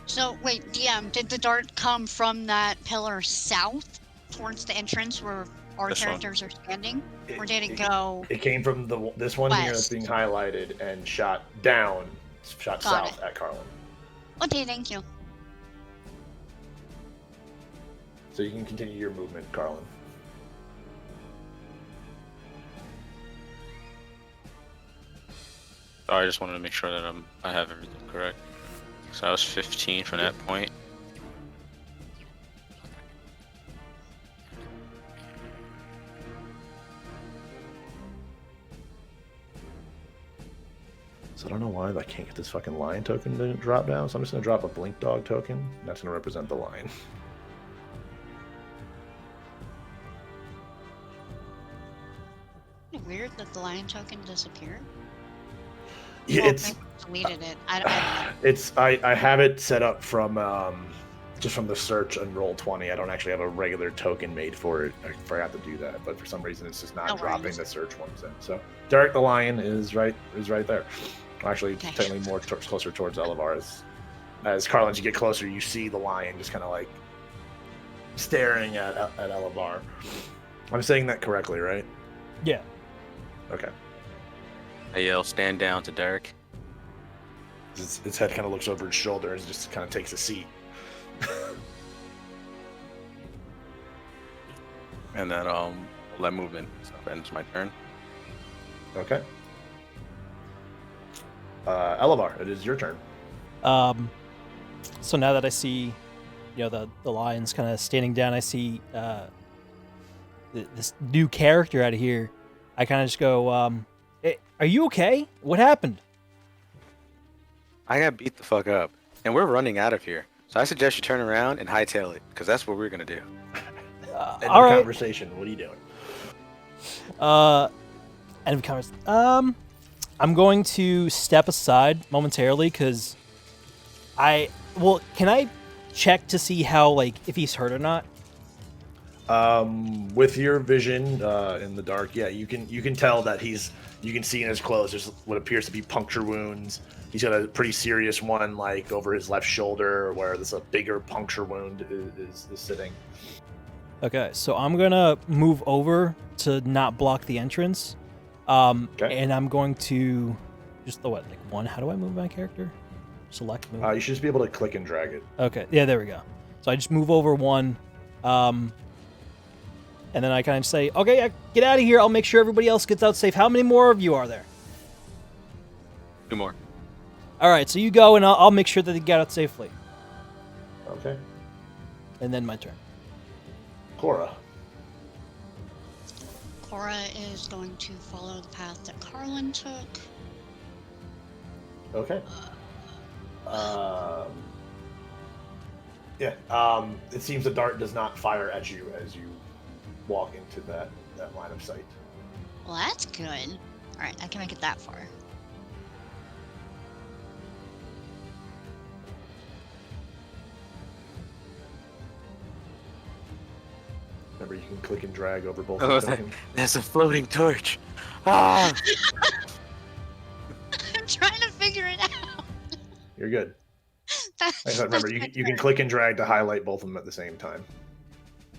So wait, DM, did the dart come from that pillar south towards the entrance where our characters are standing, or did it go? It came from this one here that's being highlighted and shot south at Carlen. Okay, thank you. So you can continue your movement, Carlen. I just wanted to make sure that I have everything correct. So I was 15 from that point. So I don't know why I can't get this fucking lion token to drop down. So I'm just gonna drop a blink dog token. That's gonna represent the lion. Weird that the lion token disappeared. Yeah, well, it's deleted it. I don't know. It's I have it set up from just from the search and Roll20. I don't actually have a regular token made for it. I forgot to do that, but for some reason it's just not dropping the search ones in. So Derek the lion is right there. Actually, technically more closer towards Elevar. As Carlen, as you get closer, you see the lion just kind of like staring at Elevar. I'm saying that correctly, right? Yeah. Okay. I yell, "Stand down!" to Derek. Its head kind of looks over its shoulder and just kind of takes a seat. And then that movement ends my turn. Okay. Elevar, it is your turn. So now that I see, the lion's kind of standing down, I see this new character out of here. I kind of just go, hey, "Are you okay? What happened?" I got beat the fuck up, and we're running out of here. So I suggest you turn around and hightail it, because that's what we're gonna do. End of conversation. What are you doing? End of conversation. I'm going to step aside momentarily because can I check to see how, if he's hurt or not? With your vision in the dark, yeah, you can tell that you can see in his clothes there's what appears to be puncture wounds. He's got a pretty serious one, over his left shoulder, where there's a bigger puncture wound is sitting. Okay, so I'm gonna move over to not block the entrance. And I'm going to just one. How do I move my character? Select move. You should just be able to click and drag it. Okay, yeah, there we go. So I just move over one, and then I kind of say, "Okay, get out of here. I'll make sure everybody else gets out safe." How many more of you are there? 2 more. All right, so you go, and I'll make sure that they get out safely. Okay. And then my turn. Cora. Cora is going to follow the path that Carlen took. Okay. It seems the dart does not fire at you as you walk into that line of sight. Well, that's good. All right, I can make it that far. Remember, you can click and drag over both. That's a floating torch. Ah! I'm trying to figure it out. You're good. Remember, you can click and drag to highlight both of them at the same time.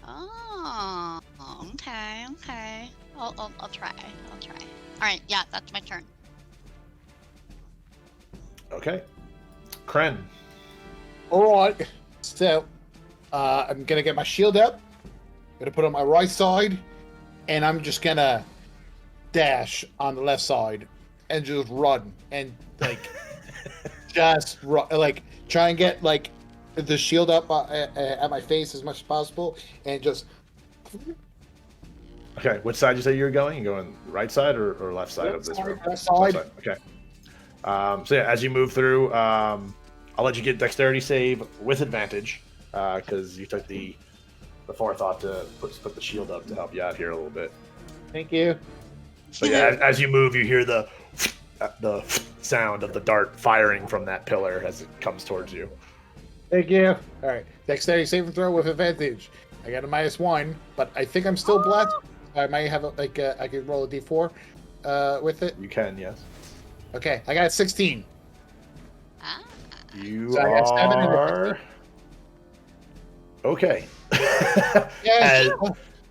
Oh, okay. I'll try. All right, yeah, that's my turn. Okay. Cren. All right. So, I'm gonna get my shield up. Gonna put it on my right side, and I'm just gonna dash on the left side and just run and like just run, like try and get like the shield up at my face as much as possible and just. Okay, which side did you say you were going? You going right side or left side of this room? Left side. Okay. So yeah, as you move through, I'll let you get dexterity save with advantage because you took the forethought to put the shield up to help you out here a little bit. Thank you. So yeah, as you move, you hear the sound of the dart firing from that pillar as it comes towards you. Thank you. All right, dexterity saving throw with advantage. I got a -1, but I think I'm still blessed. I might have I could roll a d4 with it. You can, yes. Okay, I got 16. You So I got 7 and a are okay. Yeah.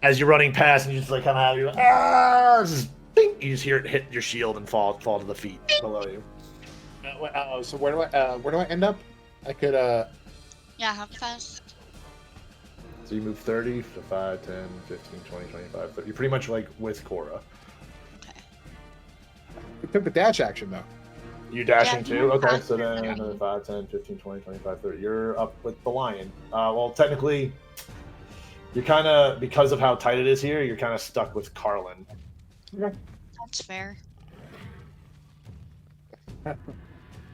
As you're running past and you just like come out, you're like, just, bing, you just hear it hit your shield and fall to the feet below you. So where do I end up? I could Yeah, how fast? So you move 30 to 5, 10, 15, 20, 25, 30. You're pretty much like with Cora. Okay. we took the dash action though. You dashing Yeah, too? Okay, fast. so then another 5, 10, 15, 20, 25, 30. You're up with the lion. Well, technically, you're kind of, because of how tight it is here, you're kind of stuck with Carlen. That's fair. But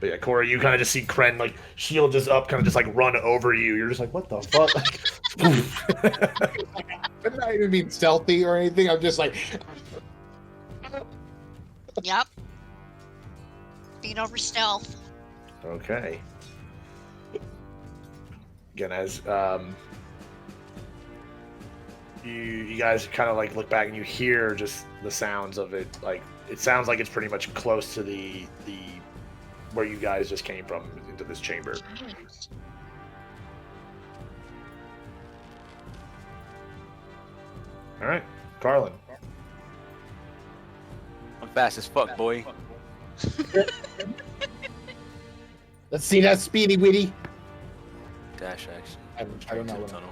yeah, Cora, you kind of just see Cren, like, shield just up, kind of just, like, run over you. You're just like, what the fuck? I'm not even being stealthy or anything. I'm just like... Yep. Beat over stealth. Okay. Again, as you guys kind of like look back and you hear just the sounds of it. Like it sounds like it's pretty much close to the where you guys just came from into this chamber. All right, Carlen. I'm fast as fuck, boy. Let's see that speedy witty. Dash action. I don't know what Tunnel.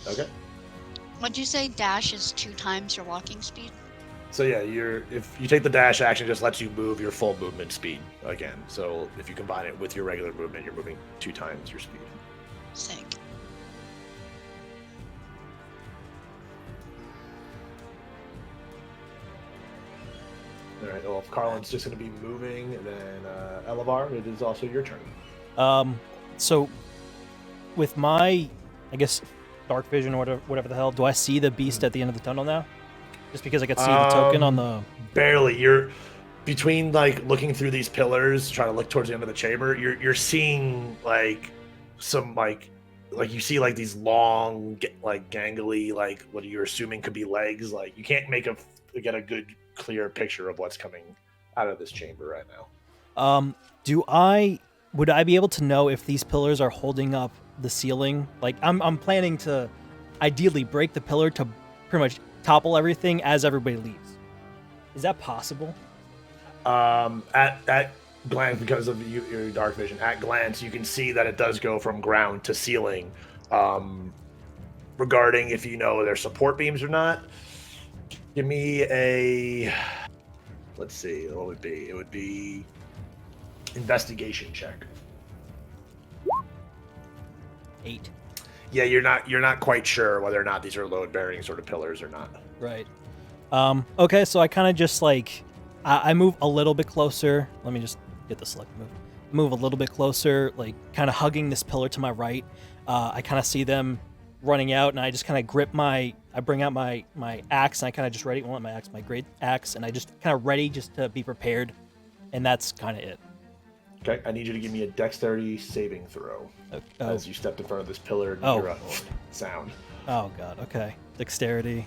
Okay. What'd you say? Dash is 2 times your walking speed? So yeah, if you take the dash action, it just lets you move your full movement speed again. So if you combine it with your regular movement, you're moving 2 times your speed. Sick. All right. Well, if Carlen's just going to be moving, then Elevar, it is also your turn. So with my, I guess, dark vision or whatever the hell, do I see the beast at the end of the tunnel now? Just because I could see the token on the... Barely. You're between, like, looking through these pillars, trying to look towards the end of the chamber, you're seeing, like, some, like you see, like, these long, like, gangly, like, what you're assuming could be legs. Like, you can't get a good, clear picture of what's coming out of this chamber right now. Would I be able to know if these pillars are holding up the ceiling? Like, I'm planning to ideally break the pillar to pretty much topple everything as everybody leaves. Is that possible? At glance, because of your dark vision, at glance, you can see that it does go from ground to ceiling. Regarding if you know their support beams or not, give me a... Let's see, what would it be? It would be investigation check. 8. Yeah, you're not quite sure whether or not these are load-bearing sort of pillars or not. Right. Okay, so I kind of just like I move a little bit closer. Let me just get the select move. Move a little bit closer, like kind of hugging this pillar to my right. I kind of see them running out, and I just kind of I bring out my axe, and I kind of just ready. Well, not my axe, my great axe, and I just kind of ready just to be prepared, and that's kind of it. Okay, I need you to give me a dexterity saving throw as you stepped in front of this pillar and hear a sound. Oh god. Okay. Dexterity.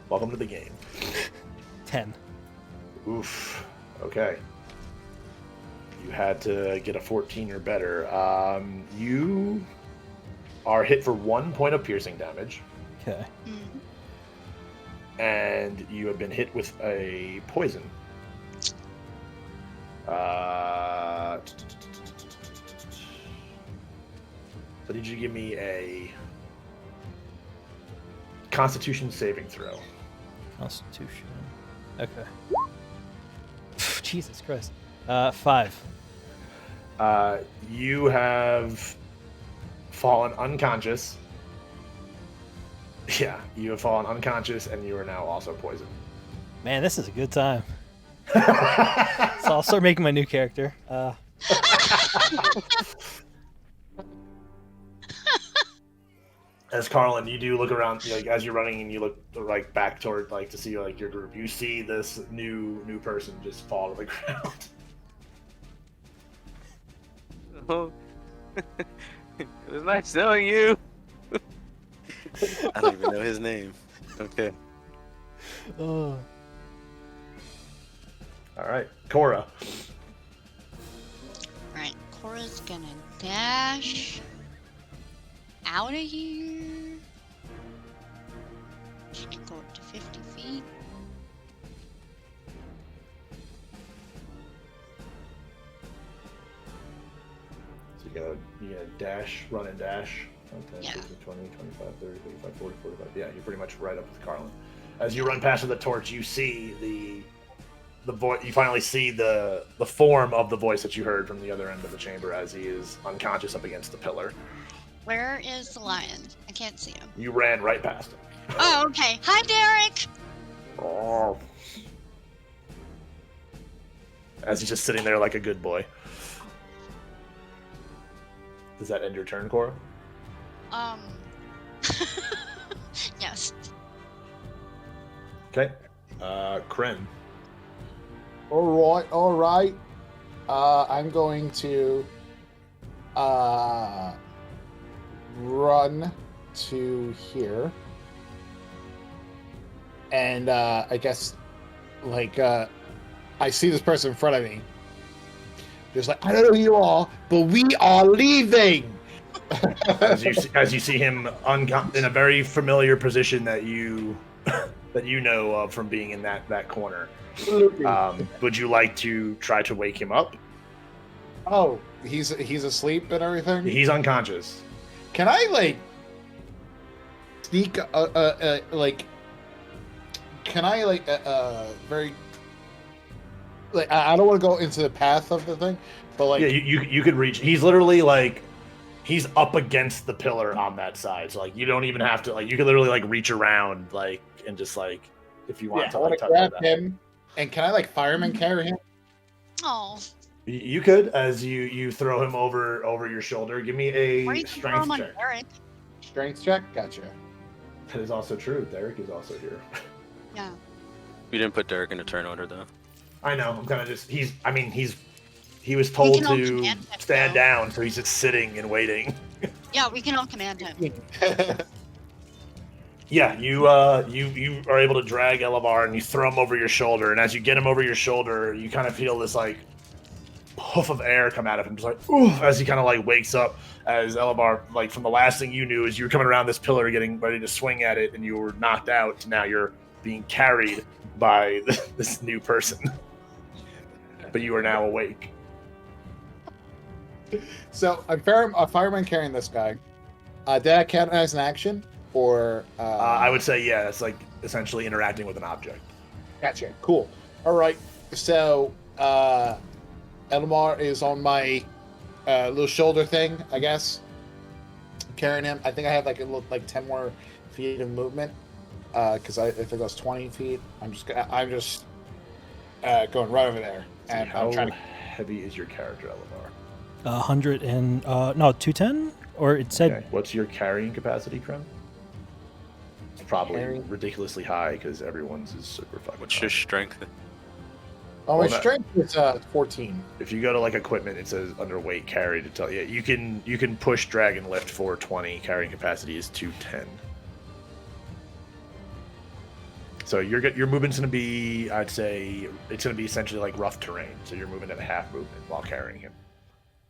Welcome to the game. 10. Oof. Okay. You had to get a 14 or better. You are hit for 1 point of piercing damage. Okay. And you have been hit with a poison. So did you give me a Constitution saving throw? Constitution. Okay. Jesus Christ. 5. You have fallen unconscious. Yeah, you have fallen unconscious, and you are now also poisoned. Man, this is a good time. So I'll start making my new character. As Carlen, you do look around, like as you're running, and you look like back toward like to see like your group. You see this new person just fall to the ground. Oh. It was nice knowing you. I don't even know his name. Okay. Oh. All right, Cora. Alright, Cora's gonna dash out of here. She can go up to 50 feet. So you gotta dash, run and dash. 10, Yeah. 15, 20, 25, 30, 35, 40, 45. Yeah, you're pretty much right up with Carlen. As you run past with the torch, you see the voice. You finally see the form of the voice that you heard from the other end of the chamber as he is unconscious up against the pillar. Where is the lion? I can't see him. You ran right past him. Oh, okay. Hi, Derek! Oh. As he's just sitting there like a good boy. Does that end your turn, Cora? Yes. Okay. Cren. All right. I'm going to run to here, and I guess like I see this person in front of me. Just like, I don't know who you are, but we are leaving. As you see him in a very familiar position that you know of from being in that corner. Would you like to try to wake him up? Oh, he's asleep and everything. He's unconscious. Can I like sneak like? Can I like very like I don't want to go into the path of the thing, but like Yeah, you could reach. He's literally like he's up against the pillar on that side, so like you don't even have to like you can literally like reach around like and just like if you want yeah, to I want like to touch grab that. him, and can I like fireman carry him? Oh. You could as you throw him over your shoulder. Give me Or a you can throw him strength on check. Derek. Strength check, gotcha. That is also true. Derek is also here. Yeah. We didn't put Derek in a turn order though. I know. I'm kind of just. He was told can all to command him, stand though. down, so he's just sitting and waiting. Yeah, we can all command him. Yeah, you are able to drag Elevar and you throw him over your shoulder, and as you get him over your shoulder, you kind of feel this like puff of air come out of him, just like ooh, as he kind of like wakes up. As Elevar, like from the last thing you knew, is you were coming around this pillar, getting ready to swing at it, and you were knocked out. Now you're being carried by this new person, but you are now awake. So I'm a fireman carrying this guy. Did that count as an action, or? I would say yeah, it's like essentially interacting with an object. Gotcha. Cool. All right. So Elmar is on my little shoulder thing, I guess. Carrying him. I think I have like 10 more feet of movement. Because if it goes 20 feet, I'm just going right over there. And How I'm trying to. heavy is your character, Elevar? 100 and no 210, or it said Okay. What's your carrying capacity, Cren? It's probably Carrying? ridiculously high because everyone's is super fucking. What's high. your strength? Oh, my Well, that- strength is 14. If you go to like equipment, it says underweight carry to tell you you can push drag and lift 420. Carrying capacity is 210. So your movement's gonna be, I'd say, it's gonna be essentially like rough terrain. So you're moving at a half movement while carrying him.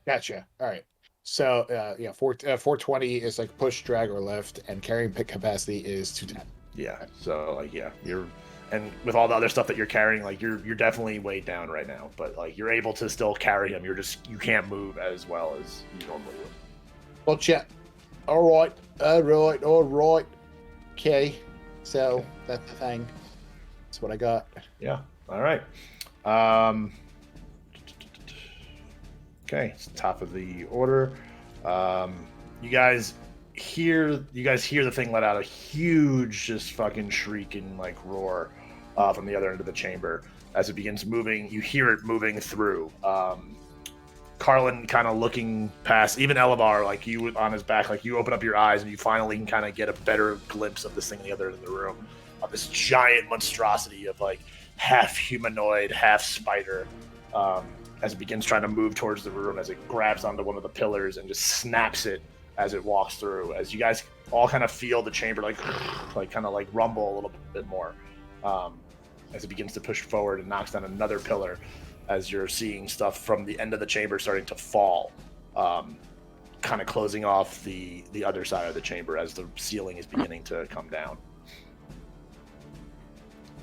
Gotcha. All right. So 420 is like push, drag, or lift, and carrying pick capacity is 210. Yeah. So like you're, and with all the other stuff that you're carrying, like you're definitely weighed down right now. But like you're able to still carry him. You can't move as well as you normally would. Gotcha. All right. Okay. So that's the thing. That's what I got. Yeah. All right. Okay. It's top of the order. You guys hear the thing let out a huge, just fucking shrieking like roar from the other end of the chamber as it begins moving. You hear it moving through. Carlen kind of looking past, even Elevar, like you on his back, like you open up your eyes and you finally can kind of get a better glimpse of this thing on the other end of the room, of this giant monstrosity of like half humanoid, half spider, as it begins trying to move towards the room, as it grabs onto one of the pillars and just snaps it as it walks through. As you guys all kind of feel the chamber like kind of like rumble a little bit more, as it begins to push forward and knocks down another pillar. As you're seeing stuff from the end of the chamber starting to fall, kind of closing off the other side of the chamber as the ceiling is beginning to come down.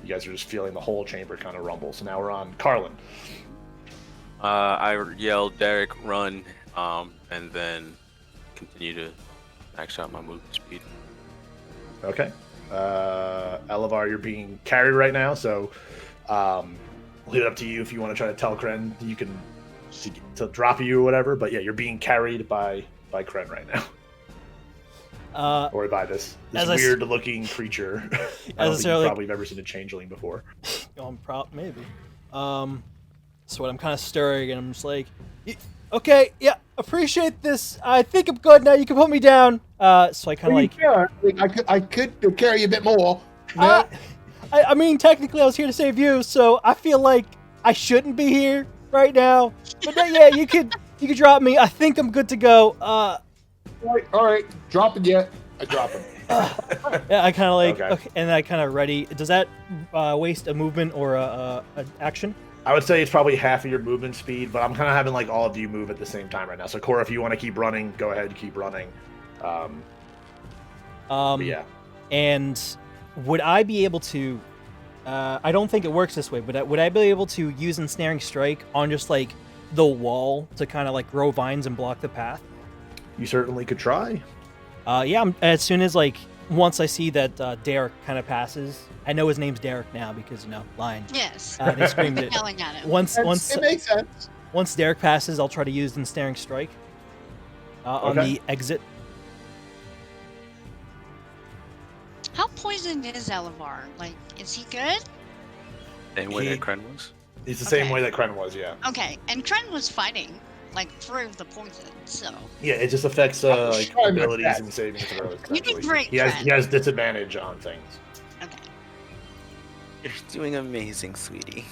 You guys are just feeling the whole chamber kind of rumble. So now we're on Carlen. I yell, Derek, run, and then continue to max out my movement speed. Okay. Elevar, you're being carried right now, so leave it up to you if you want to try to tell Cren you can to drop you or whatever. But yeah, you're being carried by Cren right now. Or by this weird-looking creature. I don't think you probably have ever seen a changeling before. Maybe. So what I'm kind of stirring, and I'm just like, okay, yeah, appreciate this. I think I'm good now. You can put me down. So I kind of like. Sure? I could carry you a bit more. No? I mean, technically, I was here to save you, so I feel like I shouldn't be here right now. But yeah, you could drop me. I think I'm good to go. All right, dropping yet? I drop him. Yeah, I kind of like, okay, and I kind of ready. Does that waste a movement or an action? I would say it's probably half of your movement speed, but I'm kind of having like all of you move at the same time right now. So Cora, if you want to keep running, go ahead, keep running. Yeah. And would I be able to? I don't think it works this way, but would I be able to use Ensnaring Strike on just like the wall to kind of like grow vines and block the path? You certainly could try. Yeah. As soon as like once I see that Derek kind of passes, I know his name's Derek now because line. Yes. They screamed it. Yelling at him. Once it makes sense. Once Derek passes, I'll try to use Ensnaring Strike on the exit. How poisoned is Elevar? Like, is he good? Same way that Cren was? It's the same way that Cren was, yeah. Okay, and Cren was fighting, like, through the poison, so... Yeah, it just affects like abilities and saving throws. You did great, he has disadvantage on things. Okay. You're doing amazing, sweetie.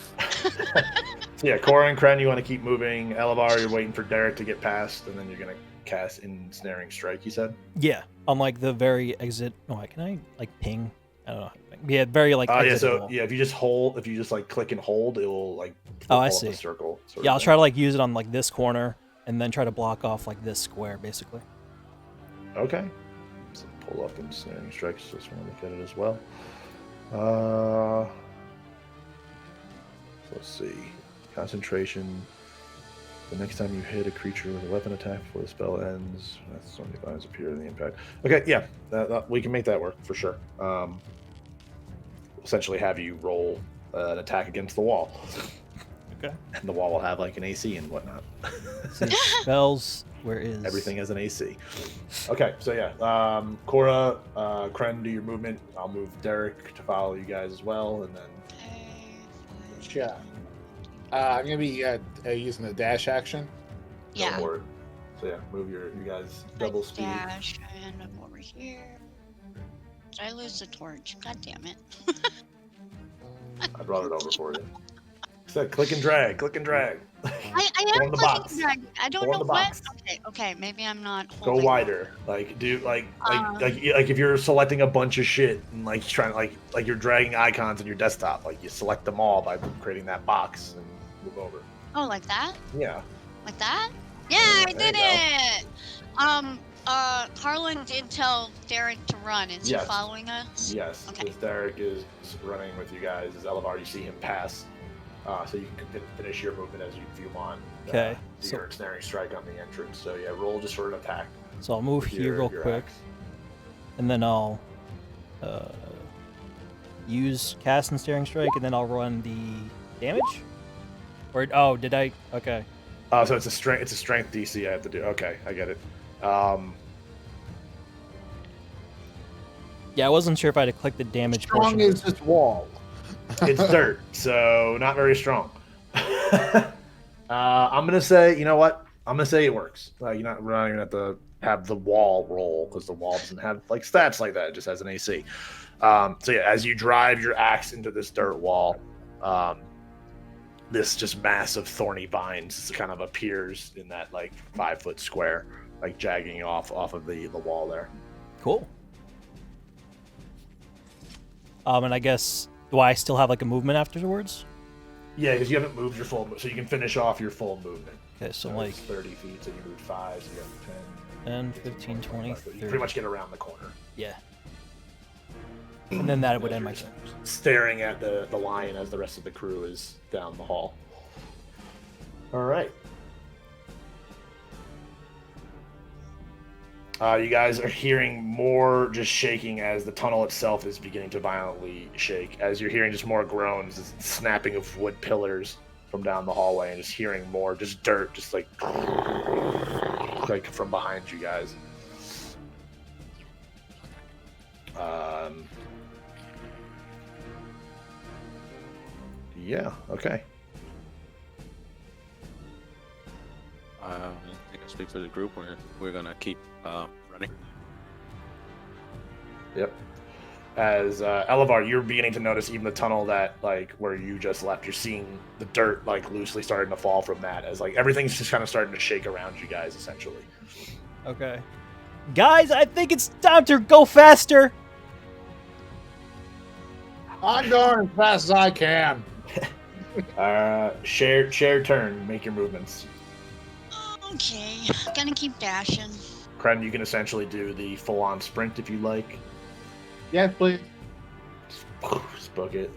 So yeah, Cora and Cren, you want to keep moving. Elevar, you're waiting for Derek to get past, and then you're going to cast Ensnaring Strike, you said? Yeah, on like the very exit. Oh, can I like ping? I don't know. Yeah, very like. Yeah. So yeah, if you just like click and hold, it will like. I see. A circle. Yeah, I'll try to like use it on like this corner, and then try to block off like this square, basically. Okay. So pull up Ensnaring Strike. Just want to look at it as well. Let's see. Concentration. The next time you hit a creature with a weapon attack before the spell ends, that's only vines appear in the impact. Okay, yeah, we can make that work for sure. We'll essentially have you roll an attack against the wall. Okay. And the wall will have like an AC and whatnot. Spells, where is... Everything has an AC. Okay, so yeah, Cora, Cren, do your movement. I'll move Derek to follow you guys as well, and then... Yeah. I'm gonna be using the dash action. Yeah. So yeah, move you guys double speed. Dash, and I'm over here. Did I lose the torch? God damn it. I brought it over for you. Said click and drag, click and drag. I am clicking and dragging. I don't know what. Okay, maybe I'm not. Go wider. Like do like if you're selecting a bunch of shit and like trying to like you're dragging icons on your desktop, like you select them all by creating that box and move over. Oh, like that? Yeah. Like that? Yeah, I did it. Carlen did tell Derek to run. Is he following us? Yes. Okay. Because Derek is running with you guys. As Elevar, you see him pass. So you can finish your movement as you want. Okay. So your Ensnaring Strike on the entrance. So yeah, roll just for an attack. So I'll move here real quick. Axe. And then I'll use cast and staring strike, and then I'll run the damage. Or did I? Okay. So it's a strength DC I have to do. Okay, I get it. Yeah, I wasn't sure if I had to click the damage Strong portion. is this wall. It's dirt, so not very strong. I'm gonna say, you know what? I'm gonna say it works. We're not even have to have the wall roll because the wall doesn't have like stats like that. It just has an AC. So yeah, as you drive your axe into this dirt wall, this just massive thorny vines kind of appears in that like 5-foot square, like jagging off of the wall there. Cool. And I guess, do I still have like a movement afterwards? Yeah, because you haven't moved your full, so you can finish off your full movement. Okay, so That like was 30 feet, so you moved 5, so you have 10, 15, 20, 25, 30. You pretty much get around the corner. Yeah. And then that would end my turn. Staring at the lion as the rest of the crew is down the hall. All right. You guys are hearing more just shaking as the tunnel itself is beginning to violently shake. As you're hearing just more groans, this snapping of wood pillars from down the hallway, and just hearing more just dirt, just like from behind you guys. Yeah. Okay. I think I speak for the group. We're gonna keep running. Yep. As Elevar, you're beginning to notice even the tunnel that like where you just left. You're seeing the dirt like loosely starting to fall from that. As like everything's just kind of starting to shake around you guys, essentially. Okay. Guys, I think it's time to go faster. I'm going as fast as I can. Share turn. Make your movements. Okay, gonna keep dashing. Cren, you can essentially do the full-on sprint if you like. Yes, please. Just book it.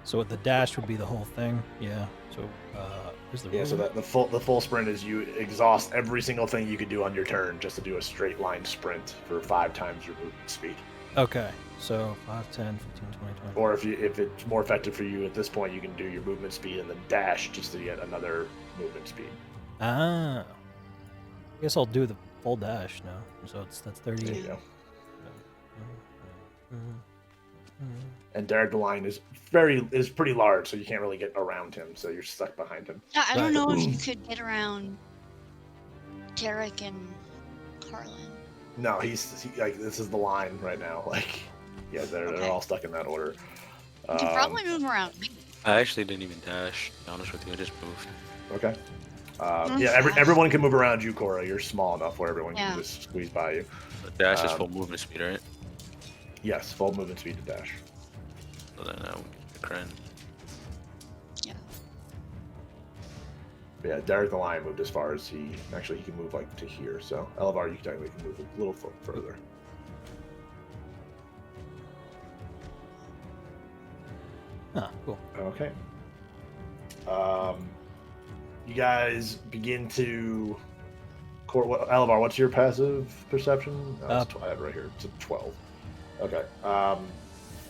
So the dash would be the whole thing. Yeah. So where's the Yeah, so that the full sprint is you exhaust every single thing you could do on your turn just to do a straight line sprint for 5 times your movement speed. Okay. So 5, 10, 15, 20, 20. Or if it's more effective for you at this point, you can do your movement speed and then dash just to get another movement speed. Ah. I guess I'll do the full dash now. So that's 30. There you go. And Derek the Lion is pretty large, so you can't really get around him, so you're stuck behind him. I don't know if you could get around Derek and Carlen. No, he's like this is the line right now. Like, yeah, they're all stuck in that order. You can probably move around. I actually didn't even dash. To be honest with you, I just moved. Okay. Everyone can move around you, Cora. You're small enough where everyone can just squeeze by you. The dash is full movement speed, right? Yes, full movement speed to dash. So then Cren. Yeah. But yeah, Derek the Lion moved as far as he can move like to here. So Elevar, you technically can move a little further. Ah, cool. Okay. You guys begin to. Elevar, what's your passive perception? I have it right here. It's a 12. Okay.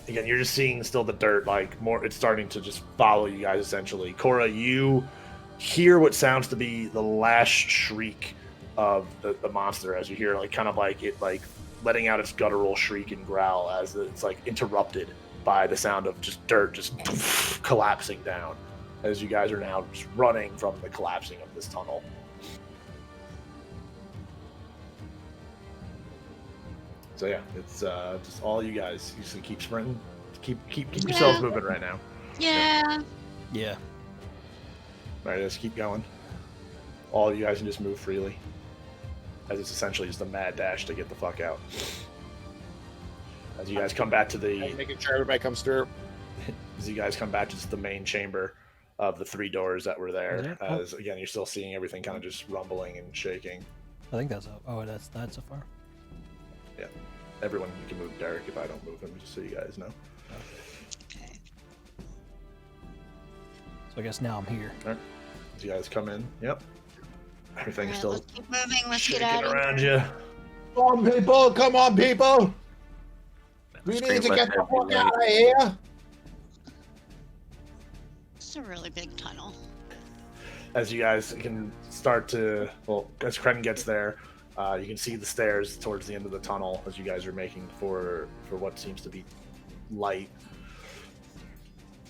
Again, you're just seeing still the dirt, like more. It's starting to just follow you guys essentially. Cora, you hear what sounds to be the last shriek of the monster as you hear like kind of like it like letting out its guttural shriek and growl as it's like interrupted by the sound of just dirt just collapsing down as you guys are now just running from the collapsing of this tunnel. So yeah, it's just all you guys. You just keep sprinting, keep yourselves moving right now. Yeah. Yeah. All right, just keep going. All you guys can just move freely, as it's essentially just a mad dash to get the fuck out. As you guys come back to making sure everybody comes through. As you guys come back to just the main chamber of the 3 doors that were there, as again you're still seeing everything kind of just rumbling and shaking. I think that's that's so far. Yeah, everyone you can move Derek if I don't move him, just so you guys know. Okay. So I guess now I'm here. All right. You guys come in. Yep. Everything's Alright, still let's keep moving. Let's get shaking out of around here. you. Come on, people! We Scream need to let get the there be fuck light. out of here! It's a really big tunnel. As you guys can start to, as Cren gets there, you can see the stairs towards the end of the tunnel as you guys are making for what seems to be light.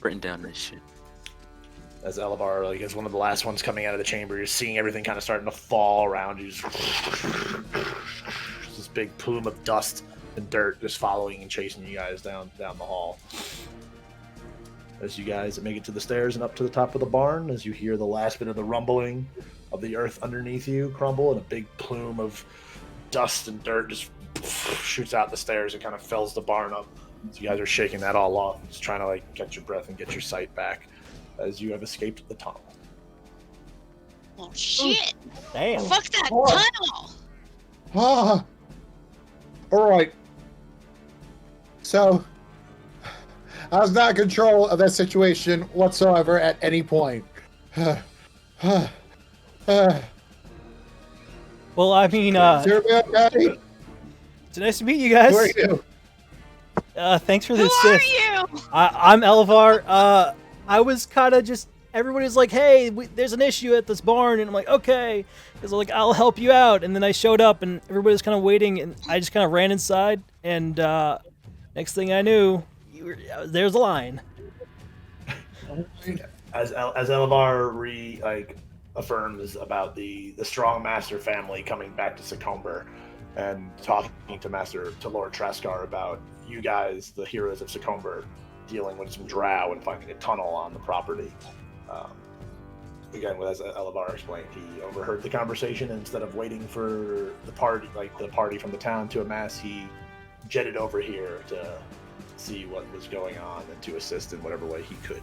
Written down this shit. As Elevar, as one of the last ones coming out of the chamber, you're seeing everything kind of starting to fall around you. Just this big plume of dust and dirt just following and chasing you guys down the hall. As you guys make it to the stairs and up to the top of the barn, as you hear the last bit of the rumbling of the earth underneath you crumble, and a big plume of dust and dirt just shoots out the stairs and kind of fills the barn up. So you guys are shaking that all off, just trying to catch your breath and get your sight back as you have escaped the tunnel. Oh shit! Damn. Fuck that tunnel! Ah. Alright. So, I was not in control of that situation whatsoever at any point. Well, I mean, Is everybody okay? it's nice to meet you guys. Who are you? Thanks for Who the are assist. you? I'm Elvar. I was kind of just, everybody's like, hey, there's an issue at this barn, and I'm like, okay, because like, I'll help you out. And then I showed up, and everybody's kind of waiting, and I just kind of ran inside, and next thing I knew, there's a line. As Elevar affirms about the strong master family coming back to Succumber, and talking to Lord Traskar about you guys, the heroes of Succumber, dealing with some drow and finding a tunnel on the property. Again, as Elevar explained, he overheard the conversation, and instead of waiting for the party from the town to amass, he jetted over here to see what was going on and to assist in whatever way he could.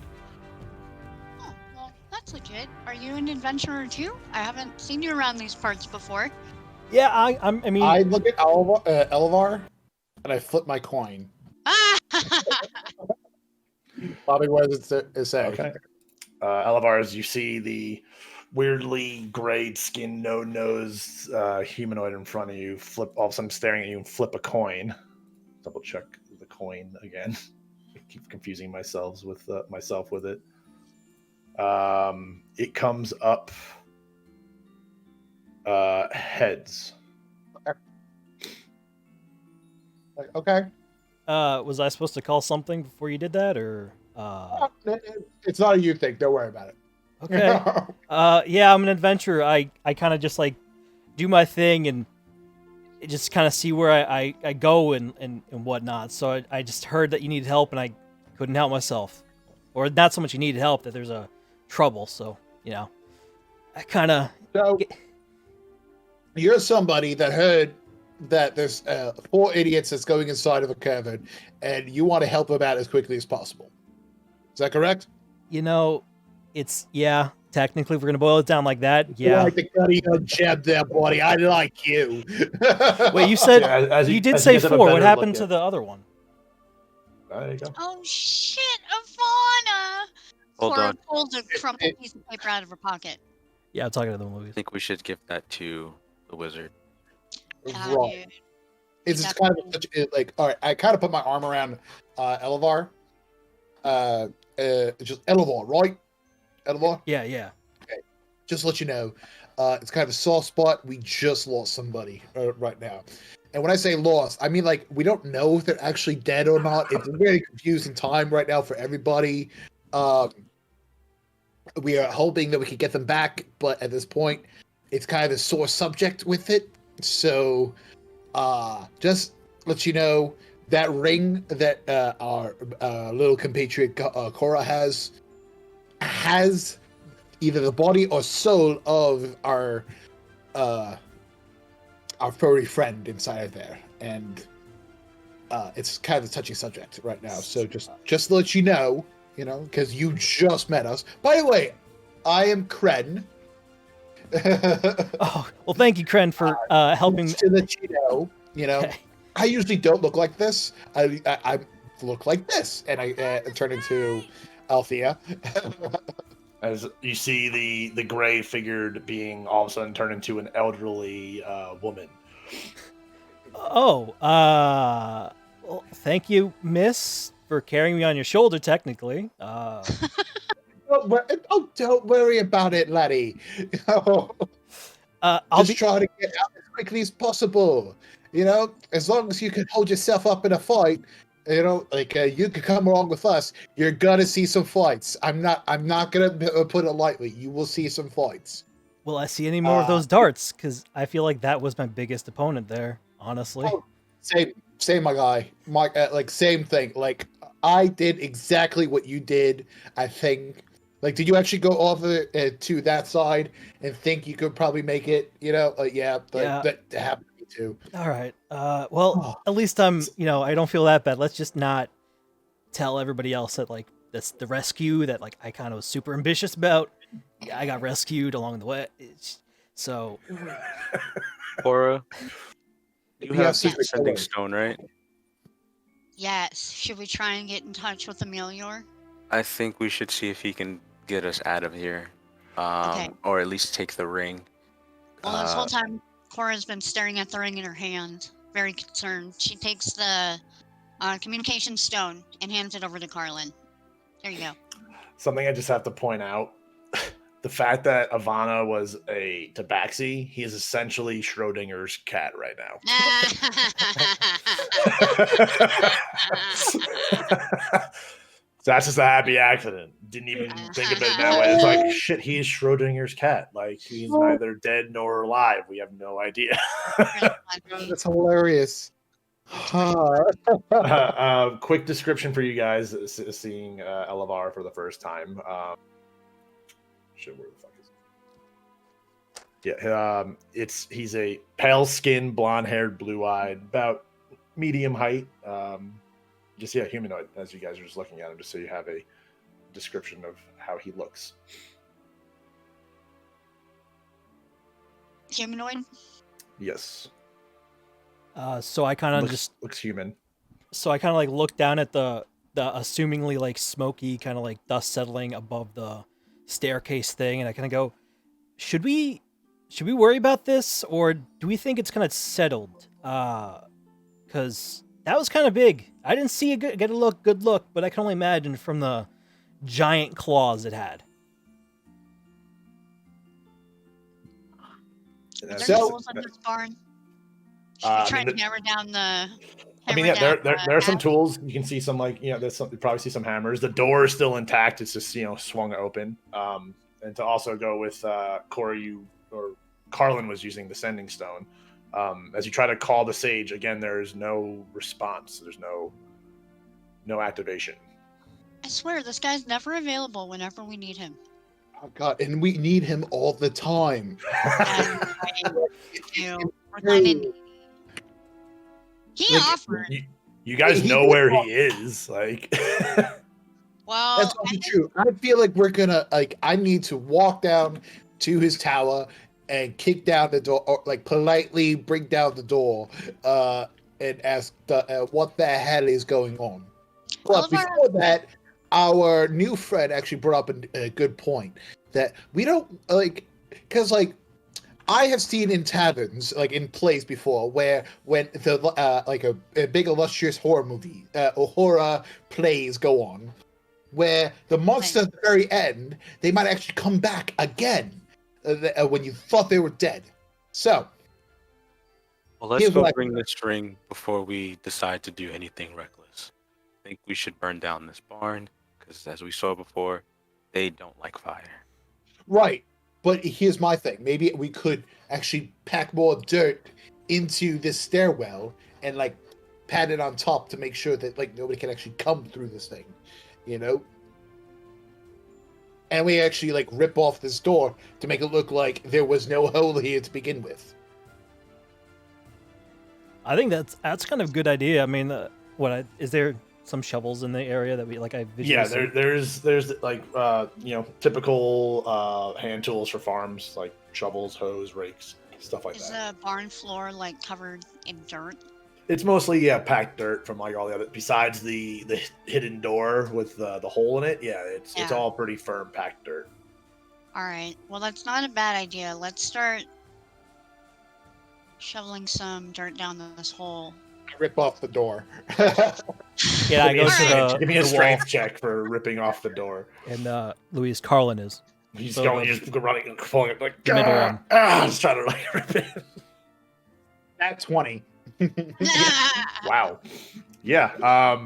Oh, well, that's legit. Are you an adventurer too? I haven't seen you around these parts before. Yeah, I mean, I look at Elvar and I flip my coin. Ah! Bobby, what does it say? Okay. Elevar, as you see the weirdly grayed skin, no-nosed humanoid in front of you, all of a sudden staring at you and flip a coin. Double check the coin again. I keep confusing myself with it. It comes up heads. Okay. was I supposed to call something before you did that, or? It's not a you thing. Don't worry about it. Okay. Yeah, I'm an adventurer. I kind of just do my thing and just kind of see where I go and whatnot. So I just heard that you needed help and I couldn't help myself, or not so much you needed help, that there's a trouble. So I kind of. So you're somebody that heard that there's 4 idiots that's going inside of a cavern, and you want to help them out as quickly as possible. Is that correct? It's technically, if we're gonna boil it down like that, yeah. You like the cutting on jab there, buddy. I like you. Wait, you said Yeah, you did say 4. What happened to the other one? There you go. Oh shit, Ivana! Hold Cora on. pulls a crumpled piece of paper out of her pocket. Yeah, I'm talking to the I movies. think we should give that to the wizard. Wrong. Dude. It's just kind of all right. I kind of put my arm around Elevar. Just Elevar, right? Elevar. Yeah. Just to let you know, it's kind of a soft spot. We just lost somebody right now. And when I say lost, I mean we don't know if they're actually dead or not. It's a very confusing time right now for everybody. We are hoping that we could get them back, but at this point, it's kind of a sore subject with it. So, just let you know, that ring that our little compatriot Cora has either the body or soul of our furry friend inside of there, and it's kind of a touchy subject right now. So just to let you know, because you just met us. By the way, I am Cren. Oh, well, thank you, Cren, for helping. To let you know, Okay. I usually don't look like this. I look like this, and I turn into Althea. As you see the gray figured being all of a sudden turn into an elderly woman. Well, thank you, miss, for carrying me on your shoulder, technically. Don't worry about it, laddie. I'll Just be. try to get out as quickly as possible. You know, as long as you can hold yourself up in a fight, you know, like you can come along with us. You're gonna see some fights. I'm not gonna put it lightly. You will see some fights. Will I see any more of those darts? Because I feel like that was my biggest opponent there, honestly. Oh, same, my guy. Like same thing. Like I did exactly what you did. I think. Like, did you actually go over to that side and think you could probably make it? You know, yeah, Yeah. that happened to me too. All right. Well, at least I don't feel that bad. Let's just not tell everybody else that like that's the rescue that like I kind of was super ambitious about. Yeah, I got rescued along the way. So, Cora, you have the secret sending door. stone, right? Yes. Should we try and get in touch with Amelior? I think we should see if he can get us out of here, Okay. or at least take the ring. Well, this whole time, Cora's been staring at the ring in her hand, very concerned. She takes the communication stone and hands it over to Carlen. There you go. Something I just have to point out. The fact that Ivana was a tabaxi, he is essentially Schrodinger's cat right now. So that's just a happy accident. Didn't even think of it that way. It's like, shit, he's Schrodinger's cat. Like, he's neither dead nor alive. We have no idea. That's hilarious. Quick description for you guys seeing Elevar for the first time. Shit, where the fuck is he? Yeah, he's a pale-skinned, blonde-haired, blue-eyed, about medium height. Humanoid. As you guys are just looking at him, just so you have a description of how he looks. Humanoid? Yes. So I kind of just looks human. So I kind of like look down at the assumingly like smoky kind of like dust settling above the staircase thing, and I kind of go, should we worry about this, or do we think it's kind of settled? Because that was kind of big. I didn't see a good look, but I can only imagine from the giant claws it had. Are there tools in this barn? Should we try to narrow down the... there are some tools. You can see some there's some. You probably see some hammers. The door is still intact. It's just swung open. And to also go with Cora, Carlen was using the sending stone. As you try to call the sage again, there's no response. There's no activation. I swear, this guy's never available whenever we need him. Oh God, and we need him all the time. He offered. You guys know where he is, like. Well, that's also true. I feel like we're gonna I need to walk down to his tower and kick down the door, or like politely break down the door, and ask what the hell is going on. But before that, our new friend actually brought up a good point that we don't because I have seen in taverns, in plays before, where when the a big illustrious horror movie or horror plays go on, where the monster at the very end, they might actually come back again when you thought they were dead. So, well, let's go bring this ring before we decide to do anything reckless. I think we should burn down this barn because, as we saw before, they don't like fire. Right. But here's my thing. Maybe we could actually pack more dirt into this stairwell and pad it on top to make sure that nobody can actually come through this thing, And we actually rip off this door to make it look like there was no hole here to begin with. I think that's kind of a good idea. I mean, is there some shovels in the area that we there's typical hand tools for farms, like shovels, hoes, rakes, stuff like that. Is the barn floor covered in dirt? It's mostly packed dirt from all the other, besides the hidden door with the hole in it. It's all pretty firm packed dirt. All right, well, that's not a bad idea. Let's start shoveling some dirt down this hole. I rip off the door. Yeah, I go to give me a the strength wall, check for ripping off the door. and Louis Carlen is. He's So going, the- he's just running and pulling it like The middle one. just trying to like rip it. At 20. Wow. Yeah.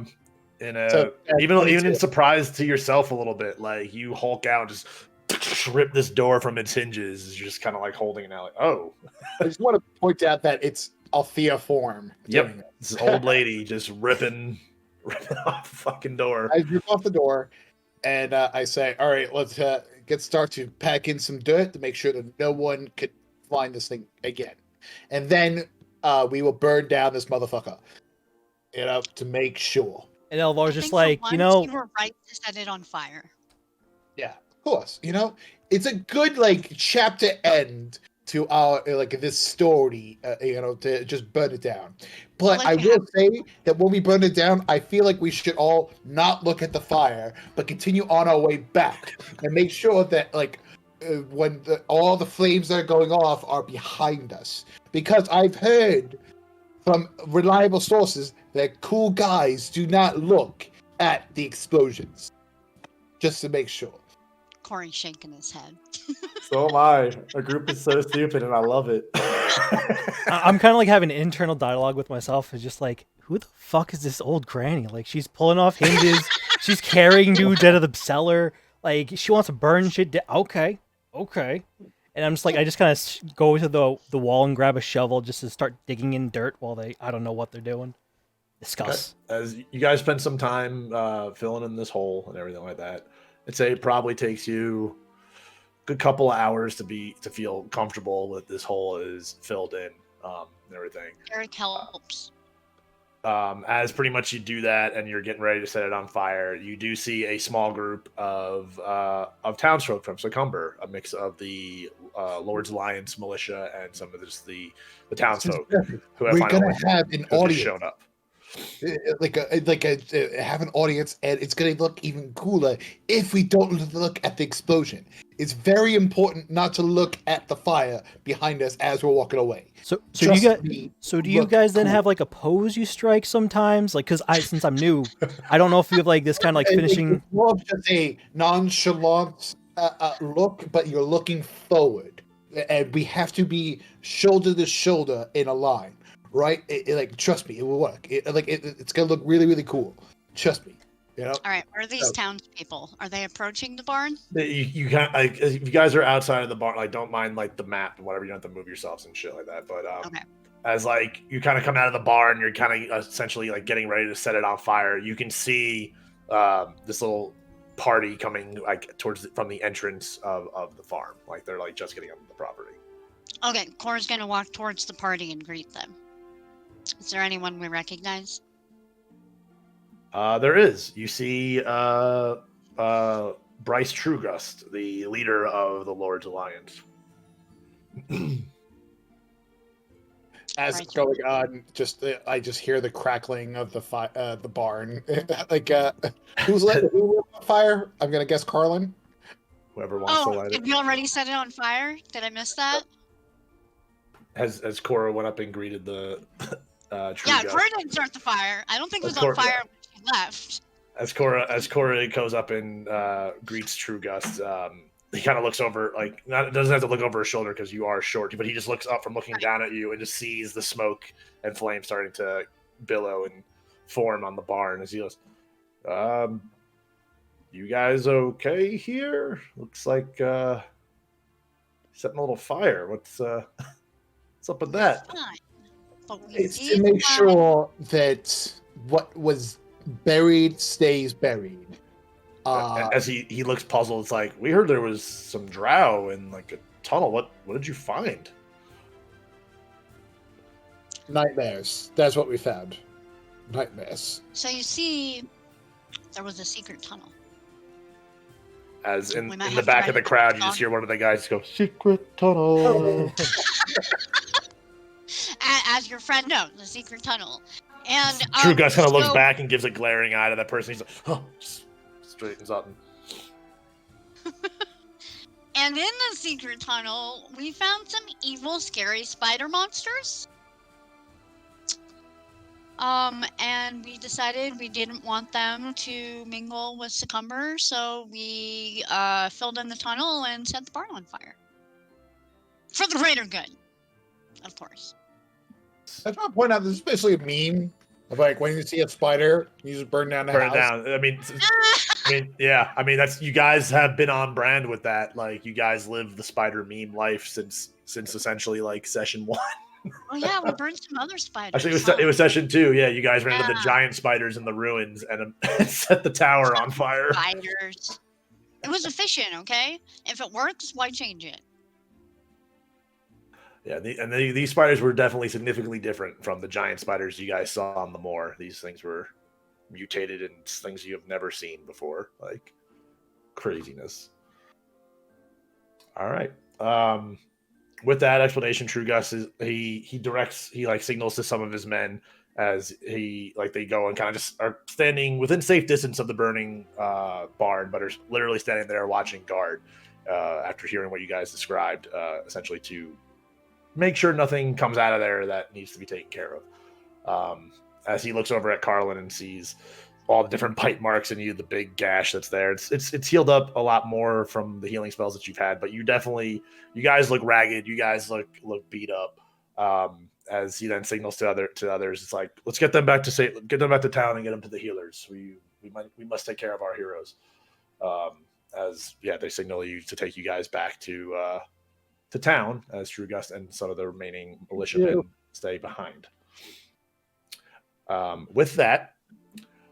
In a So, even 22. in surprise to yourself a little bit, like you hulk out, just rip this door from its hinges. You're just kind of like holding it out, like, oh. I just want to point out that it's Althea form. Yep. doing it. This old lady just ripping off the fucking door. I rip off the door, and I say, "All right, let's start to pack in some dirt to make sure that no one could find this thing again, and then we will burn down this motherfucker, to make sure." And Elvar's I just think like, for you once know, you were right to set it on fire. Yeah, of course. It's a good chapter end to our this story. To just burn it down. But Like I you will say that when we burn it down, I feel like we should all not look at the fire, but continue on our way back and make sure that when all the flames that are going off are behind us, because I've heard from reliable sources that cool guys do not look at the explosions. Just to make sure. Corey's shaking his head. So am I. Our group is so stupid, and I love it. I'm kind of like having an internal dialogue with myself. It's just like, who the fuck is this old granny? Like, she's pulling off hinges. She's carrying dudes out of the cellar. Like, she wants to burn shit down. Okay. And I'm just like, I just kind of go to the wall and grab a shovel just to start digging in dirt while I don't know what they're doing. Discuss. As you guys spend some time filling in this hole and everything like that, I'd say it probably takes you a good couple of hours to feel comfortable that this hole is filled in and everything. Eric helps. As pretty much you do that and you're getting ready to set it on fire, you do see a small group of townsfolk from Succumber, a mix of the Lord's Alliance militia and some of the townsfolk who have We're gonna finally have an who have audience. shown up. Have an audience, and it's gonna look even cooler if we don't look at the explosion. It's very important not to look at the fire behind us as we're walking away. So do you guys then have like a pose you strike sometimes? Like, because since I'm new, I don't know if you have like this kind of like finishing. It's more of just a nonchalant look, but you're looking forward, and we have to be shoulder to shoulder in a line. Right? Trust me, it will work. It's gonna look really, really cool. Trust me. All right, where are these townspeople? Are they approaching the barn? You can't, if you guys are outside of the barn, don't mind the map and whatever. You don't have to move yourselves and shit like that. But Okay. as you kind of come out of the barn, you're kind of essentially getting ready to set it on fire. You can see this little party coming from the entrance of the farm. They're just getting onto the property. Okay, Cora's gonna walk towards the party and greet them. Is there anyone we recognize? There is. You see Bryce Trugust, the leader of the Lord's Alliance. As it's going on, I just hear the crackling of the barn. Who's lit on fire? I'm gonna guess Carlen. Whoever wants to light it. Did we already set it on fire? Did I miss that? As Cora went up and greeted the Trugust. Yeah, Cora didn't start the fire. I don't think it was on fire when she left. As Cora goes up and greets Trugust, he kind of looks over, doesn't have to look over his shoulder because you are short, but he just looks up from looking down at you and just sees the smoke and flame starting to billow and form on the barn as he goes, you guys okay here? Looks like setting a little fire. What's up with that? It's to make sure that what was buried stays buried. As he looks puzzled, it's like, we heard there was some drow in a tunnel. What did you find? Nightmares. That's what we found. Nightmares. So you see, there was a secret tunnel. As in the back of the crowd, you just hear one of the guys go, "Secret tunnel." As your friend knows, the secret tunnel. And Trugust kind of looks back and gives a glaring eye to that person. He's like, oh, straightens up. And in the secret tunnel, we found some evil, scary spider monsters. And we decided we didn't want them to mingle with Succumber, so we filled in the tunnel and set the barn on fire. For the greater good, of course. I just want to point out this is basically a meme of like when you see a spider, you just burn down the house. Burn it down. Yeah. I mean, that's you guys have been on brand with that. Like, you guys live the spider meme life since essentially like session 1. Oh yeah, we burned some other spiders. Actually, it was session 2. Yeah, you guys ran into the giant spiders in the ruins and set the tower on fire. Spiders. It was efficient, okay? If it works, why change it? Yeah, these spiders were definitely significantly different from the giant spiders you guys saw on the moor. These things were mutated and things you have never seen before. Like, craziness. All right. With that explanation, True Gus he signals to some of his men as they go and kind of just are standing within safe distance of the burning barn, but are literally standing there watching guard after hearing what you guys described, essentially to make sure nothing comes out of there that needs to be taken care of. As he looks over at Carlen and sees all the different bite marks and the big gash that's there. It's healed up a lot more from the healing spells that you've had, but you guys look ragged. You guys look beat up. As he then signals to others, it's like, let's get them back to town and get them to the healers. We must take care of our heroes. They signal you to take you guys back to town as True Gust and some of the remaining militiamen stay behind. With that,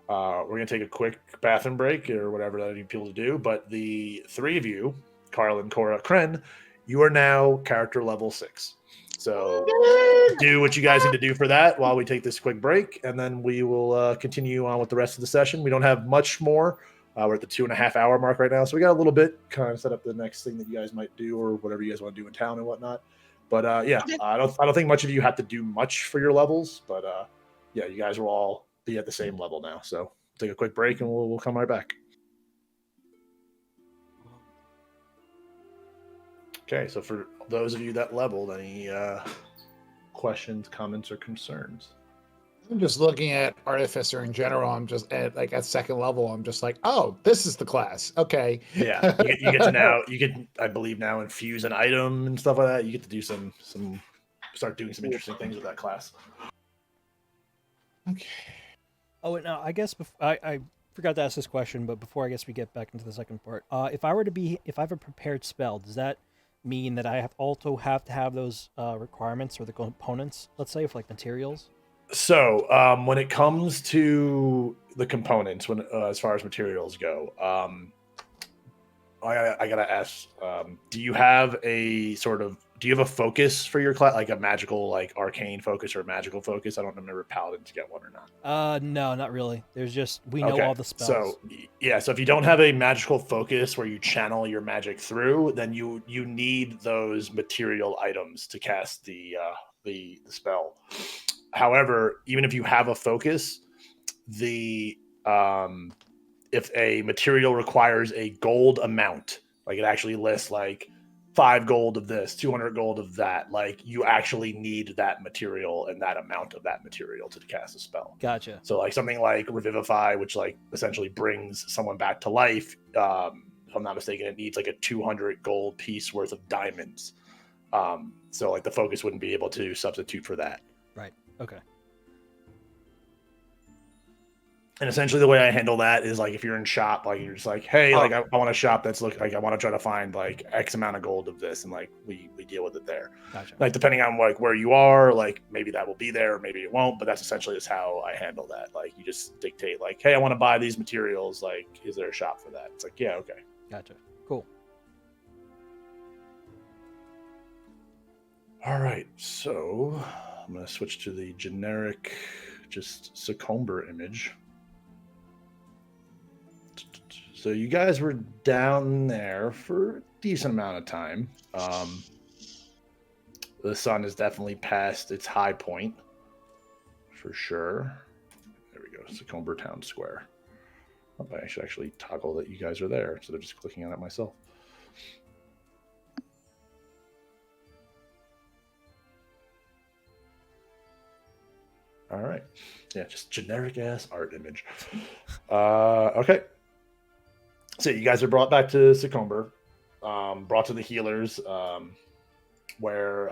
we're going to take a quick bathroom break or whatever that you people to do. But the three of you, Carlen, Cora, Cren, you are now character level 6. So do what you guys need to do for that while we take this quick break, and then we will continue on with the rest of the session. We don't have much more. We're at the 2.5 hour mark right now, so we got a little bit kind of set up the next thing that you guys might do or whatever you guys want to do in town and whatnot. But I don't think much of you have to do much for your levels, but you guys will all be at the same level now. So take a quick break and we'll come right back. Okay, so for those of you that leveled, any questions, comments, or concerns? I'm just looking at Artificer in general. I'm just at second level. I'm just like, oh, this is the class. Okay. Yeah, you get to now. You can, I believe, now infuse an item and stuff like that. You get to do start doing some interesting things with that class. Okay. Oh, and now I guess I forgot to ask this question, but before I guess we get back into the second part, if I have a prepared spell, does that mean that I also have to have those requirements or the components? Let's say for materials. So when it comes to the components, as far as materials go, I gotta ask: do you have a focus for your class, like a magical, arcane focus or a magical focus? I don't remember paladins get one or not. No, not really. There's just we know all the spells. So so if you don't have a magical focus where you channel your magic through, then you need those material items to cast the spell. However, even if you have a focus, if a material requires a gold amount, it actually lists 5 gold of this, 200 gold of that, you actually need that material and that amount of that material to cast a spell. Gotcha. So something like Revivify, which essentially brings someone back to life, if I'm not mistaken, it needs a 200 gold piece worth of diamonds. So the focus wouldn't be able to substitute for that. Right. Okay. And essentially the way I handle that is if you're in shop, you're just hey, I want a shop that's I want to try to find X amount of gold of this, and we deal with it there. Gotcha. Depending on where you are, maybe that will be there, or maybe it won't, but that's essentially just how I handle that. You just dictate hey, I want to buy these materials, is there a shop for that? It's yeah, okay. Gotcha. Cool. All right, so I'm going to switch to the generic, just Succumber image. So you guys were down there for a decent amount of time. The sun is definitely past its high point, for sure. There we go, Succumber Town Square. I should actually toggle that you guys are there instead of just clicking on it myself. All right. Yeah, just generic ass art image. Okay. So you guys are brought back to Succumber, brought to the healers, where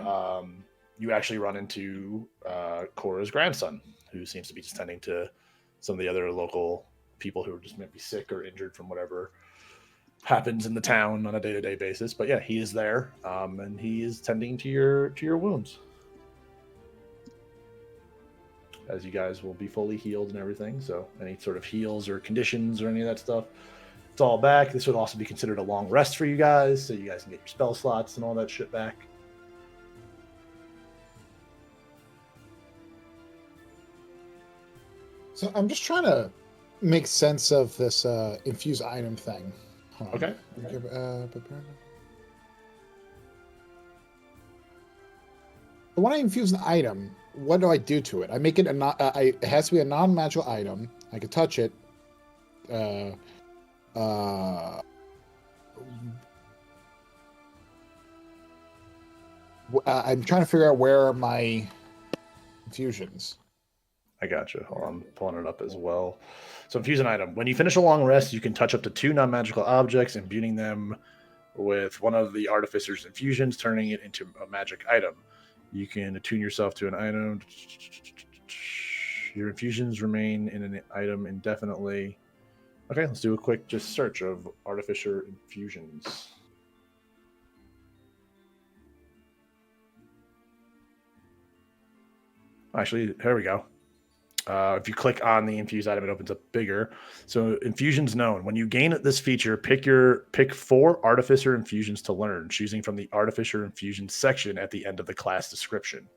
you actually run into Cora's grandson, who seems to be just tending to some of the other local people who are just maybe sick or injured from whatever happens in the town on a day-to-day basis. But yeah, he is there, and he is tending to your wounds. As you guys will be fully healed and everything, so any sort of heals or conditions or any of that stuff, it's all back. This would also be considered a long rest for you guys, so you guys can get your spell slots and all that shit back. So I'm just trying to make sense of this infused item thing. Okay. When I infuse an item, what do I do to it? I make it it has to be a non-magical item. I can touch it. I'm trying to figure out where are my infusions. I got you. Hold on, I'm pulling it up as well. So infuse an item. When you finish a long rest, you can touch up to 2 non-magical objects, imbuing them with one of the Artificer's infusions, turning it into a magic item. You can attune yourself to an item. Your infusions remain in an item indefinitely. Okay, let's do a quick just search of Artificer infusions. Actually, here we go. If you click on the infused item, it opens up bigger. So infusions known. When you gain this feature, pick 4 Artificer infusions to learn, choosing from the Artificer infusions section at the end of the class description.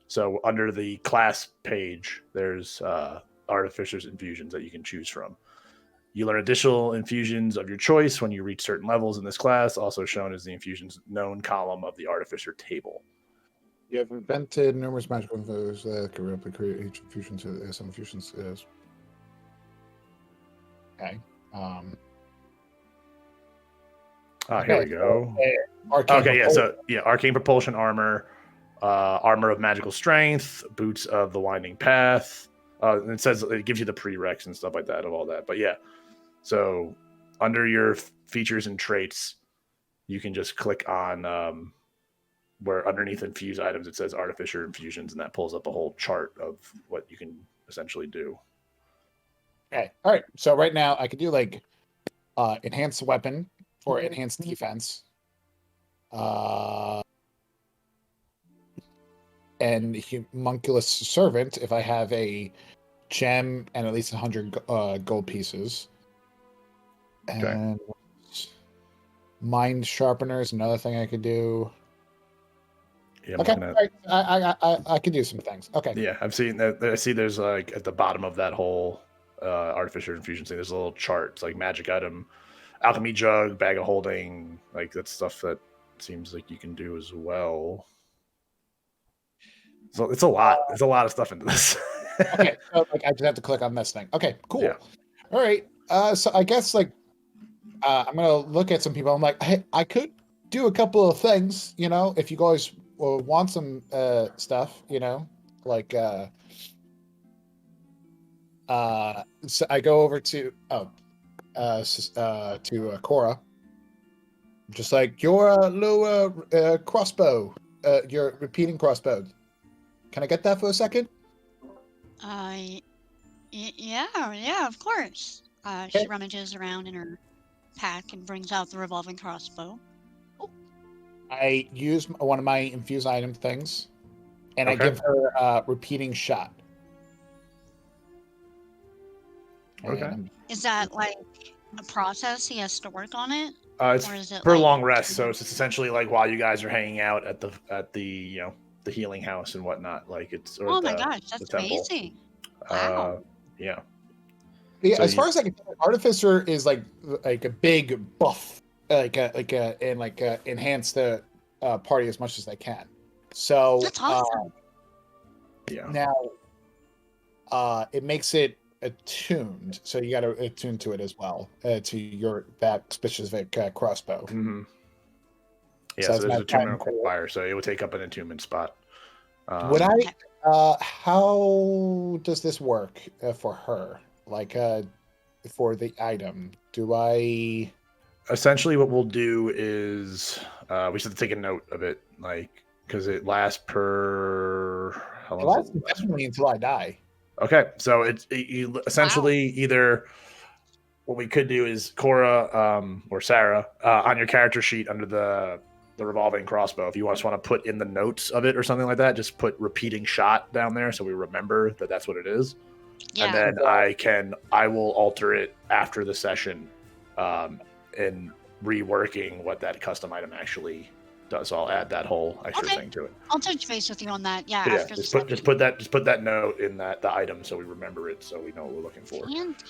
So under the class page, there's Artificer's infusions that you can choose from. You learn additional infusions of your choice when you reach certain levels in this class, also shown as the infusions known column of the Artificer table. You have invented numerous magical infusions that can replicate each infusion to some infusions. Okay. Here we go. Arcane propulsion armor, armor of magical strength, boots of the winding path. And it says it gives you the prereqs and stuff like that of all that. But yeah, so under your features and traits, you can just click on where underneath infuse items, it says Artificer infusions, and that pulls up a whole chart of what you can essentially do. Okay. All right. So right now I could do like enhanced weapon or enhanced defense. And Homunculus Servant if I have a gem and at least 100 gold pieces. Okay. And Mind Sharpener is another thing I could do. Yeah, okay, right. I can do some things. Okay. Yeah, I've seen that. I see there's like at the bottom of that whole Artificer infusion thing, there's a little chart. It's like magic item, alchemy jug, bag of holding. Like that's stuff that seems like you can do as well. So it's a lot. There's a lot of stuff into this. Okay, so like I just have to click on this thing. Okay, cool. Yeah. All right. So I guess like I'm gonna look at some people. I'm like, hey, I could do a couple of things. You know, if you guys want some stuff, you know, like so I go over to Cora, just like your lower crossbow, your repeating crossbow. Can I get that for a second? Yeah, of course. Okay. She rummages around in her pack and brings out the revolving crossbow. I use one of my infused item things, and I give her a repeating shot. Okay. Is that like a process he has to work on it? It's or is it for like long rest, so it's essentially like while you guys are hanging out at the you know the healing house and whatnot. Like it's oh my gosh, that's amazing! Wow. Yeah. Yeah, So as far as I can tell, Artificer is like a big buff, enhance the party as much as they can. So that's awesome. Yeah. Now, it makes it attuned, so you got to attune to it as well to that specific crossbow. Mm-hmm. Yeah, So so there's attunement required, so it would take up an attunement spot. Would How does this work for her? Like, for the item, do I? Essentially, what we'll do is we should take a note of it, like because it lasts per. How It long lasts definitely until I die. Okay, so you essentially either what we could do is Cora or Sarah on your character sheet under the revolving crossbow. If you just want to put in the notes of it or something like that, just put repeating shot down there so we remember that that's what it is. Yeah. And then I will alter it after the session, in reworking what that custom item actually does. So I'll add that whole extra thing to it. I'll touch base with you on that. Yeah. Yeah, After just the put that note in the item so we remember it, so we know what we're looking for.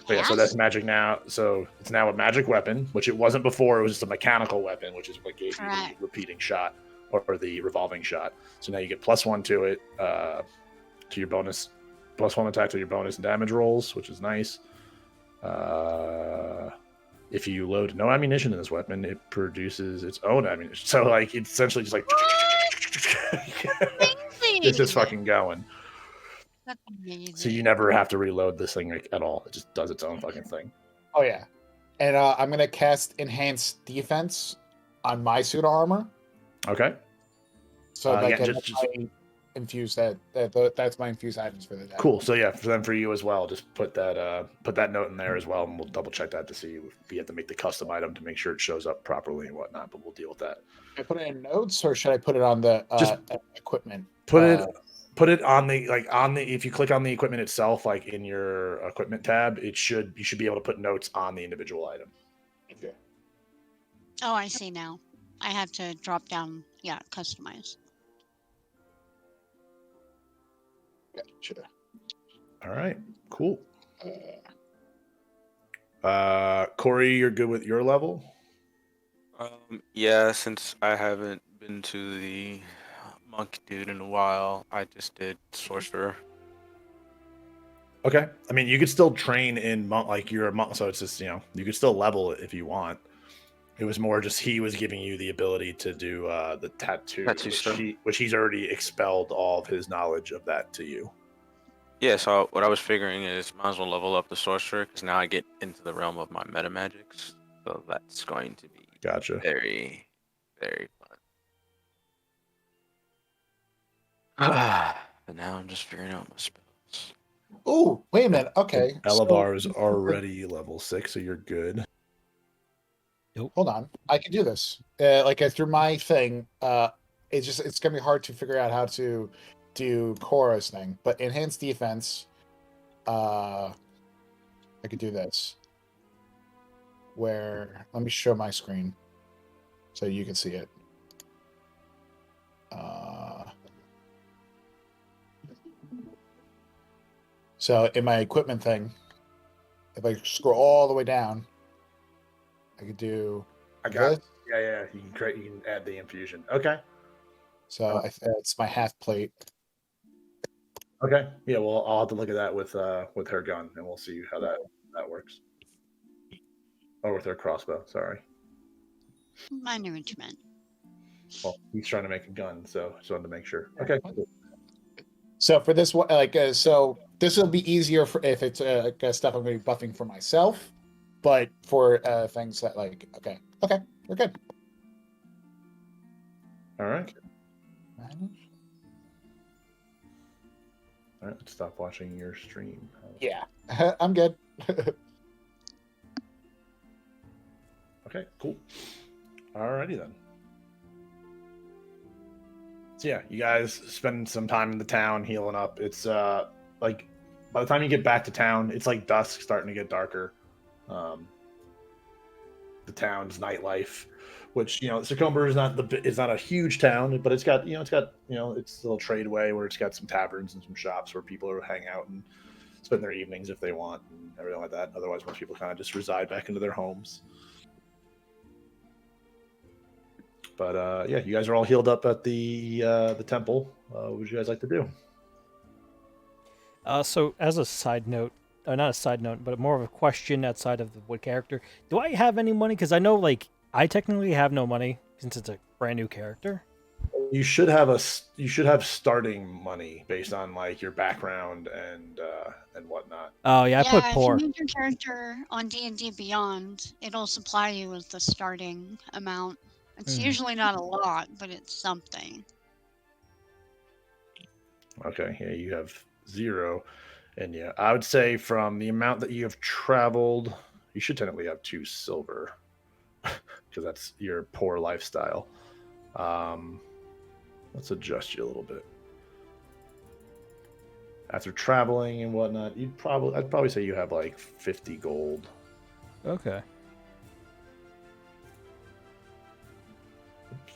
But yeah, so that's magic now. So it's now a magic weapon, which it wasn't before. It was just a mechanical weapon, which is what gave you the repeating shot or the revolving shot. So now you get +1 to it, to your bonus, +1 attack to your bonus damage rolls, which is nice. If you load no ammunition in this weapon, it produces its own ammunition. So like it's essentially just like it's just fucking going. That's amazing. So you never have to reload this thing like, at all. It just does its own fucking thing. Oh yeah, and I'm gonna cast Enhanced Defense on my suit of armor. Okay. So like infuse that's my infused items for the day. Cool. So yeah, for you as well, just put that note in there as well, and we'll double check that to see if we have to make the custom item to make sure it shows up properly and whatnot. But we'll deal with that. Should I put it in notes or should I put it on the equipment? Put it on the if you click on the equipment itself, like in your equipment tab, you should be able to put notes on the individual item. Okay. Oh, I see now. I have to drop down. Yeah, customize. Gotcha. All right. Cool. Corey, you're good with your level? Yeah, since I haven't been to the monk dude in a while, I just did sorcerer. Okay. I mean, you could still train in monk, like you're a monk, so it's just, you could still level it if you want. It was more just he was giving you the ability to do the tattoo which he's already expelled all of his knowledge of that to you. Yeah, so what I was figuring is might as well level up the sorcerer because now I get into the realm of my meta magics. So that's going to be very, very fun. But now I'm just figuring out my spells. Oh, wait a minute. Okay. Elevar is already level 6, so you're good. Nope. Hold on. I can do this. Through my thing, it's gonna be hard to figure out how to do Cora's thing. But enhanced defense, I could do this. Let me show my screen so you can see it. So in my equipment thing, if I scroll all the way down, I could do. I got it. Yeah. You can add the infusion. Okay. So it's my half plate. Okay. Yeah. Well, I'll have to look at that with her gun, and we'll see how that works. Or with her crossbow. Sorry. Minor instrument. Well, he's trying to make a gun, so just wanted to make sure. Okay. Cool. So for this one, so this will be easier if it's stuff I'm going to be buffing for myself. But for things that okay, we're good. All right. All right, let's stop watching your stream. Yeah, I'm good. Okay, cool. Alrighty then. So yeah, you guys spend some time in the town healing up. It's by the time you get back to town, it's like dusk, starting to get darker. The town's nightlife, which Succumber is not a huge town, but it's got its little tradeway where it's got some taverns and some shops where people hang out and spend their evenings if they want and everything like that. Otherwise, most people kind of just reside back into their homes. But yeah, you guys are all healed up at the temple. What would you guys like to do? So as a side note, not a side note, but more of a question outside of the wood character. Do I have any money? Because I know, I technically have no money since it's a brand new character. You should have starting money based on like your background and whatnot. Oh yeah, I put poor. If you make your character on D&D Beyond, it'll supply you with the starting amount. It's usually not a lot, but it's something. Okay, yeah, you have 0, and yeah, I would say from the amount that you have traveled, you should technically have 2 silver because that's your poor lifestyle. Let's adjust you a little bit. After traveling and whatnot, I'd probably say you have like 50 gold. Okay. Oops.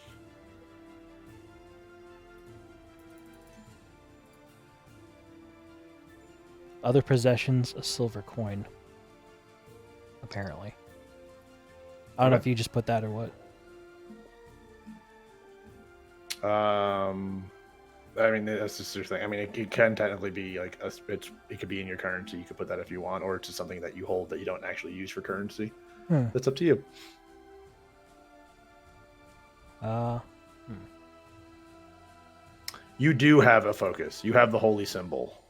Other possessions, a silver coin. Apparently. I don't know if you just put that or what. I mean, that's just your thing. I mean, it can technically be like it could be in your currency. You could put that if you want, or it's just something that you hold that you don't actually use for currency. That's up to you. You do have a focus. You have the holy symbol.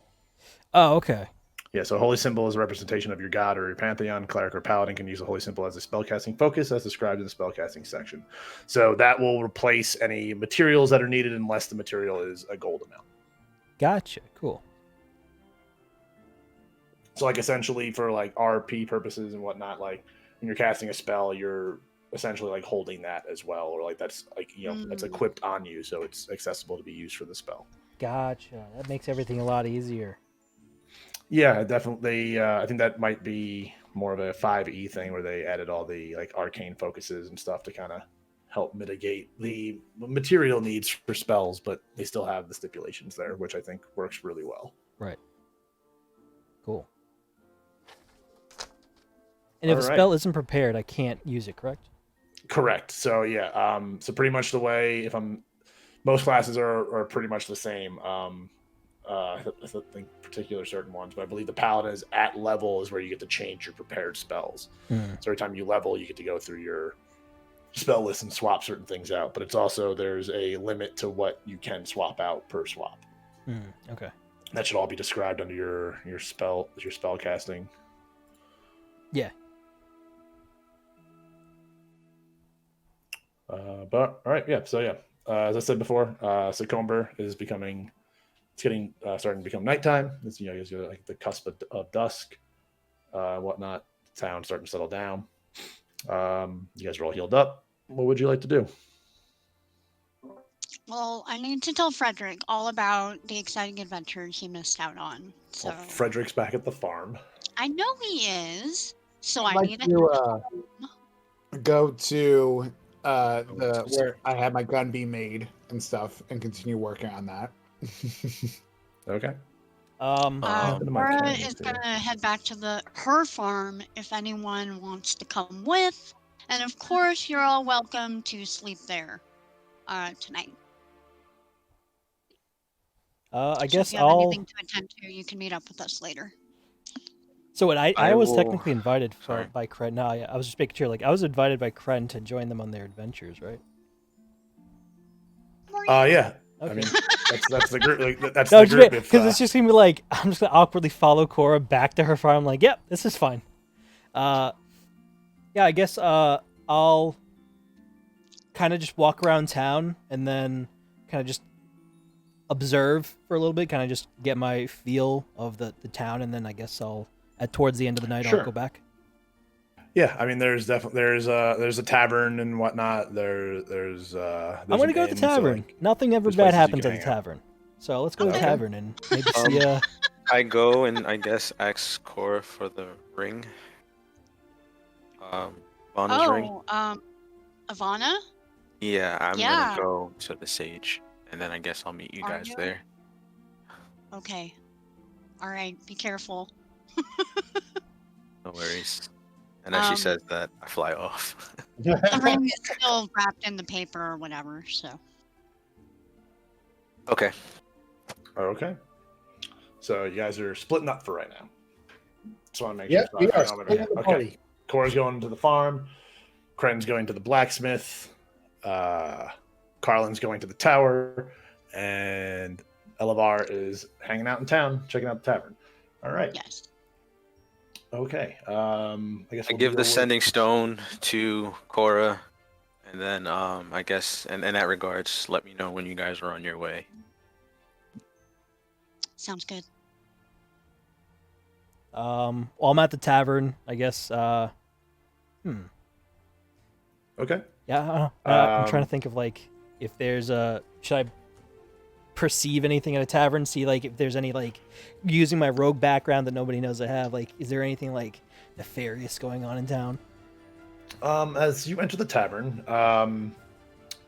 Oh, okay. Yeah, so a holy symbol is a representation of your god or your pantheon. Cleric or paladin can use a holy symbol as a spellcasting focus as described in the spellcasting section. So that will replace any materials that are needed unless the material is a gold amount. Gotcha. Cool. So like essentially for like RP purposes and whatnot, like when you're casting a spell, you're essentially like holding that as well, or like that's like, you know, that's equipped on you, so it's accessible to be used for the spell. Gotcha. That makes everything a lot easier. Yeah, definitely. I think that might be more of a 5e thing where they added all the like arcane focuses and stuff to kind of help mitigate the material needs for spells, but they still have the stipulations there, which I think works really well. Right. Cool. And if a spell isn't prepared, I can't use it, correct? Correct. So yeah, so pretty much the way most classes are pretty much the same. I think particular certain ones, but I believe the paladin is at level is where you get to change your prepared spells. So every time you level, you get to go through your spell list and swap certain things out. But it's also there's a limit to what you can swap out per swap. Okay. That should all be described under your spell casting. Yeah. But all right, yeah. So yeah, as I said before, Succumber is starting to become nighttime. It's, you know, you get like the cusp of dusk, whatnot. The town's starting to settle down. You guys are all healed up. What would you like to do? Well, I need to tell Frederick all about the exciting adventures he missed out on. So Frederick's back at the farm. I know he is. So I I'd need to go to where I had my gun be made and stuff, and continue working on that. Okay. Cora is gonna head back to her farm if anyone wants to come with, and of course you're all welcome to sleep there tonight. I guess if you have anything to attend to, you can meet up with us later. So what I was technically invited by Cren. No, yeah, I was just making sure. Like I was invited by Cren to join them on their adventures, right? Yeah. Okay. I mean, that's the group. Like, that's the group. Because it's just gonna be like I'm just gonna awkwardly follow Cora back to her farm. I'm like, yep, this is fine. Yeah, I guess I'll kind of just walk around town and then kind of just observe for a little bit, kind of just get my feel of the town, and then I guess towards the end of the night I'll go back. Yeah, I mean, there's a tavern and whatnot. There's I'm gonna go to the tavern. So, like, nothing ever bad happens at the tavern, so let's go to the tavern and maybe see. I go and I guess ask Cora for the ring. Ivana's ring. Ivana? Yeah, I'm gonna go to the Sage, and then I guess I'll meet you guys there. Okay. All right. Be careful. No worries. And as she says that, I fly off. The ring is still wrapped in the paper or whatever, so. Okay. Okay. So you guys are splitting up for right now. Just want to make sure. We are. Okay. Cora's going to the farm. Cren's going to the blacksmith. Carlen's going to the tower, and Elevar is hanging out in town, checking out the tavern. All right. Yes. Okay. I guess I give the sending stone to Cora, and then I guess in that regards, let me know when you guys are on your way. Sounds good. While I'm at the tavern, I guess. Okay. Yeah, I'm trying to think of like if there's should I perceive anything at a tavern? See like if there's any like using my rogue background that nobody knows I have. Like, is there anything like nefarious going on in town? As you enter the tavern,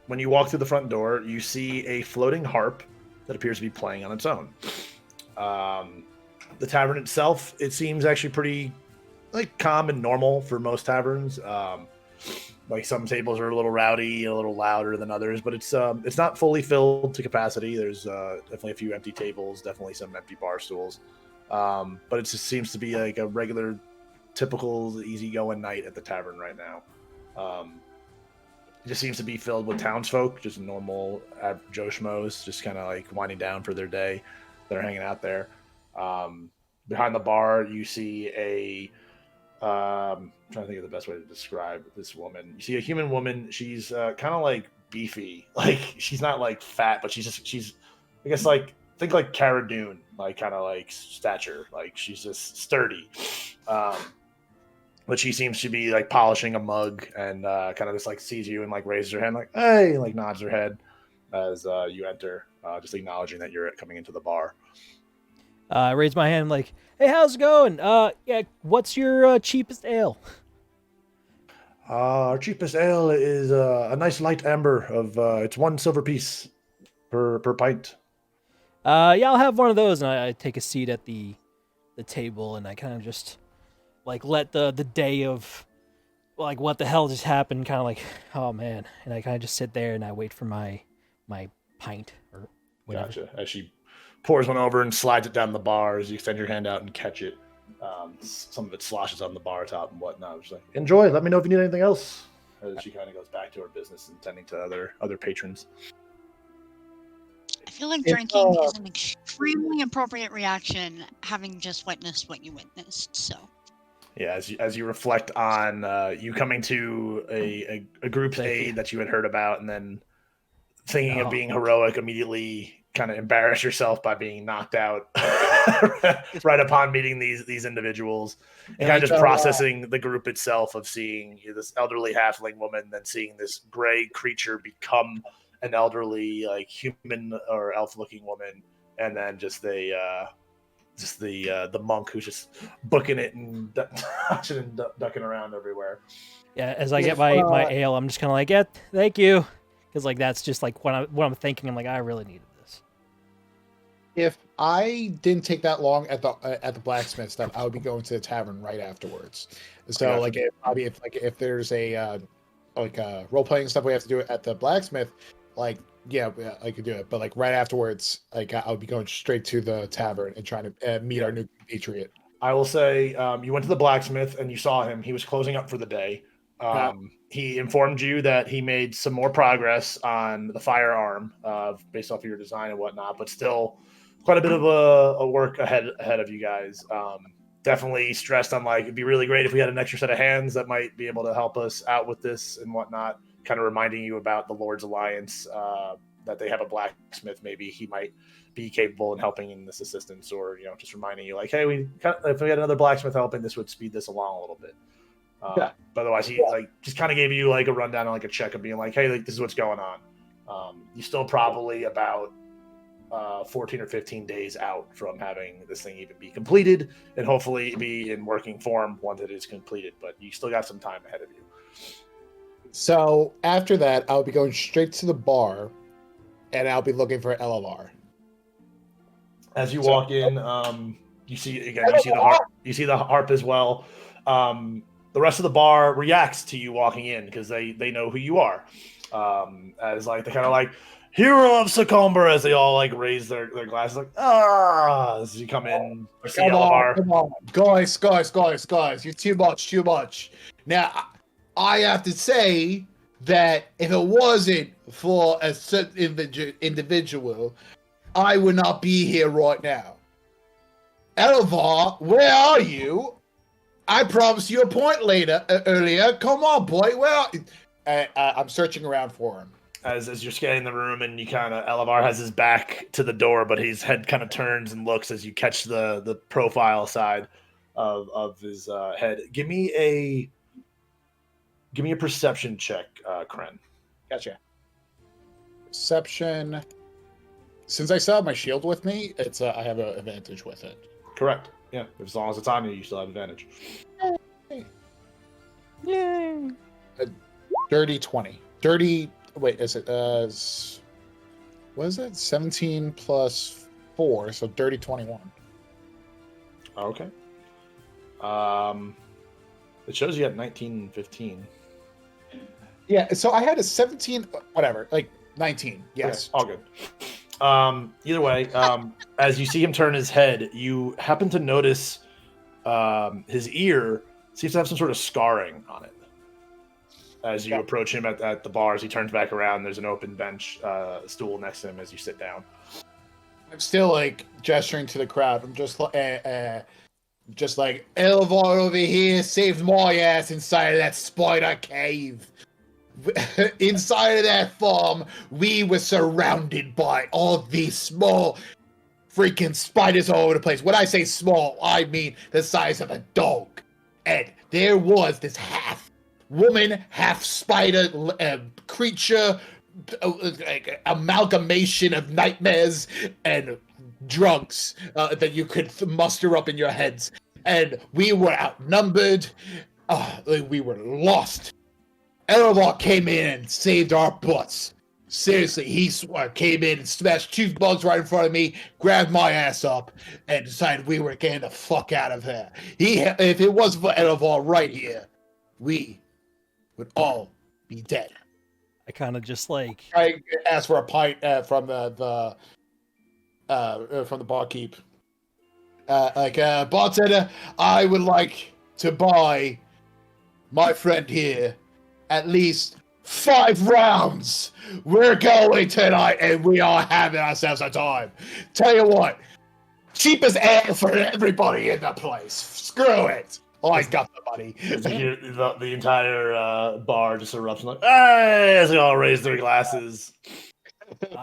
when you walk through the front door, you see a floating harp that appears to be playing on its own. The tavern itself, it seems actually pretty like calm and normal for most taverns. Like some tables are a little rowdy, a little louder than others, but it's not fully filled to capacity. There's definitely a few empty tables, definitely some empty bar stools, but it just seems to be like a regular, typical, easygoing night at the tavern right now. It just seems to be filled with townsfolk, just normal Joe Schmoes, just kind of like winding down for their day. They're hanging out there. Behind the bar, you see a I'm trying to think of the best way to describe this woman. You see a human woman. She's kind of like beefy. Like she's not like fat, but she's I guess like think like Cara Dune, like kind of like stature. Like she's just sturdy. But she seems to be like polishing a mug and kind of just like sees you and like raises her hand like hey, like nods her head as you enter, just acknowledging that you're coming into the bar. I raise my hand like, hey, how's it going? Yeah, what's your cheapest ale? Our cheapest ale is a nice light amber of it's 1 silver piece per pint. Yeah, I'll have one of those, and I take a seat at the table, and I kind of just like let the day of like what the hell just happened kind of like, oh man, and I kind of just sit there and I wait for my pint or whatever. Gotcha. As she pours one over and slides it down the bar as you extend your hand out and catch it. Some of it sloshes on the bar top and whatnot. She's like, enjoy. Let me know if you need anything else. As she kind of goes back to her business and tending to other patrons. I feel like drinking is an extremely appropriate reaction, having just witnessed what you witnessed. So. Yeah, as you reflect on you coming to a group's aid that you had heard about, and then thinking of being heroic, immediately kind of embarrass yourself by being knocked out right upon meeting these individuals, and kind of just processing the group itself of seeing this elderly halfling woman, then seeing this gray creature become an elderly like human or elf-looking woman, and then just the monk who's just booking it and touching and ducking around everywhere. Yeah, as I get my ale, I'm just kind of like, yeah, thank you, because like that's just like what I'm thinking. I'm like, I really needed this. If I didn't take that long at the blacksmith stuff, I would be going to the tavern right afterwards. So like if there's a role playing stuff we have to do at the blacksmith, like yeah, I could do it. But like right afterwards, like I would be going straight to the tavern and trying to meet our new compatriot. I will say you went to the blacksmith and you saw him. He was closing up for the day. He informed you that he made some more progress on the firearm based off of your design and whatnot, but still quite a bit of a work ahead of you guys. Definitely stressed on like it'd be really great if we had an extra set of hands that might be able to help us out with this and whatnot. Kind of reminding you about the Lord's Alliance, that they have a blacksmith. Maybe he might be capable in helping in this assistance, or just reminding you like, hey, if we had another blacksmith helping, this would speed this along a little bit. But otherwise, he like just kind of gave you like a rundown and like a check of being like, hey, like this is what's going on. You still probably about 14 or 15 days out from having this thing even be completed, and hopefully be in working form once it is completed. But you still got some time ahead of you. So after that, I'll be going straight to the bar, and I'll be looking for Elevar. As you walk in, you see the harp. You see the harp as well. The rest of the bar reacts to you walking in because they know who you are. As like they kind of like hero of Succumber as they all like raise their glasses like as you come in. You see Elevar. Come on, guys, you're too much. Now, I have to say that if it wasn't for a certain individual, I would not be here right now. Elvar, where are you? I promised you a point earlier. Come on, boy. Well, I'm searching around for him. As you're scanning the room, and you kind of Elevar has his back to the door, but his head kind of turns and looks as you catch the profile side of his head. Give me a perception check, Cren. Gotcha. Perception. Since I still have my shield with me, it's I have an advantage with it. Correct. Yeah, as long as it's on you, you still have advantage. Yay! Dirty 20. Dirty. Wait, is it? What is it? 17 plus 4, so dirty 21. Okay. It shows you had 19 and 15. Yeah, so I had a 17, whatever, like 19. Yes, okay, all good. Either way, as you see him turn his head, you happen to notice his ear seems to have some sort of scarring on it. As you approach him at the bar, as he turns back around, there's an open bench, stool next to him as you sit down. I'm still like gesturing to the crowd. I'm just like Elvar over here saved my ass inside of that spider cave. Inside of that farm, we were surrounded by all these small freaking spiders all over the place. When I say small, I mean the size of a dog. And there was this half woman, half spider creature, amalgamation of nightmares and drugs that you could muster up in your heads. And we were outnumbered. We were lost. Elvar came in and saved our butts. Seriously, he came in and smashed 2 bugs right in front of me, grabbed my ass up, and decided we were getting the fuck out of here. If it wasn't for Elvar right here, we would all be dead. I kind of just like... I asked for a pint from the barkeep. Bartender, I would like to buy my friend here at least 5 rounds. We're going tonight, and we are having ourselves a time. Tell you what, cheapest ale for everybody in the place. Screw it. I got the money. The entire bar just erupts like, hey, as they all raise their glasses.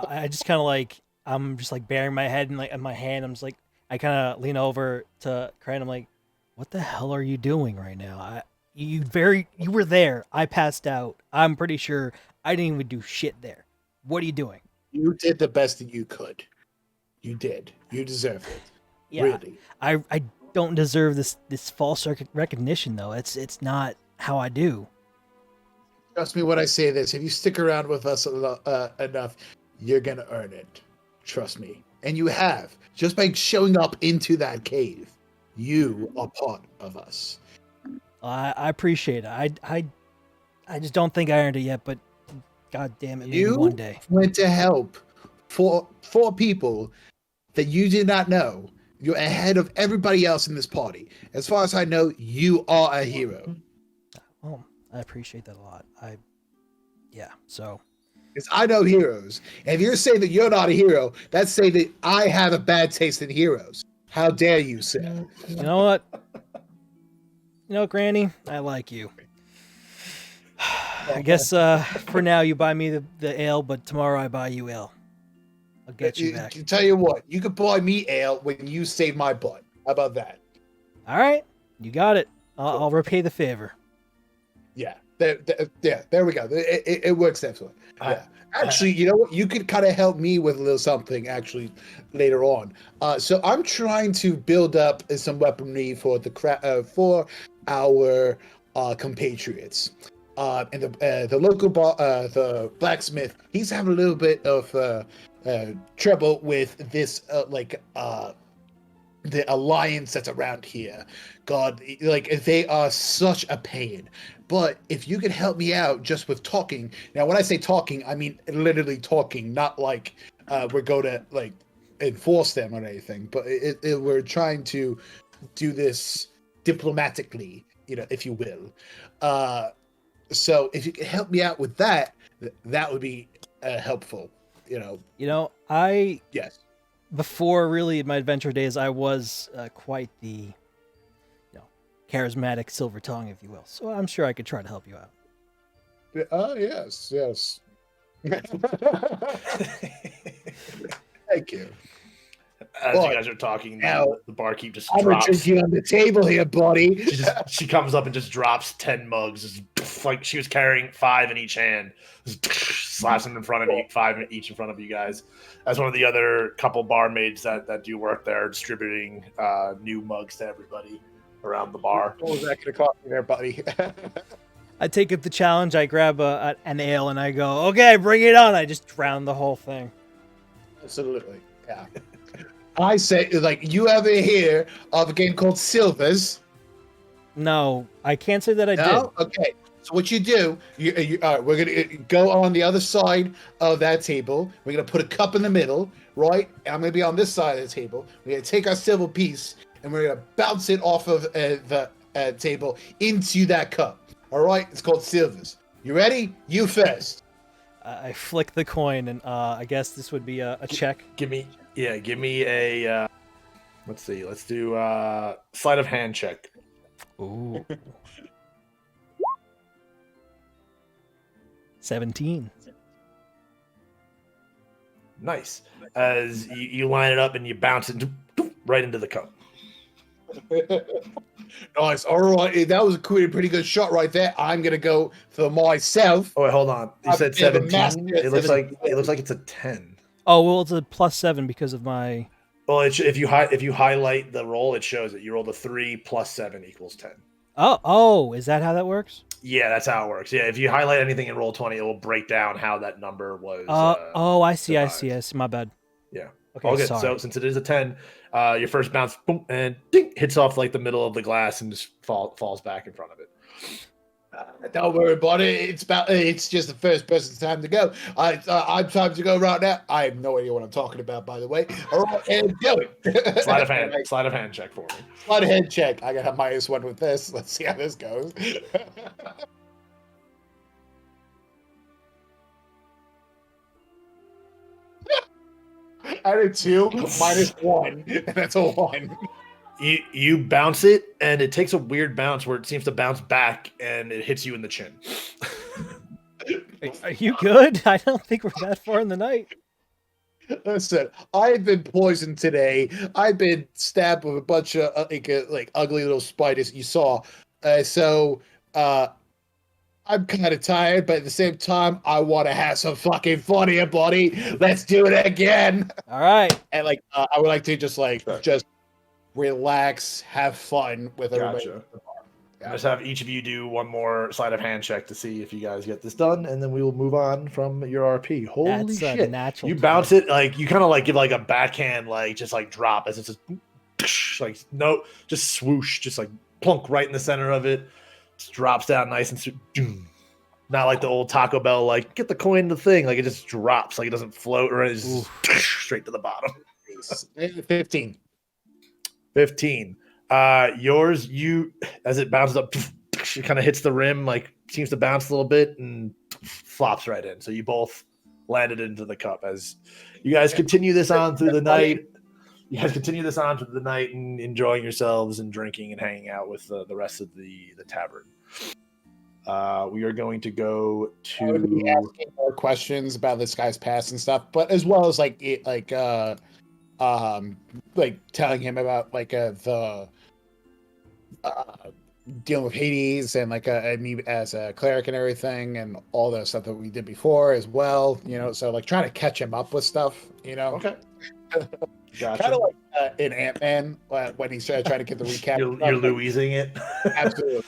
I just kind of like, I'm just like burying my head in my hand. I'm just like, I kind of lean over to Cren. I'm like, what the hell are you doing right now? You were there. I passed out. I'm pretty sure I didn't even do shit there. What are you doing? You did the best that you could. You did. You deserve it. Yeah, really. I don't deserve this false recognition though. It's not how I do. Trust me when I say this. If you stick around with us enough, you're gonna earn it. Trust me. And you have. Just by showing up into that cave, you are part of us. I appreciate it. I just don't think I earned it yet, but god damn it, maybe you one day. Went to help for people that you did not know. You're ahead of everybody else in this party. As far as I know, you are a hero. Oh, I appreciate that a lot. So. Because I know heroes. And if you're saying that you're not a hero, that's saying that I have a bad taste in heroes. How dare you, sir? You know what? Granny, I like you. I guess for now you buy me the ale, but tomorrow I buy you ale. I'll get you back. Tell you what, you could buy me ale when you save my butt. How about that? All right, you got it. I'll repay the favor. Yeah, there we go. It works that way. Yeah. Actually, you know what? You could kind of help me with a little something actually later on. So I'm trying to build up some weaponry for our compatriots. And the local the blacksmith, he's having a little bit of trouble with this the alliance that's around here. God, they are such a pain. But if you could help me out just with talking. Now, when I say talking, I mean literally talking, not like we're going to enforce them or anything. But we're trying to do this diplomatically, if you will. So if you could help me out with that, that would be helpful. Yes. Before really in my adventure days, I was quite the charismatic silver tongue, if you will. So I'm sure I could try to help you out. Yes. Thank you. As you guys are talking, now, the barkeep just I'm drops. drinking on the table here, buddy. She comes up and just drops 10 mugs, like she was carrying 5 in each hand. Slaps them in front of you, 5 each in front of you guys. As one of the other couple barmaids that do work there, distributing new mugs to everybody around the bar. What was that going to cost me there, buddy? I take up the challenge. I grab an ale and I go, okay, bring it on. I just drown the whole thing. Absolutely, yeah. I say, like, you ever hear of a game called Silvers? No, I can't say that I did. Okay. So what you do, we're gonna go on the other side of that table. We're gonna put a cup in the middle, right? And I'm gonna be on this side of the table. We're gonna take our silver piece and we're gonna bounce it off of the table into that cup. All right? It's called Silvers. You ready? You first. I flick the coin, and I guess this would be a check. Give me a. Let's see. Let's do sleight of hand check. Ooh. 17. Nice. As you line it up and you bounce it right into the cup. Nice. All right. That was a pretty good shot right there. I'm gonna go for myself. Oh wait, hold on. You said 17. It looks like it's a 10. Oh well, it's a +7 because of my. Well, if you highlight the roll, it shows it. You rolled a 3 plus 7 equals 10. Oh, is that how that works? Yeah, that's how it works. Yeah, if you highlight anything in roll 20, it will break down how that number was. I see. My bad. Yeah. Okay. Okay. Sorry. So since it is a 10, your first bounce, boom, and ding, hits off like the middle of the glass and just falls back in front of it. Don't worry about it. It's just the first person's time to go. I'm time to go right now. I have no idea what I'm talking about, by the way. All right, and do it. Sleight of hand check for me. Sleight of hand check. I got a -1 with this. Let's see how this goes. I did 2 -1, and that's a 1. You bounce it, and it takes a weird bounce where it seems to bounce back, and it hits you in the chin. Are you good? I don't think we're that far in the night. Listen, I've been poisoned today. I've been stabbed with a bunch of like ugly little spiders you saw. So I'm kind of tired, but at the same time, I want to have some fucking fun here, buddy. Let's do it again. All right. And like, I would like to just relax, have fun with everybody. Gotcha. Yeah. Just have each of you do one more sleight of hand check to see if you guys get this done, and then we will move on from your RP. Holy shit! Natural you bounce it like you kind of like give like a backhand like just like drop as it's just like no, just swoosh, just like plunk right in the center of it. Just drops down nice and not like the old Taco Bell like get the coin in the thing, like it just drops, like it doesn't float or it's just straight to the bottom. 15. Yours, you as it bounces up, it kind of hits the rim, like seems to bounce a little bit and flops right in. So you both landed into the cup as you guys continue this on through the night. You guys continue this on through the night and enjoying yourselves and drinking and hanging out with the rest of the tavern. We are going to go to I would be asking more questions about this guy's past and stuff, but as well as like telling him about like the dealing with Hades and like me as a cleric and everything and all the stuff that we did before as well, so like trying to catch him up with stuff, Okay. Gotcha. Kind of like in Ant-Man when he's trying to get the recap. You're Louising it. Absolutely.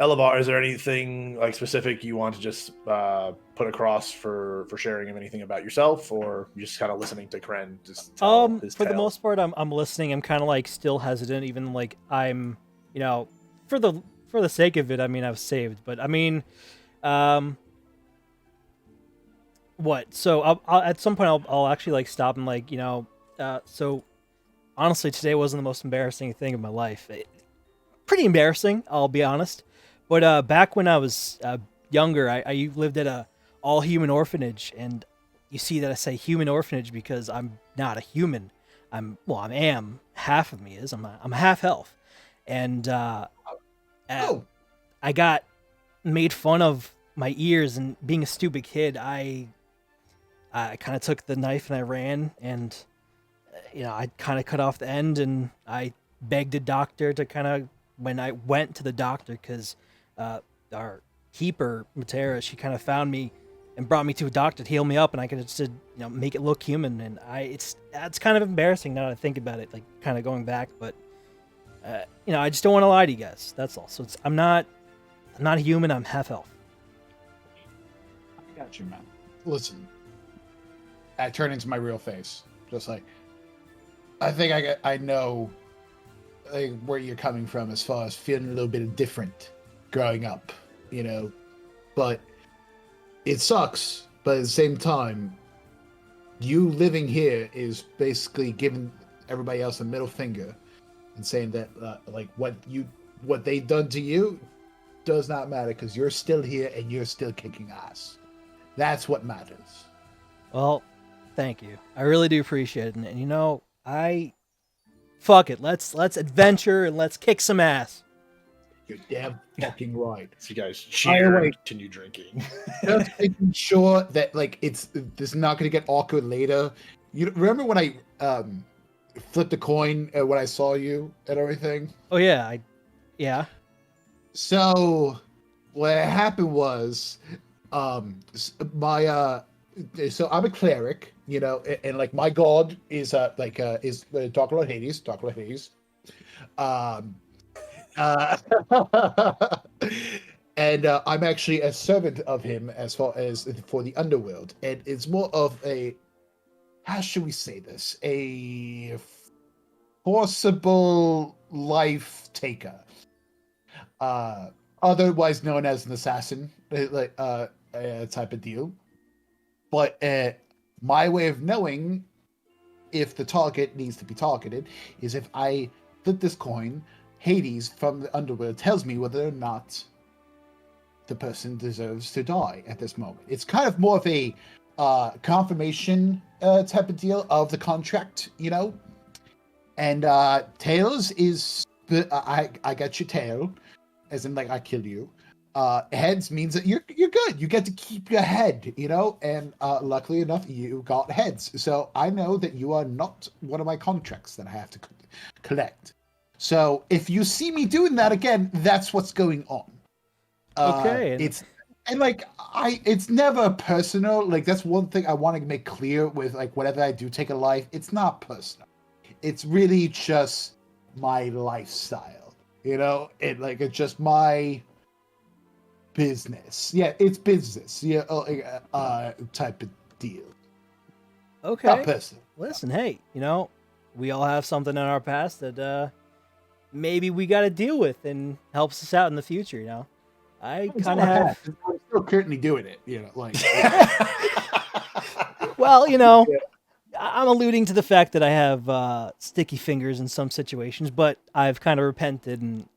Elevar, is there anything like specific you want to just put across for sharing of anything about yourself, or you just kind of listening to Cren just tell his for tale? the most part, I'm listening. I'm kind of like still hesitant, even like I'm, for the sake of it. I mean, I've saved, but I mean, what? So I'll at some point I'll actually like stop and like so honestly, today wasn't the most embarrassing thing of my life. pretty embarrassing, I'll be honest. But back when I was younger, I lived at a all human orphanage, and you see that I say human orphanage because I'm not a human. I am half of me is I'm half elf, and I got made fun of my ears, and being a stupid kid, I kind of took the knife and I ran, and I kind of cut off the end, and I begged a doctor to when I went to the doctor, because our keeper Matera, she kind of found me and brought me to a doctor to heal me up, and I could just make it look human, and that's kind of embarrassing now that I think about it, like kind of going back, but I just don't want to lie to you guys. That's all. So I'm not a human. I'm half elf. I got you, man. Listen, I turn into my real face, just like I think I know like where you're coming from as far as feeling a little bit different growing up, but it sucks. But at the same time, you living here is basically giving everybody else a middle finger and saying that like what they've done to you does not matter, because you're still here and you're still kicking ass. That's what matters. Well, thank you. I really do appreciate it. And fuck it. Let's adventure and let's kick some ass. You're damn fucking right. So you guys cheer and continue drinking. Just making sure that this is not going to get awkward later. You remember when I flipped a coin when I saw you and everything? Oh yeah, yeah. So what happened was, my so I'm a cleric, and like my god is talk about Hades. And I'm actually a servant of him as far as for the underworld, and it's more of a, how should we say this, a forcible life taker, otherwise known as an assassin, type of deal. But my way of knowing if the target needs to be targeted is if I flip this coin, Hades from the underworld tells me whether or not the person deserves to die at this moment. It's kind of more of a confirmation type of deal of the contract, And tails is I got your tail, as in like I kill you. Heads means that you're good. You get to keep your head, and luckily enough, you got heads. So I know that you are not one of my contracts that I have to collect. So if you see me doing that again, that's what's going on. Okay. It's never personal. Like, that's one thing I want to make clear with like whenever I do take a life, it's not personal. It's really just my lifestyle, it's just my business. Yeah, it's business. Yeah, type of deal. Okay. Not personal. Listen, hey, we all have something in our past that maybe we got to deal with and helps us out in the future. I kind of have. I'm still currently doing it. Well, I'm alluding to the fact that I have sticky fingers in some situations, but I've kind of repented, and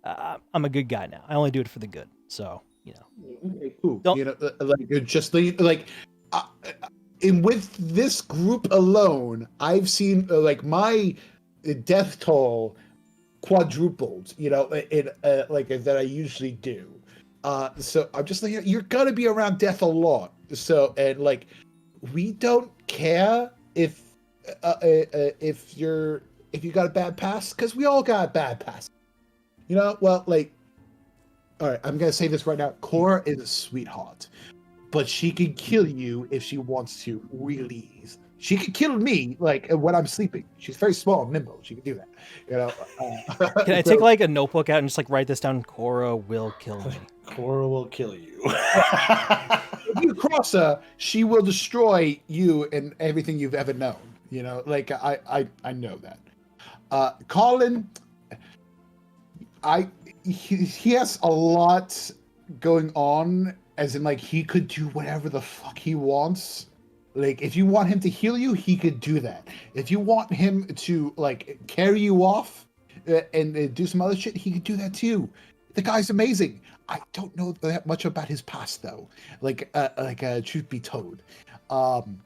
I'm a good guy now. I only do it for the good. So, Okay, cool. With this group alone, I've seen my death toll quadrupled, that I usually do. So I'm just like, you're gonna be around death a lot. So, and we don't care if you got a bad past, because we all got a bad past. All right, I'm gonna say this right now. Cora is a sweetheart, but she can kill you if she wants to. Really easy. She can kill me when I'm sleeping. She's very small and nimble. She can do that. Can I take a notebook out and just write this down? Cora will kill me. Cora will kill you. If you cross her, she will destroy you and everything you've ever known. I know that. Carlen, he has a lot going on, as in he could do whatever the fuck he wants. If you want him to heal you, he could do that. If you want him to carry you off and do some other shit, he could do that too. The guy's amazing. I don't know that much about his past though. Truth be told, I'm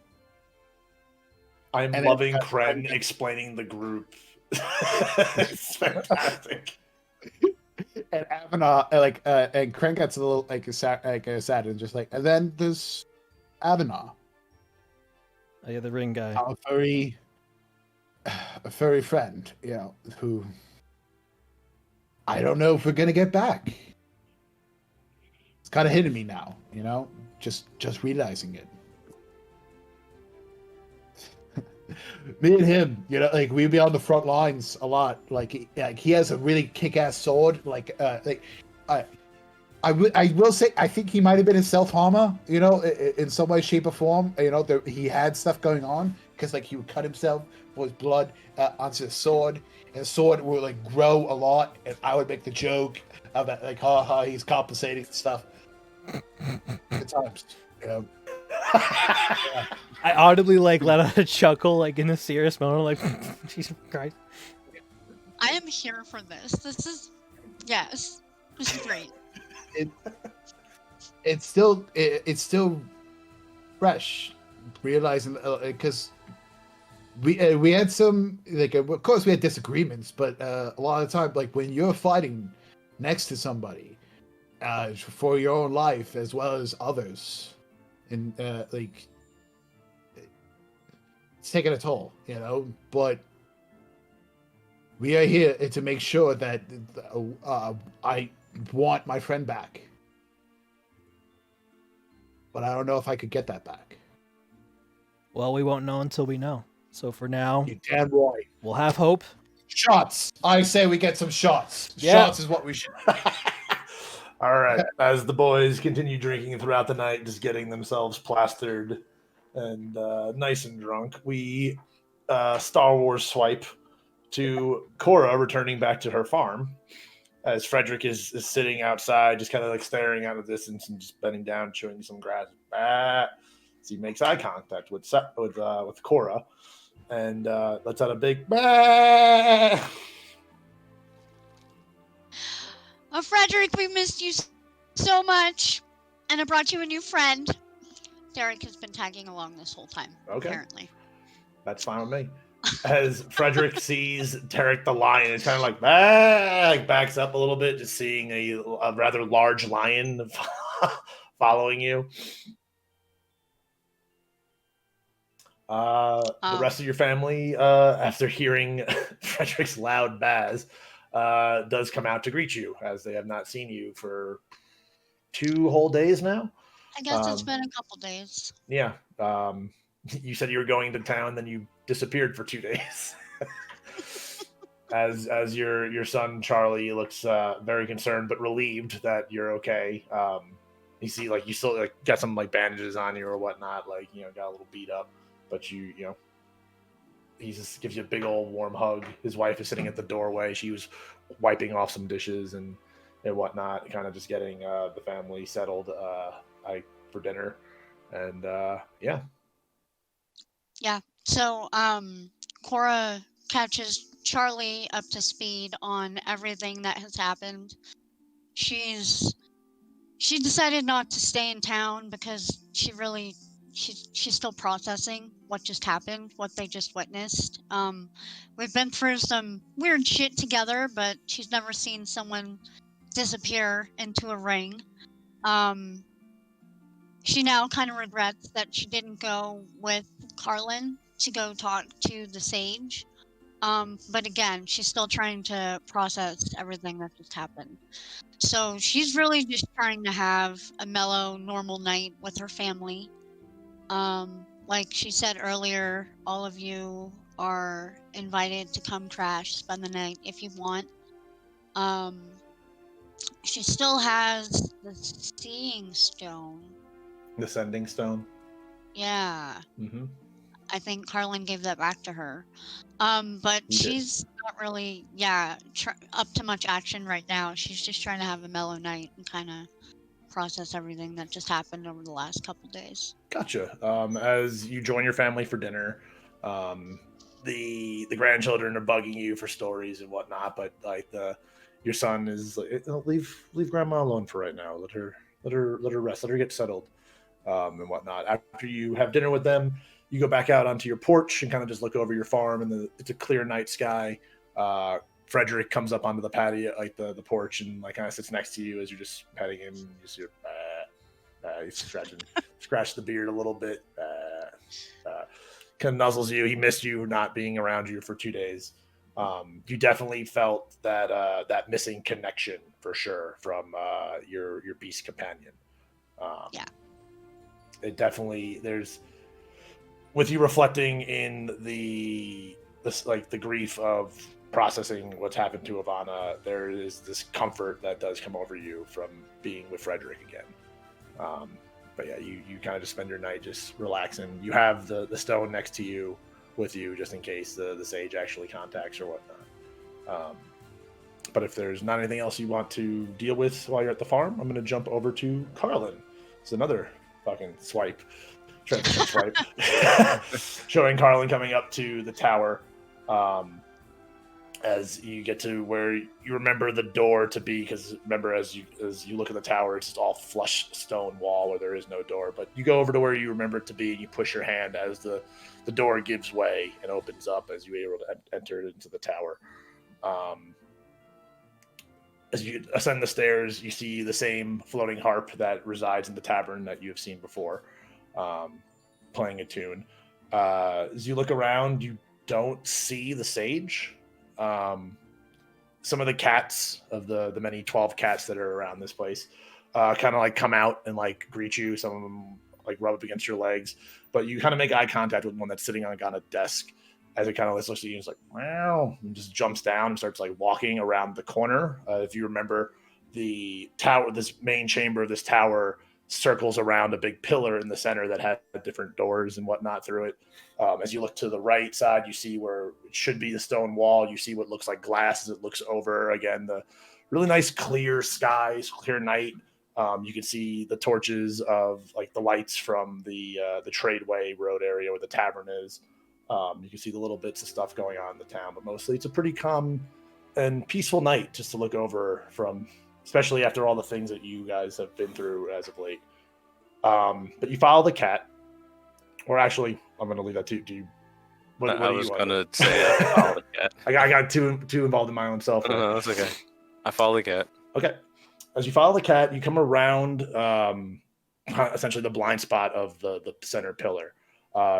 loving Cren explaining the group. It's fantastic. And Avana, and Cren gets a little sad and just like, and then there's Avana. Oh yeah, the ring guy. A furry friend, who I don't know if we're gonna get back. It's kind of hitting me now, just realizing it. Me and him, we'd be on the front lines a lot. He has a really kick-ass sword. I will say, I think he might have been a self-harmer, in some way, shape, or form. He had stuff going on because he would cut himself with his blood onto the sword, and the sword would grow a lot, and I would make the joke of that, he's compensating and stuff. Good times, Yeah. I audibly let out a chuckle in a serious moment, Jesus Christ. I am here for this. This is great. It's still fresh, realizing because we had some of course we had disagreements, but a lot of the time when you're fighting next to somebody for your own life as well as others, and it's taking a toll, but we are here to make sure that I want my friend back, but I don't know if I could get that back. Well, we won't know until we know. So for now, you're damn right. We'll have hope. Shots. I say we get some shots. Yeah. Shots is what we should. All right. As the boys continue drinking throughout the night, just getting themselves plastered and nice and drunk, we Star Wars swipe to Cora returning back to her farm. As Frederick is sitting outside, just kind of staring out of the distance and just bending down, chewing some grass. So he makes eye contact with Cora, and lets out a big. Oh, Frederick, we missed you so much, and I brought you a new friend. Derek has been tagging along this whole time. Okay. Apparently. That's fine with me. As Frederick sees Derek the lion, it's kind of backs up a little bit, just seeing a rather large lion following you. The rest of your family, after hearing Frederick's loud buzz, does come out to greet you, as they have not seen you for 2 whole days now. I guess it's been a couple days. Yeah. You said you were going to town, then you disappeared for 2 days. as your son Charlie looks very concerned but relieved that you're okay. You see, you still got some bandages on you or whatnot, got a little beat up, but he just gives you a big old warm hug. His wife is sitting at the doorway. She was wiping off some dishes and whatnot, kind of just getting the family settled for dinner, and yeah. Yeah. So, Cora catches Charlie up to speed on everything that has happened. She decided not to stay in town because she's still processing what just happened, what they just witnessed. We've been through some weird shit together, but she's never seen someone disappear into a ring. She now kind of regrets that she didn't go with Carlen to go talk to the sage. But again, she's still trying to process everything that just happened. So she's really just trying to have a mellow, normal night with her family. Like she said earlier, all of you are invited to come crash, spend the night if you want. She still has the seeing stone. The sending stone? Yeah. Mm-hmm. I think Carlen gave that back to her. But she's not really, up to much action right now. She's just trying to have a mellow night and kind of process everything that just happened over the last couple days. Gotcha. As you join your family for dinner, the grandchildren are bugging you for stories and whatnot, but like your son is like, leave grandma alone for right now. Let her rest. Let her get settled, and whatnot. After you have dinner with them, you go back out onto your porch and kind of just look over your farm, and it's a clear night sky. Frederick comes up onto the patio, like the porch, and like kind of sits next to you as you're just petting him. You just hear, he's scratch the beard a little bit. Kind of nuzzles you. He missed you not being around you for 2 days. You definitely felt that missing connection for sure from your beast companion. Yeah. It definitely there's with you reflecting in the grief of processing what's happened to Ivana. There is this comfort that does come over you from being with Frederick again. But yeah, you kind of just spend your night just relaxing. You have the stone next to you with you just in case the sage actually contacts or whatnot. But if there's not anything else you want to deal with while you're at the farm, I'm going to jump over to Carlen. It's another fucking swipe. Transition swipe. Showing Carlen coming up to the tower. As you get to where you remember the door to be, because remember as you look at the tower, it's just all flush stone wall where there is no door. But you go over to where you remember it to be, and you push your hand as the door gives way and opens up as you're able to enter into the tower. As you ascend the stairs, you see the same floating harp that resides in the tavern that you have seen before, playing a tune. As you look around, you don't see the sage. Some of the cats of the many 12 cats that are around this place kind of like come out and like greet you. Some of them like rub up against your legs, but you kind of make eye contact with one that's sitting on a desk as it kind of looks at you and is like, wow, and just jumps down and starts like walking around the corner. If you remember, the tower, this main chamber of this tower circles around a big pillar in the center that has different doors and whatnot through it. As you look to the right side, you see where it should be the stone wall. You see what looks like glass as it looks over again, the really nice clear skies, clear night. You can see the torches of like the lights from the Tradeway Road area where the tavern is. You can see the little bits of stuff going on in the town, but mostly it's a pretty calm and peaceful night just to look over from, especially after all the things that you guys have been through as of late. But you follow the cat, or actually, I'm going to leave that to you. What I was going to say I follow the cat. I got too involved in my own self. No, that's okay. I follow the cat. Okay. As you follow the cat, you come around essentially the blind spot of the center pillar.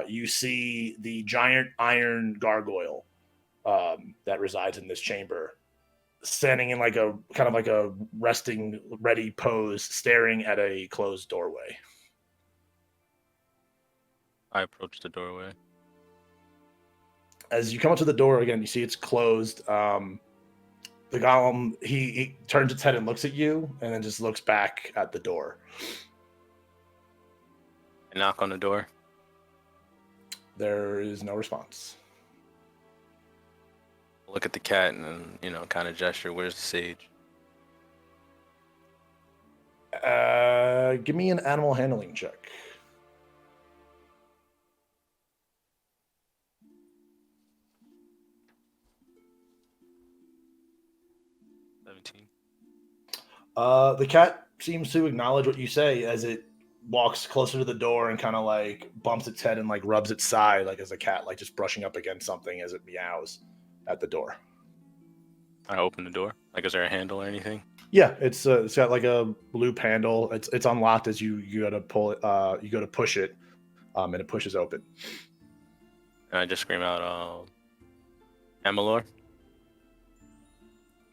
You see the giant iron gargoyle that resides in this chamber, standing in like a kind of like a resting ready pose, staring at a closed doorway. I approach the doorway. As you come up to the door again, you see it's closed. The golem he turns its head and looks at you, and then just looks back at the door. I knock on the door. There is no response. Look at the cat and then, kind of gesture. Where's the sage? Give me an animal handling check. The cat seems to acknowledge what you say as it walks closer to the door and kind of like bumps its head and like rubs its side, like as a cat, like just brushing up against something as it meows at the door. I open the door. Like, is there a handle or anything? Yeah, it's got like a loop handle. It's unlocked as you go to pull it. You go to push it, and it pushes open. And I just scream out, Amalor?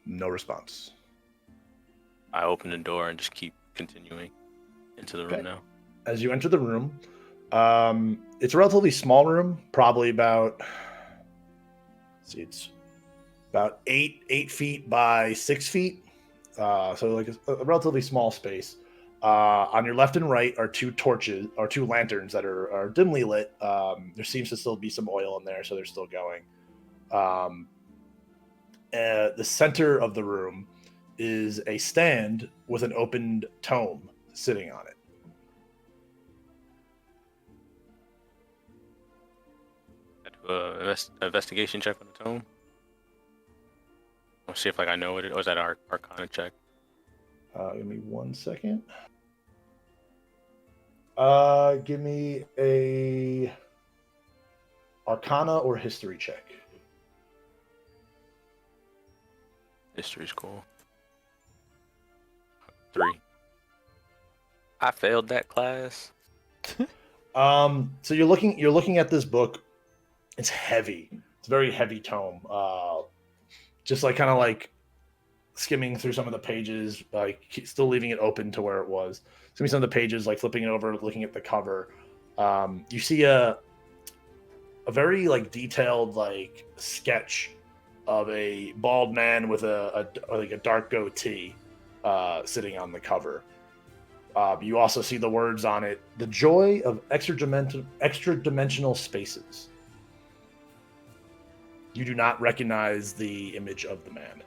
No response. I open the door and just keep continuing into the room now. As you enter the room, it's a relatively small room, probably about, it's about 8 feet by 6 feet. So like a relatively small space. On your left and right are two torches or two lanterns that are dimly lit. There seems to still be some oil in there, so they're still going. The center of the room is a stand with an opened tome sitting on it. That investigation check on the tome. I'll see if I know what it is. Or is that our Arcana check? Give me 1 second. Give me a Arcana or History check. History's cool. 3. I failed that class. So you're looking at this book. It's heavy. It's a very heavy tome. Just like kind of like skimming through some of the pages, like still leaving it open to where it was. Skimming some of the pages, like flipping it over, looking at the cover. You see a very like detailed like sketch of a bald man with a dark goatee sitting on the cover. You also see the words on it: "The joy of extra-dimensional spaces." You do not recognize the image of the man.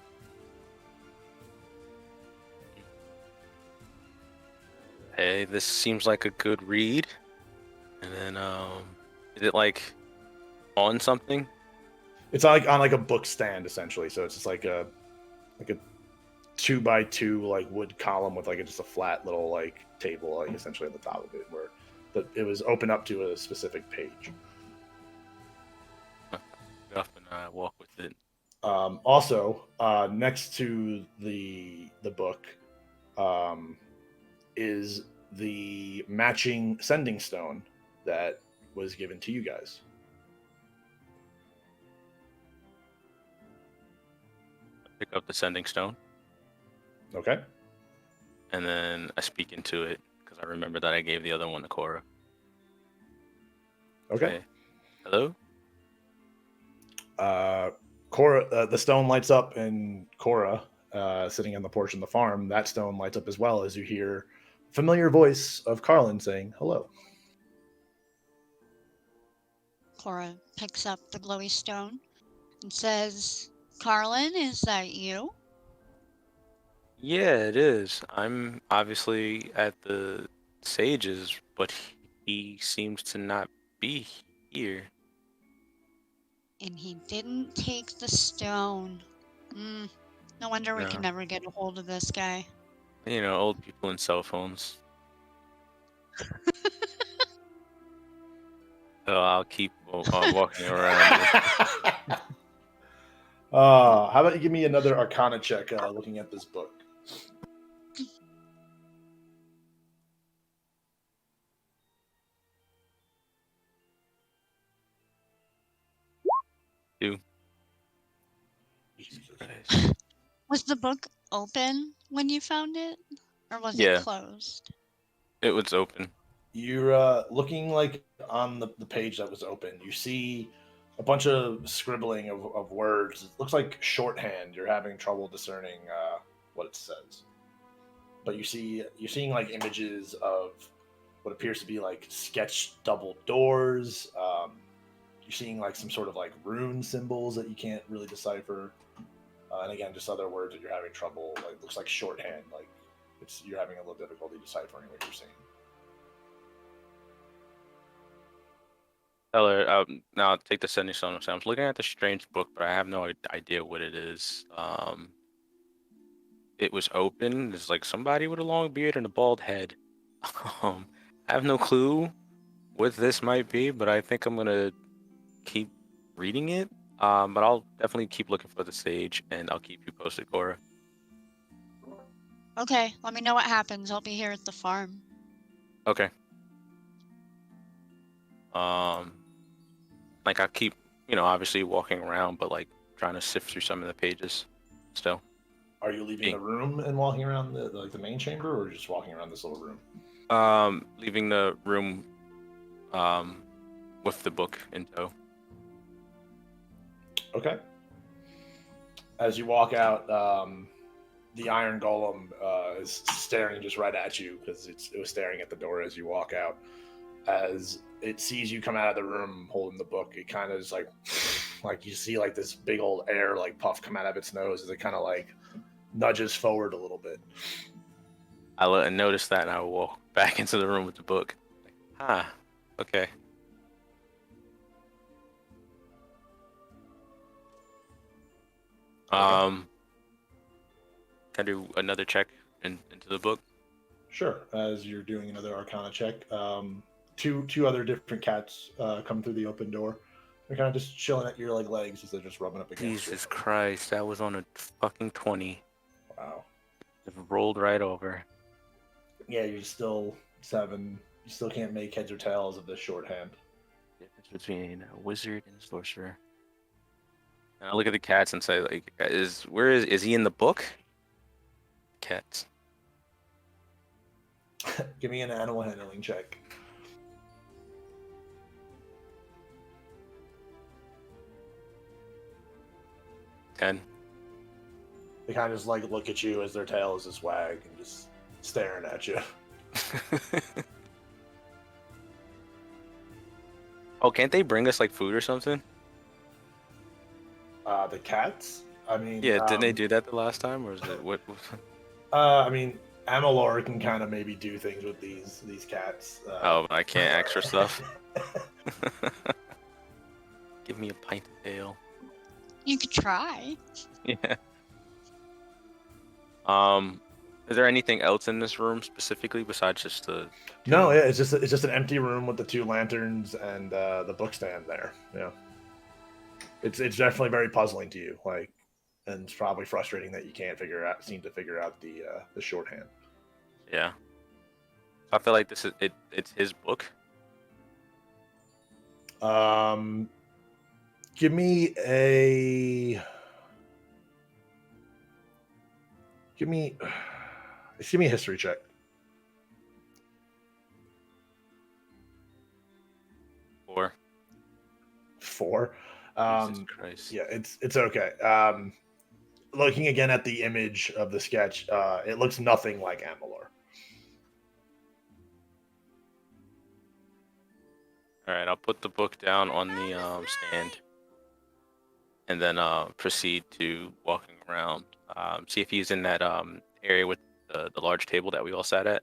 Hey, this seems like a good read. And then, is it like on something? It's like on like a book stand essentially. So it's just like a 2x2 like wood column with like just a flat little like table like essentially on the top of it, where it was open up to a specific page. Up and walk with it. Also, next to the book, is the matching sending stone that was given to you guys. Pick up the sending stone. Okay. And then I speak into it because I remember that I gave the other one to Cora. Okay. Hello? Cora, the stone lights up, and Cora, sitting on the porch of the farm, that stone lights up as well as you hear a familiar voice of Carlen saying hello. Cora picks up the glowy stone and says, "Carlen, is that you?" Yeah, it is. I'm obviously at the Sages, but he seems to not be here. And he didn't take the stone. No wonder we can never get a hold of this guy. You know, old people and cell phones. So I'll keep walking around. How about you give me another Arcana check looking at this book? Was the book open when you found it? Or was it closed? It was open. You're looking like on the page that was open. You see a bunch of scribbling of words. It looks like shorthand. You're having trouble discerning what it says. But you're seeing like images of what appears to be like sketched double doors. You're seeing like some sort of like rune symbols that you can't really decipher. And again, just other words that you're having trouble. Like looks like shorthand. Like you're having a little difficulty deciphering what you're seeing. Tell her, now I'll take the sending stone. So I'm looking at the strange book, but I have no idea what it is. It was open. There's like somebody with a long beard and a bald head. I have no clue what this might be, but I think I'm gonna keep reading it. But I'll definitely keep looking for the sage, and I'll keep you posted, Cora. Okay, let me know what happens. I'll be here at the farm. Okay. Like I'll keep, obviously walking around, but like trying to sift through some of the pages still. Are you leaving the room and walking around the main chamber, or just walking around this little room? Leaving the room with the book in tow. Okay. As you walk out, the iron golem is staring just right at you because it was staring at the door as you walk out. As it sees you come out of the room holding the book, it kind of is like you see like this big old air like puff come out of its nose as it kind of like nudges forward a little bit. I notice that and I walk back into the room with the book. Okay. Can I do another check into the book? Sure. As you're doing another Arcana check, two other different cats come through the open door. They're kind of just chilling at your legs as they're just rubbing up against Jesus Christ, that was on a fucking 20. Wow. Just rolled right over. Yeah, you're still 7. You still can't make heads or tails of this shorthand. Difference between a wizard and a sorcerer. And I look at the cats and say, like, is he in the book? Cats. Give me an animal handling check. Ten. They kind of just like look at you as their tails just wag and just staring at you. Oh, can't they bring us like food or something? The cats? I mean, yeah, didn't they do that the last time, or is it what? I mean, Amalur can kind of maybe do things with these cats. Oh, but I can't extra stuff. Give me a pint of ale. You could try. Yeah. Is there anything else in this room specifically besides just the? No, yeah, it's just an empty room with the 2 lanterns and the book stand there. Yeah. It's definitely very puzzling to you, like, and it's probably frustrating that you can't seem to figure out the shorthand. Yeah. I feel like this is it. It's his book. Give me a history check. 4. 4. Jesus Christ. Yeah, it's okay. Looking again at the image of the sketch, it looks nothing like Amalur. All right, I'll put the book down on the stand, and then proceed to walking around. See if he's in that area with the large table that we all sat at.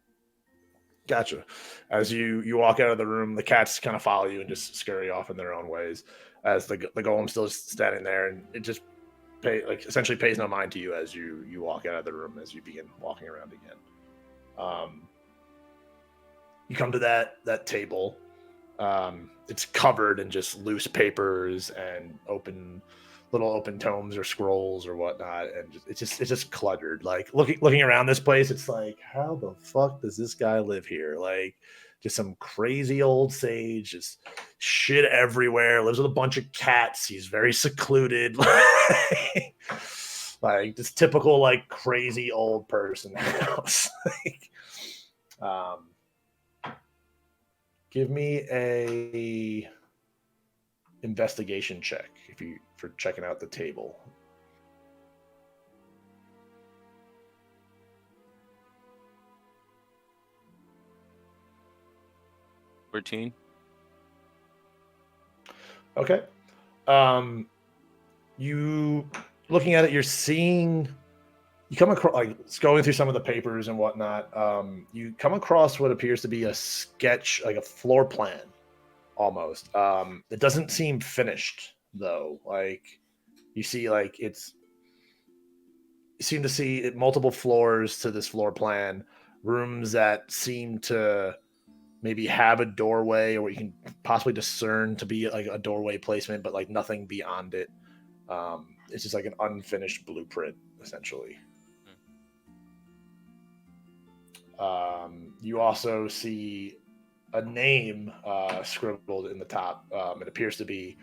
Gotcha. As you walk out of the room, the cats kind of follow you and just scurry off in their own ways. As the golem's still standing there, and it just essentially pays no mind to you as you walk out of the room as you begin walking around again. You come to that table. It's covered in just loose papers and little open tomes or scrolls or whatnot, and it's just cluttered. Like looking around this place, it's like, how the fuck does this guy live here? Like, just some crazy old sage, just shit everywhere. Lives with a bunch of cats. He's very secluded, like this typical like crazy old person house. Give me a investigation check for checking out the table. $14. Okay. You looking at it, you're seeing. You come across, like, going through some of the papers and whatnot. You come across what appears to be a sketch, like a floor plan, almost. It doesn't seem finished though. Like, you see, like you seem to see multiple floors to this floor plan, rooms that seem to maybe have a doorway, or what you can possibly discern to be like a doorway placement, but like nothing beyond it. It's just like an unfinished blueprint, essentially. You also see a name scribbled in the top. It appears to be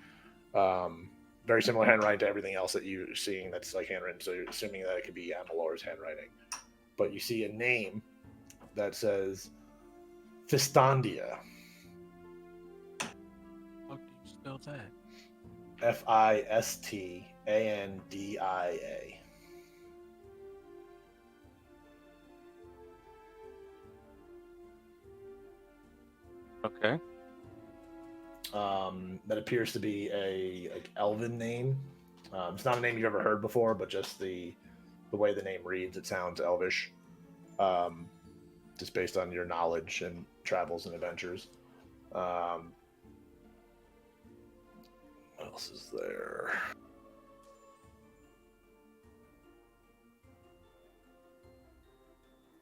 very similar handwriting to everything else that you're seeing that's like handwritten, so you're assuming that it could be Amalur's handwriting. But you see a name that says Fistandia. How do you spell that? Fistandia. Okay. That appears to be a like elven name. It's not a name you've ever heard before, but just the way the name reads, it sounds elvish. Just based on your knowledge and travels and adventures. What else is there?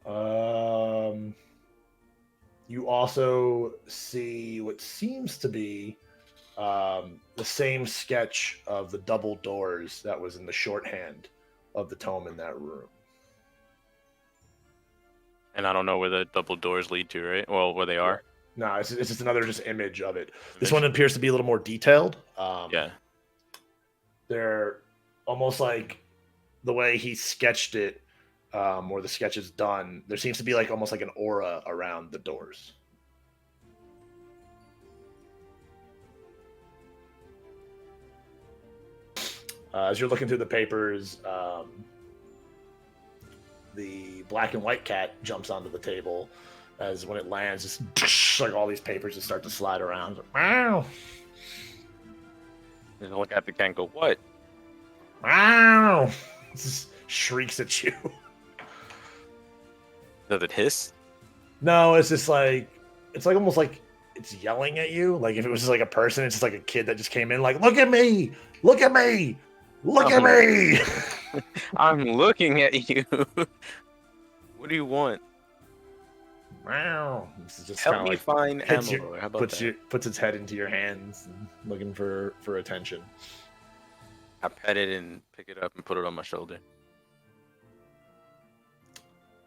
You also see what seems to be the same sketch of the double doors that was in the shorthand of the tome in that room. And I don't know where the double doors lead to, right? Well, where they are. No, it's just another image of it. This one appears to be a little more detailed. Yeah. They're almost like the way he sketched it, or the sketch is done. There seems to be like almost like an aura around the doors. As you're looking through the papers, the black and white cat jumps onto the table. As when it lands, just like all these papers just start to slide around. Wow! You look at the cat and go, "What?" Wow! Just shrieks at you. Does it hiss? No, it's just like it's like almost like it's yelling at you. Like if it was just like a person, it's just like a kid that just came in. Like, look at me! Look at me! Look at me! I'm looking at you. What do you want? Wow! This is just Help me like find ammo. How about that? Puts its head into your hands, and looking for attention. I pet it and pick it up and put it on my shoulder.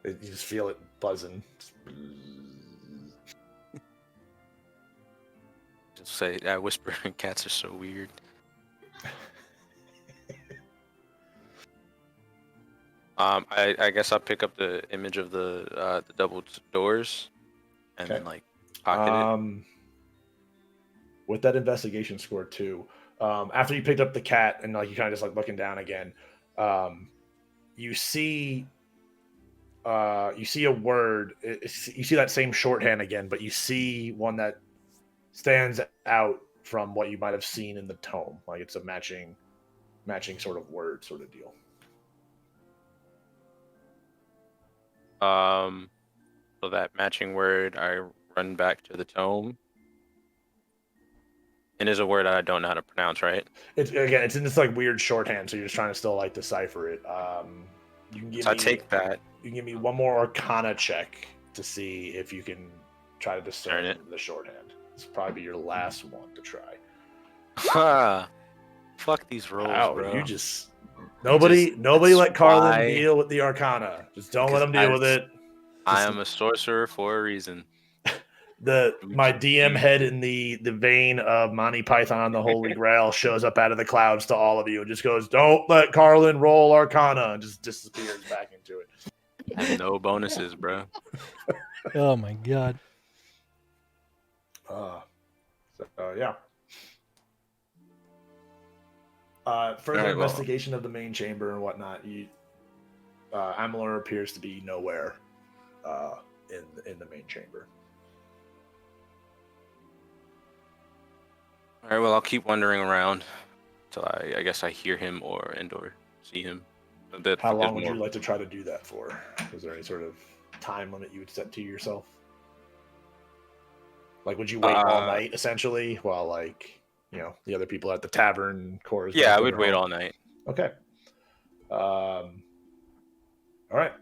You just feel it buzzing. Just say, I whisper, cats are so weird. I guess I'll pick up the image of the double doors and then like pocket it. With that investigation score too, after you picked up the cat and like you kind of just like looking down again, you see a word. You see that same shorthand again, but you see one that stands out from what you might have seen in the tome. Like it's a matching sort of word sort of deal. So that matching word, I run back to the tome. And is a word I don't know how to pronounce, right? It's in this like weird shorthand, so you're just trying to still like decipher it. You can give me, I take that. You can give me one more Arcana check to see if you can try to discern the shorthand. This will probably be your last one to try. Fuck these rolls, bro. You just nobody let Carlen deal with the Arcana. Just don't let him deal with it. I am a sorcerer for a reason. My DM head in the vein of Monty Python, the Holy Grail, shows up out of the clouds to all of you and just goes, "Don't let Carlen roll Arcana," and just disappears back into it. I have no bonuses, bro. Oh my god. Yeah. Further investigation of the main chamber and whatnot, Amalur appears to be nowhere in the main chamber. All right, well, I'll keep wandering around until I guess I hear him or see him. How long would you like to try to do that for? Is there any sort of time limit you would set to yourself? Like, would you wait all night, essentially, while, like, the other people at the tavern, Cora's... Yeah, I would wait all night. Okay. All right.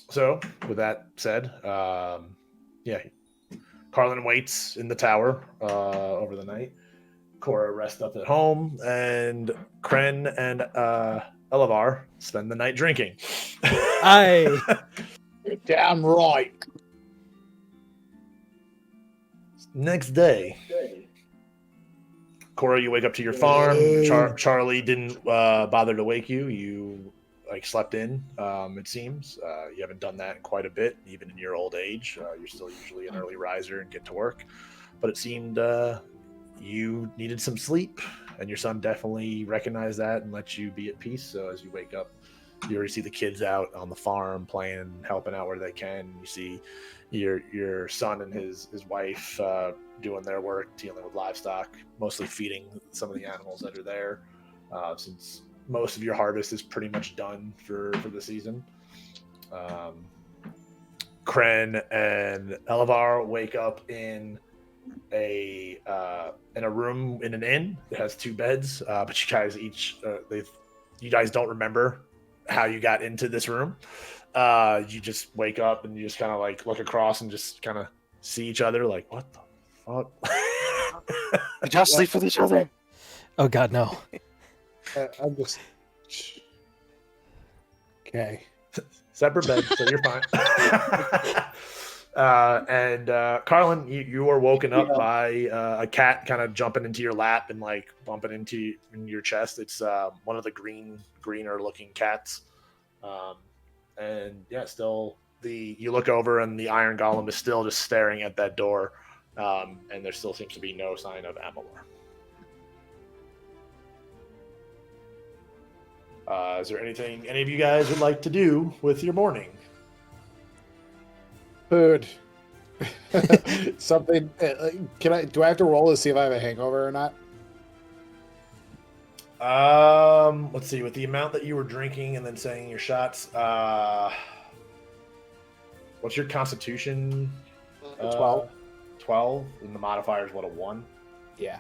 So, with that said, Carlen waits in the tower over the night. Cora rests up at home, and Cren and Elevar spend the night drinking. Damn right. Next day, Cora, you wake up to your farm. Charlie didn't bother to wake you. You slept in. It seems you haven't done that in quite a bit, even in your old age. You're still usually an early riser and get to work, but it seemed you needed some sleep, and your son definitely recognized that and let you be at peace. So as you wake up, you already see the kids out on the farm playing, helping out where they can. You see your son and his wife doing their work, dealing with livestock, mostly feeding some of the animals that are there, since most of your harvest is pretty much done for the season. Cren and Elevar wake up in a room in an inn. It has 2 beds, but you guys don't remember how you got into this room. You just wake up and you just kind of like look across and just kind of see each other like, what the fuck? Did y'all sleep with each other? Oh God, no. I'm just okay. Separate bed, so you're fine. And Carlen, you are woken up by a cat kind of jumping into your lap and like bumping into your chest. It's one of the greener looking cats. And yeah, still you look over and the iron golem is still just staring at that door. And there still seems to be no sign of Amalur. Is there anything any of you guys would like to do with your morning? Food. Something. Do I have to roll to see if I have a hangover or not? Let's see. With the amount that you were drinking and then saying your shots, what's your constitution? 12. 12, and the modifier is what, a 1? Yeah.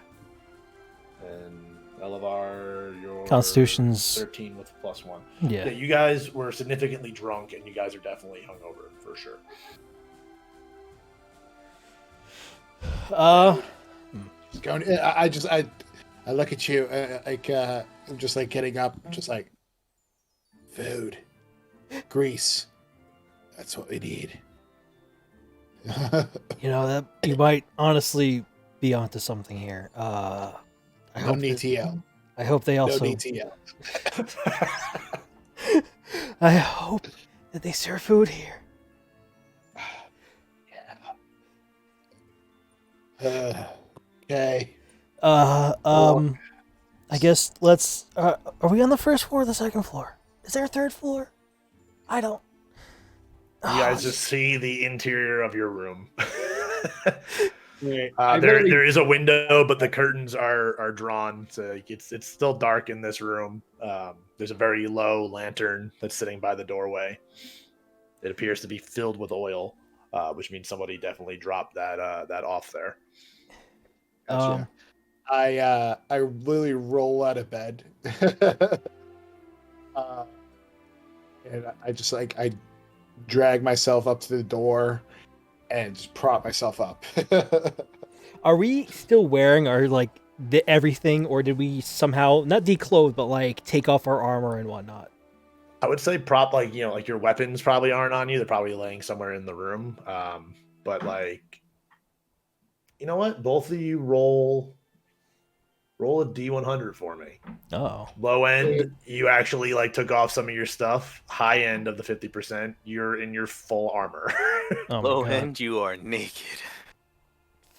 And Elevar, your Constitution's 13 with +1. Yeah. You guys were significantly drunk, and you guys are definitely hungover for sure. Just going. I look at you I'm just like getting up, just like food, grease. That's what we need. You know, that you might honestly be onto something here. I No need TL. I hope they also. No need TL. I hope that they serve food here. Okay. I guess let's. Are we on the first floor or the second floor? Is there a third floor? I don't. You guys just see the interior of your room. I there is a window, but the curtains are drawn, so it's still dark in this room. There's a very low lantern that's sitting by the doorway. It appears to be filled with oil, which means somebody definitely dropped that off there. Gotcha. I literally roll out of bed, and I just I drag myself up to the door and just prop myself up. Are we still wearing our everything, or did we somehow not declothe but like take off our armor and whatnot? I would say your weapons probably aren't on you. They're probably laying somewhere in the room. But you know what? Both of you roll a D100 for me. Oh. Low end, you actually took off some of your stuff. High end of the 50%, you're in your full armor. Oh Low end, you are naked.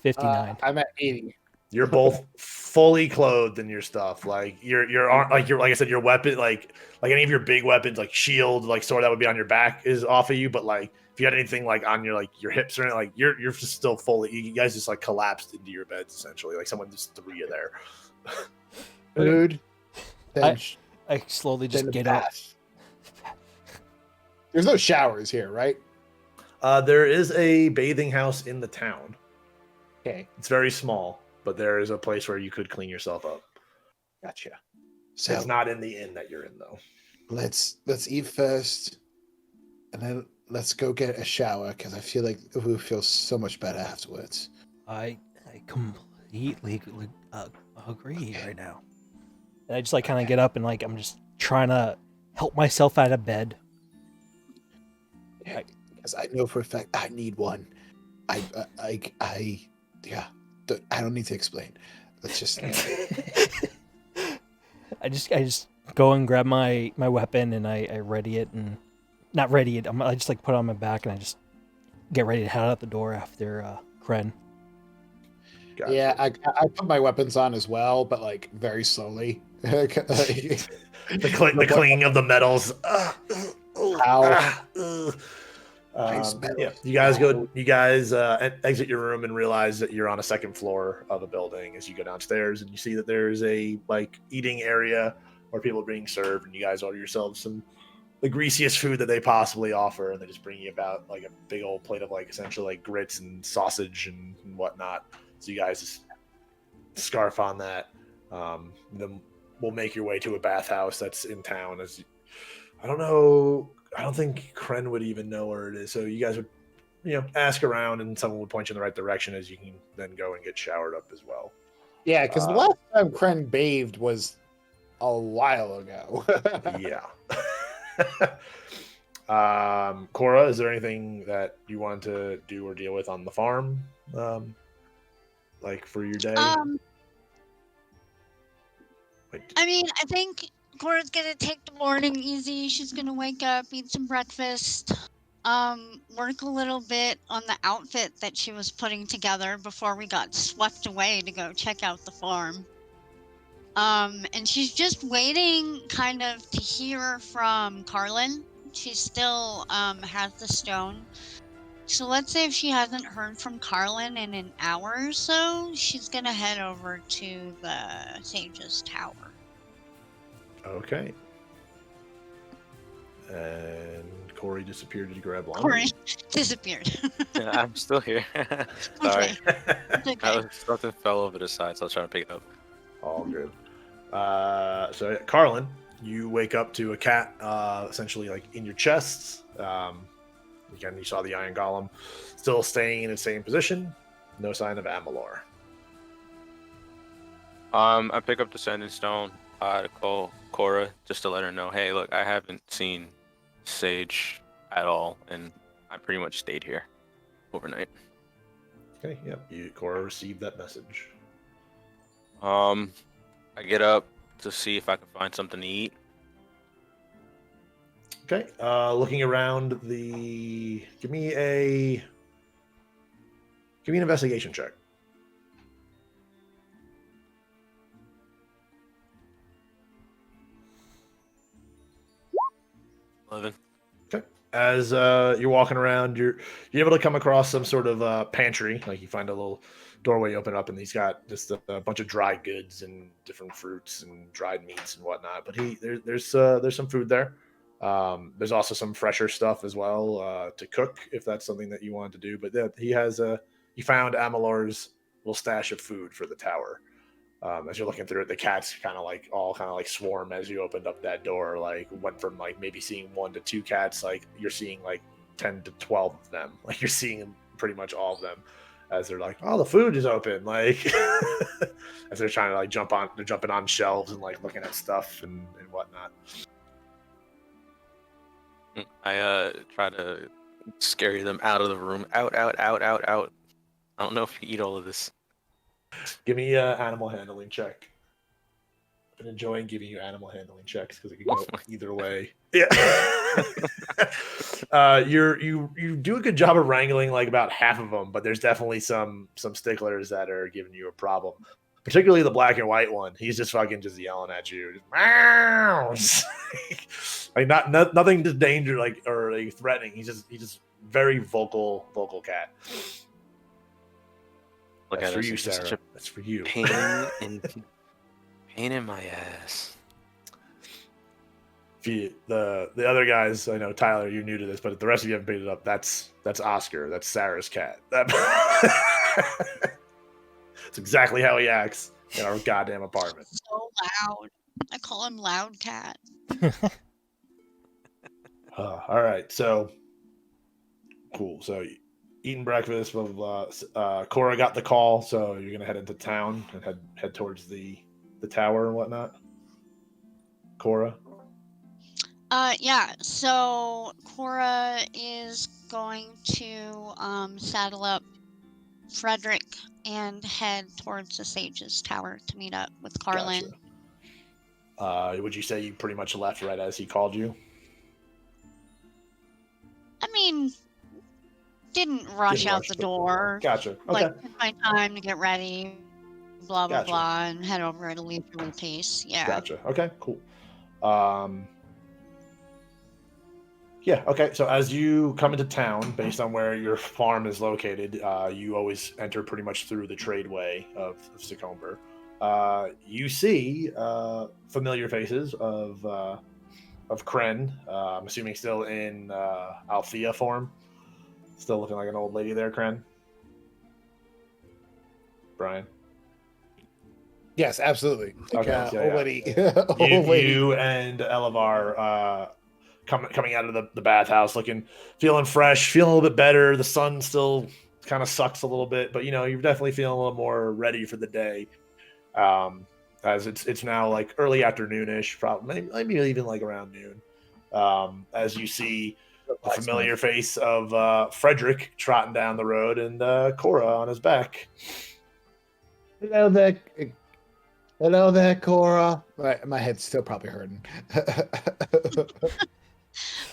59. I'm at 80. You're both fully clothed in your stuff. Like like I said, your weapon, like any of your big weapons, like shield, like sword that would be on your back is off of you. But if you had anything on your hips or anything, you're just still fully. You guys just collapsed into your beds essentially. Like someone just threw you there. Food. I slowly just get up. There's no showers here, right? There is a bathing house in the town. Okay. It's very small, but there is a place where you could clean yourself up. Gotcha. So it's not in the inn that you're in, though. Let's eat first, and then let's go get a shower because I feel like we feel so much better afterwards. I completely agree right now. And I just kind of get up and I'm just trying to help myself out of bed. Because I know for a fact I need one. I don't need to explain. Let's just. I just go and grab my weapon and I ready it and not ready it. I just put it on my back and I just get ready to head out the door after Cren. Gotcha. Yeah, I put my weapons on as well, but very slowly. the clinging of the metals. Yeah, you guys exit your room and realize that you're on a second floor of a building. As you go downstairs and you see that there's a eating area where people are being served, and you guys order yourselves the greasiest food that they possibly offer, and they just bring you about a big old plate of essentially grits and sausage and whatnot. So you guys just scarf on that. Then we'll make your way to a bathhouse that's in town. I don't know, I don't think Cren would even know where it is. So you guys would, ask around, and someone would point you in the right direction, as you can then go and get showered up as well. Yeah, because the last time Cren bathed was a while ago. Yeah. Cora, is there anything that you want to do or deal with on the farm, like for your day? I mean, I think Cora's gonna take the morning easy. She's gonna wake up, eat some breakfast, work a little bit on the outfit that she was putting together before we got swept away to go check out the farm. And she's just waiting kind of to hear from Carlen. She still has the stone. So let's say if she hasn't heard from Carlen in an hour or so, she's gonna head over to the Sage's Tower. Okay. And Corey disappeared to grab laundry. Corey disappeared. Yeah, I'm still here. Sorry. Okay. Something fell over the side, so I was trying to pick it up. All good. So Carlen, you wake up to a cat, essentially like in your chest. Again, you saw the iron golem still staying in its same position. No sign of Amalur. I pick up the sending stone to call Cora just to let her know, hey, look, I haven't seen Sage at all, and I pretty much stayed here overnight. Okay, yep. Cora received that message. I get up to see if I can find something to eat. Okay, looking around the... Give me an investigation check. Okay. As you're walking around, you're able to come across some sort of pantry. Like you find a little doorway open up, and he's got just a bunch of dry goods and different fruits and dried meats and whatnot. But there's some food there. There's also some fresher stuff as well to cook if that's something that you want to do. But he found Amalur's little stash of food for the tower. As you're looking through it, the cats kind of swarm as you opened up that door. Like went from like maybe seeing 1 to 2 cats, like you're seeing like 10 to 12 of them. Like you're seeing pretty much all of them as they're like, oh, the food is open. Like as they're trying to like they're jumping on shelves and like looking at stuff and whatnot. I try to scare them out of the room. Out. I don't know if you eat all of this. Give me an animal handling check. I've been enjoying giving you animal handling checks because it can go either way. Yeah. You do a good job of wrangling like about half of them, but there's definitely some sticklers that are giving you a problem. Particularly the black and white one. He's just fucking just yelling at you. Just, like nothing just danger like or like threatening. He's just very vocal cat. Look That's at for us. you, It's Sarah. such a That's for you. pain in my ass. The other guys, I know Tyler, you're new to this, but the rest of you haven't picked it up. That's Oscar. That's Sarah's cat. That's exactly how he acts in our goddamn apartment. So loud. I call him Loud Cat. All right, so cool. So eating breakfast, blah blah blah. Cora got the call, so you're gonna head into town and head towards the tower and whatnot. Cora. Yeah. So Cora is going to saddle up Frederick and head towards the Sage's Tower to meet up with Carlen. Gotcha. Would you say you pretty much left right as he called you? I mean, didn't rush out the door. Gotcha. Okay. Like, took my time to get ready, blah, blah, Gotcha. blah, and head over at a leisurely pace. Yeah. Gotcha. Okay, cool. Yeah, okay. So as you come into town, based on where your farm is located, you always enter pretty much through the tradeway of Sycomber. You see familiar faces of Cren. I'm assuming still in Althea form. Still looking like an old lady there, Cren. Brian. Yes, absolutely. Okay, Old lady. You and Elevar coming out of the bathhouse, feeling fresh, feeling a little bit better. The sun still kind of sucks a little bit, but you're definitely feeling a little more ready for the day. As it's now like early afternoonish, probably maybe even like around noon. As you see the familiar face of Frederick trotting down the road and Cora on his back. Hello there, Cora. My head's still probably hurting.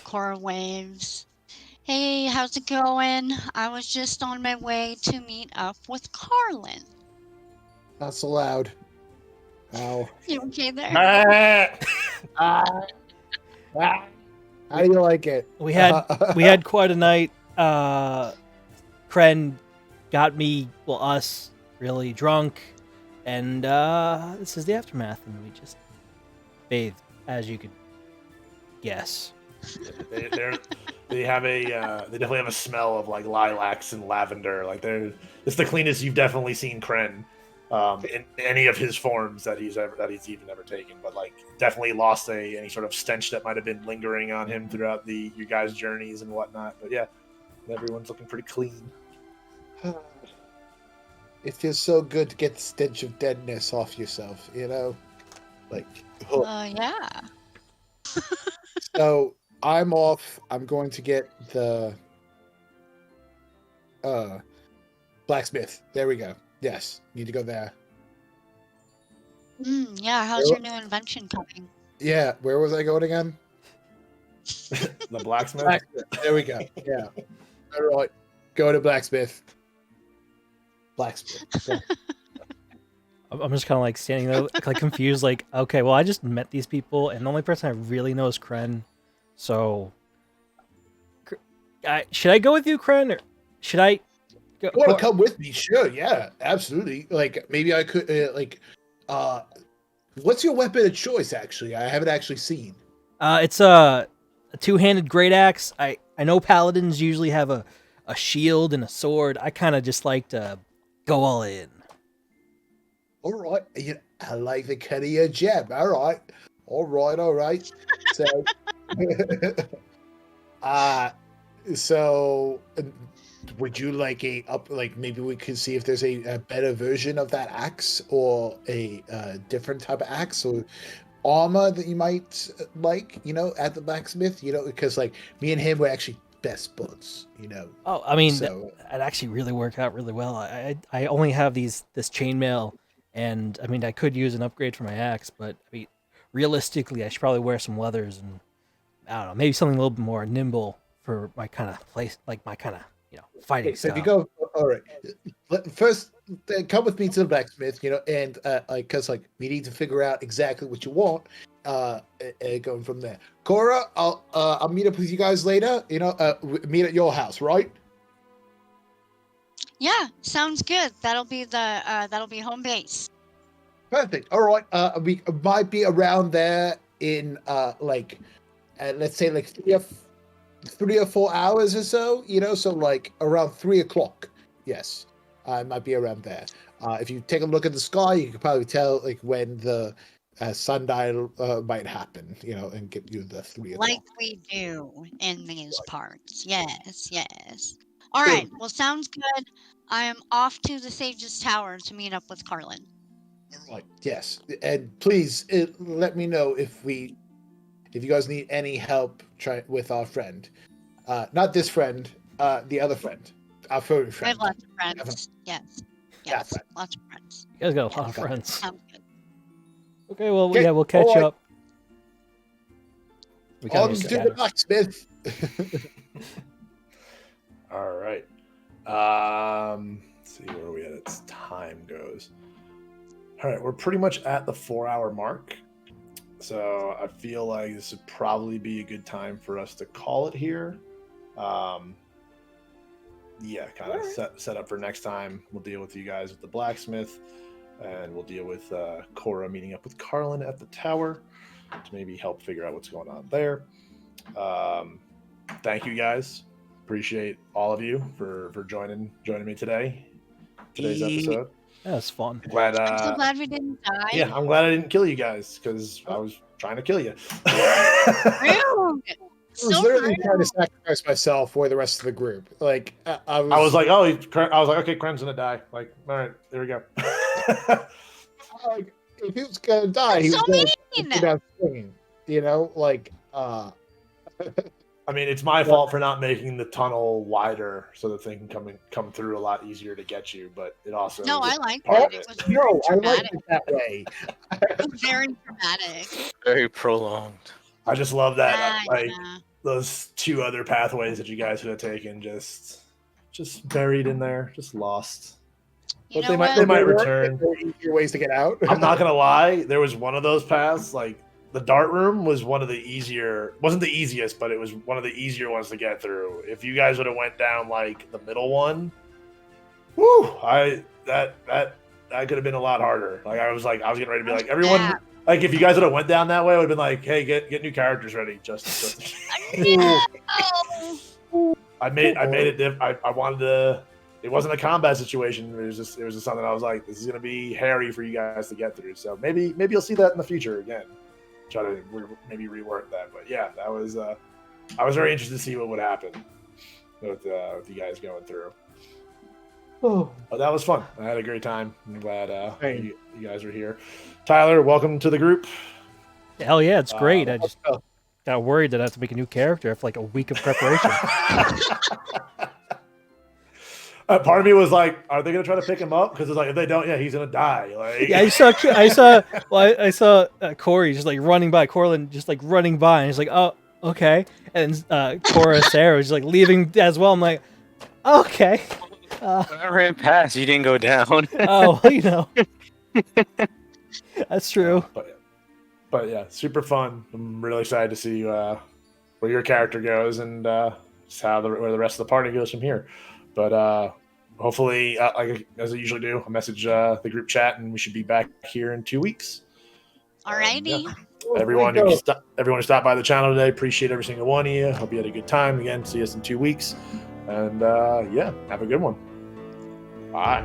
Cora waves. Hey, how's it going? I was just on my way to meet up with Carlen. Not so loud. Ow. You okay there? How do you like it? We had quite a night. Cren got us really drunk, and this is the aftermath, and we just bathed, as you could guess. They definitely have a smell of like lilacs and lavender. Like it's the cleanest you've definitely seen Cren in any of his forms that he's even ever taken. But like definitely lost any sort of stench that might have been lingering on him throughout you guys' journeys and whatnot. But yeah, everyone's looking pretty clean. It feels so good to get the stench of deadness off yourself, Like, yeah. So I'm off. I'm going to get the blacksmith. There we go. Yes, need to go there. Yeah, how's your new invention coming? Yeah, where was I going again? The blacksmith. There we go. Yeah. All right. Go to blacksmith. Yeah. I'm just kind of like standing there, like confused, like, okay, well, I just met these people, and the only person I really know is Cren. So, should I go with you, Cren, or should I? You want to come with me? Sure. Yeah, absolutely. Like maybe I could. What's your weapon of choice? Actually, I haven't actually seen. It's a two-handed great axe. I know paladins usually have a shield and a sword. I kind of just like to go all in. All right. I like the cut of your jab. All right. So, so would you like maybe we could see if there's a better version of that axe or a different type of axe or armor that you might like, at the blacksmith, because like me and him were actually best buds, Oh, I mean, so, it actually really worked out really well. I only have this chainmail, and I mean, I could use an upgrade for my axe, but I mean, realistically, I should probably wear some leathers and I don't know, maybe something a little bit more nimble for my kind of place, like my kind of fighting so style. if you go, all right, first come with me to the blacksmith, and because we need to figure out exactly what you want, going from there. Cora, I'll meet up with you guys later. Meet at your house, right? Yeah, sounds good. That'll be home base. Perfect. All right. We might be around there in let's say like 3 or 4 hours or so. So like around 3:00. Yes, I might be around there. If you take a look at the sky, you can probably tell like when the sundial might happen. And get you the 3:00. Like we do in these parts. Yes. All right. Well, sounds good. I am off to the Sage's Tower to meet up with Carlen. Right. Yes, and please let me know if you guys need any help with our friend. Not this friend, the other friend, our furry friend. I have lots of friends. Yes, lots of friends. You guys got a lot of friends. Sounds good. Okay, well, yeah, we'll catch up. On to the blacksmith. All right. Let's see where we at as time goes. All right, we're pretty much at the 4-hour mark. So I feel like this would probably be a good time for us to call it here. Yeah, kind of set up for next time. We'll deal with you guys with the blacksmith, and we'll deal with Cora meeting up with Carlen at the tower to maybe help figure out what's going on there. Thank you guys. Appreciate all of you for joining me today's episode. Yeah, it's fun. I'm so glad we didn't die. Yeah, I'm glad I didn't kill you guys because I was trying to kill you. Rude. I was literally trying to sacrifice myself for the rest of the group. Like I was like, oh, I was like, okay, Cren's gonna die. Like, all right, there we go. like, if he was gonna die, he was gonna go down swinging. You know, like. I mean, it's my fault for not making the tunnel wider so the thing can come through a lot easier to get you. But it also I like it. it. I like it that way. Very dramatic. Very prolonged. I just love that. Those two other pathways that you guys could have taken, just buried in there, just lost. But they might return. Easier ways to get out. I'm not gonna lie. There was one of those paths, like. The dart room was one of the easier, wasn't the easiest, but it was one of the easier ones to get through. If you guys would have went down like the middle one, whoo, that could have been a lot harder. Like I was getting ready to be like, everyone, like if you guys would have went down that way, I would have been like, hey, get new characters ready. Just I made it. I wanted to. It wasn't a combat situation. It was just something I was like, this is gonna be hairy for you guys to get through. So maybe you'll see that in the future again. Try to maybe rework that, but yeah, that was I was very interested to see what would happen with you guys going through. Oh, but that was fun. I had a great time. I'm glad you guys were here. Tyler, welcome to the group. Hell yeah, it's great. I just got worried that I have to make a new character after like a week of preparation. Part of me was like, "Are they gonna try to pick him up?" Because it's like, if they don't, he's gonna die. Like, yeah, I saw Corey just like running by, Carlen just like running by, and he's like, "Oh, okay." And Cora, Sarah was just like leaving as well. I'm like, "Okay." When I ran past, you didn't go down. Oh, well, you know, that's true. But yeah, super fun. I'm really excited to see where your character goes and just where the rest of the party goes from here. But hopefully, as I usually do, I'll message the group chat, and we should be back here in 2 weeks. Alrighty. Everyone who stopped by the channel today, appreciate every single one of you. Hope you had a good time. Again, see us in 2 weeks. And have a good one. Bye.